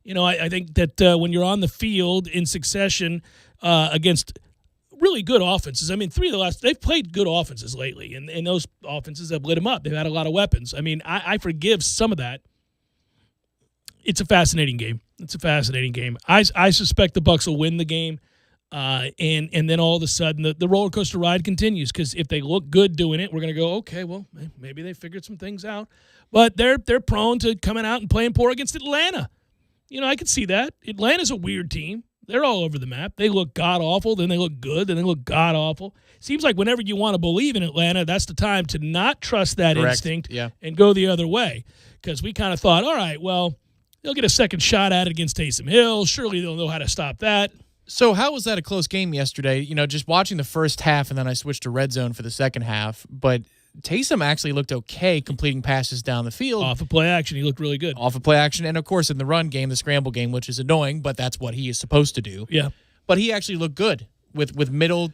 I think that when you're on the field in succession against really good offenses, I mean, they've played good offenses lately, and those offenses have lit them up. They've had a lot of weapons. I mean, I forgive some of that. It's a fascinating game. I suspect the Bucs will win the game, and then all of a sudden the roller coaster ride continues because if they look good doing it, we're going to go, okay, well, maybe they figured some things out. But they're prone to coming out and playing poor against Atlanta. I could see that. Atlanta's a weird team. They're all over the map. They look god-awful, then they look good, then they look god-awful. Seems like whenever you want to believe in Atlanta, that's the time to not trust that instinct and go the other way. Because we kind of thought, all right, well, they'll get a second shot at it against Taysom Hill. Surely they'll know how to stop that. So how was that a close game yesterday? Just watching the first half, and then I switched to red zone for the second half. But Taysom actually looked okay completing passes down the field. Off of play action, he looked really good. Off of play action, and of course in the run game, the scramble game, which is annoying, but that's what he is supposed to do. Yeah. But he actually looked good with middle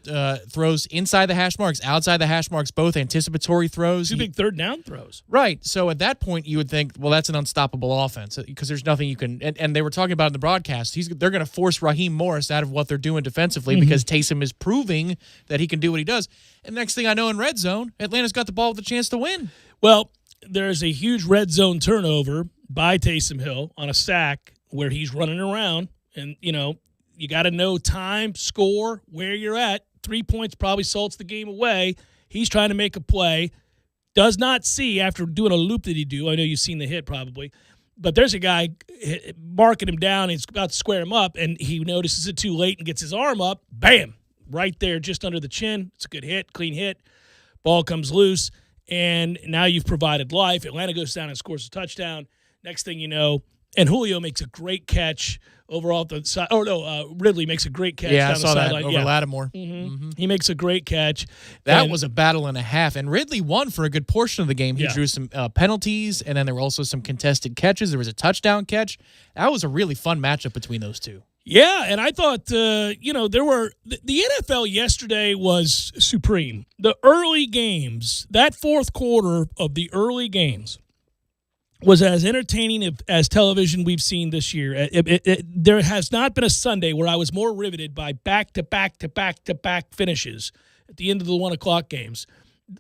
throws inside the hash marks, outside the hash marks, both anticipatory throws. Two big third down throws. Right. So at that point, you would think, well, that's an unstoppable offense because there's nothing you can. And they were talking about in the broadcast, they're going to force Raheem Morris out of what they're doing defensively because Taysom is proving that he can do what he does. And next thing I know, in red zone, Atlanta's got the ball with a chance to win. Well, there's a huge red zone turnover by Taysom Hill on a sack where he's running around, and you got to know time, score, where you're at. 3 points probably salts the game away. He's trying to make a play. Does not see after doing a loop that he do. I know you've seen the hit probably. But there's a guy marking him down. He's about to square him up, and he notices it too late and gets his arm up. Bam! Right there just under the chin. It's a good hit, clean hit. Ball comes loose, and now you've provided life. Atlanta goes down and scores a touchdown. Next thing you know, And Julio makes a great catch over off the side. Oh, no, Ridley makes a great catch down I the saw that sideline. over Lattimore. He makes a great catch. That was a battle and a half, and Ridley won for a good portion of the game. He drew some penalties, and then there were also some contested catches. There was a touchdown catch. That was a really fun matchup between those two. Yeah, and I thought, there were the NFL yesterday was supreme. The early games, that fourth quarter of the early games, was as entertaining as television we've seen this year. There has not been a Sunday where I was more riveted by back-to-back-to-back-to-back finishes at the end of the 1 o'clock games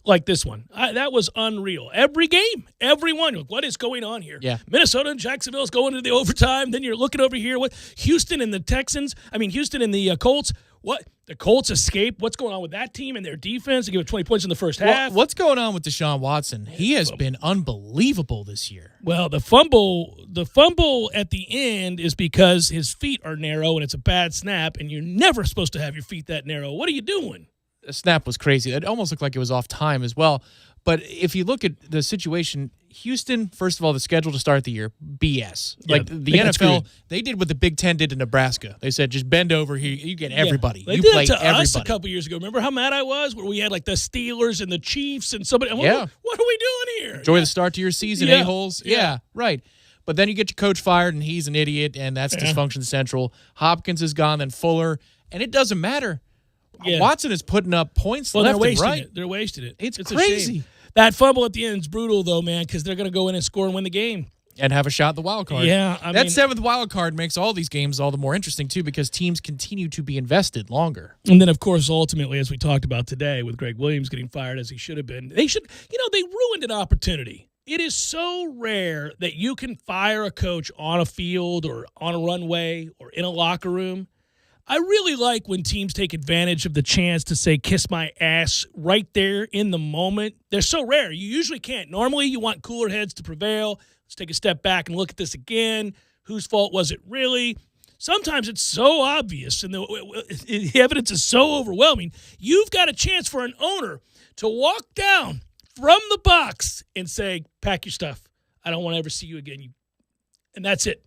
like this one. That was unreal. Every game, every one. What is going on here? Yeah. Minnesota and Jacksonville is going to the overtime. Then you're looking over here. What Houston and the Colts. What? The Colts escape. What's going on with that team and their defense? They give it 20 points in the first half. What's going on with Deshaun Watson? He has been unbelievable this year. Well, the fumble at the end is because his feet are narrow and it's a bad snap, and you're never supposed to have your feet that narrow. What are you doing? The snap was crazy. It almost looked like it was off time as well. But if you look at the situation, Houston, first of all, the schedule to start the year, BS. Yeah, the NFL, they did what the Big Ten did to Nebraska. They said, just bend over here. You get everybody. They you did play it to everybody. us a couple years ago. Remember how mad I was where we had like the Steelers and the Chiefs and somebody. Yeah. What are we doing here? Enjoy the start to your season, Yeah. a-holes. Yeah. Yeah, right. But then you get your coach fired, and he's an idiot, and that's dysfunction central. Hopkins is gone, then Fuller, and it doesn't matter. Yeah. Watson is putting up points Well, left they're wasting and right. it. They're wasting it. It's a crazy. shame. That fumble at the end is brutal, though, man, because they're going to go in and score and win the game. And have a shot at the wild card. Yeah, I mean, that seventh wild card makes all these games all the more interesting, too, because teams continue to be invested longer. And then, of course, ultimately, as we talked about today, with Greg Williams getting fired as he should have been, they ruined an opportunity. It is so rare that you can fire a coach on a field or on a runway or in a locker room. I really like when teams take advantage of the chance to say, kiss my ass right there in the moment. They're so rare. You usually can't. Normally, you want cooler heads to prevail. Let's take a step back and look at this again. Whose fault was it really? Sometimes it's so obvious and the evidence is so overwhelming. You've got a chance for an owner to walk down from the box and say, pack your stuff. I don't want to ever see you again. And that's it.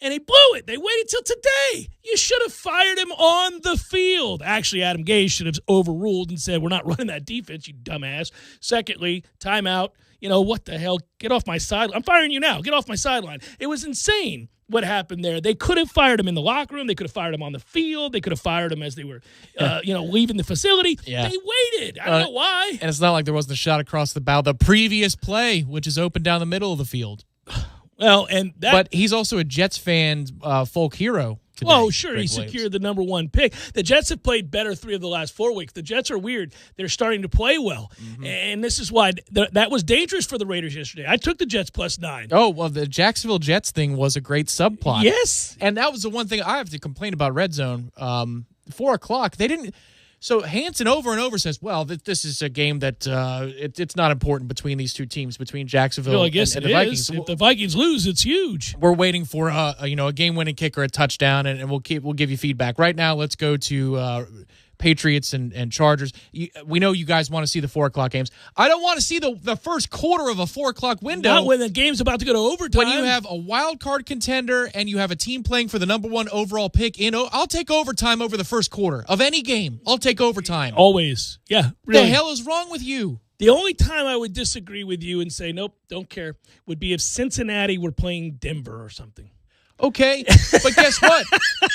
And he blew it. They waited till today. You should have fired him on the field. Actually, Adam Gase should have overruled and said, we're not running that defense, you dumbass. Secondly, timeout. What the hell? Get off my sideline. I'm firing you now. Get off my sideline. It was insane what happened there. They could have fired him in the locker room. They could have fired him on the field. They could have fired him as they were, leaving the facility. Yeah. They waited. I don't know why. And it's not like there wasn't a shot across the bow. The previous play, which is open down the middle of the field. Well, and that. But he's also a Jets fan, folk hero. Today, Oh, sure. Greg He Williams. secured the number one pick. The Jets have played better 3 of the last 4 weeks. The Jets are weird. They're starting to play well. Mm-hmm. And this is why that was dangerous for the Raiders yesterday. I took the Jets +9. Oh, well, the Jacksonville Jets thing was a great subplot. Yes. And that was the one thing I have to complain about Red Zone. 4 o'clock, they didn't. So Hansen over and over says, well, this is a game that it's not important between these two teams, between Jacksonville Well, I guess and it the is. Vikings. If the Vikings lose, it's huge. We're waiting for a game-winning kick or a touchdown, and we'll give you feedback. Right now, let's go to Patriots and Chargers. We know you guys want to see the 4 o'clock games. I don't want to see the first quarter of a 4 o'clock window. Not when the game's about to go to overtime. When you have a wild card contender and you have a team playing for the number 1 overall pick, I'll take overtime over the first quarter of any game. I'll take overtime. Always. Yeah, What really. the hell is wrong with you? The only time I would disagree with you and say, nope, don't care, would be if Cincinnati were playing Denver or something. Okay, but guess what?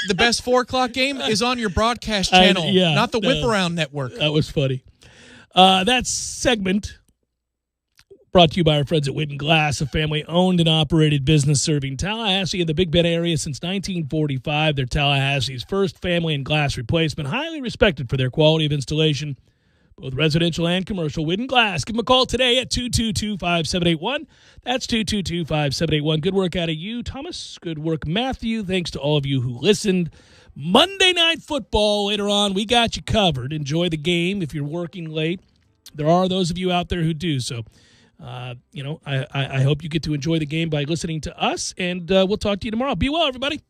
The best 4 o'clock game is on your broadcast channel, not the Whip Around Network. That was funny. That segment brought to you by our friends at Witten Glass, a family-owned and operated business serving Tallahassee and the Big Bend area since 1945. They're Tallahassee's first family and glass replacement, highly respected for their quality of installation, both residential and commercial. Witten Glass. Give them a call today at 222-5781. That's 222-5781. Good work out of you, Thomas. Good work, Matthew. Thanks to all of you who listened. Monday Night Football later on. We got you covered. Enjoy the game if you're working late. There are those of you out there who do. So, I hope you get to enjoy the game by listening to us, and we'll talk to you tomorrow. Be well, everybody.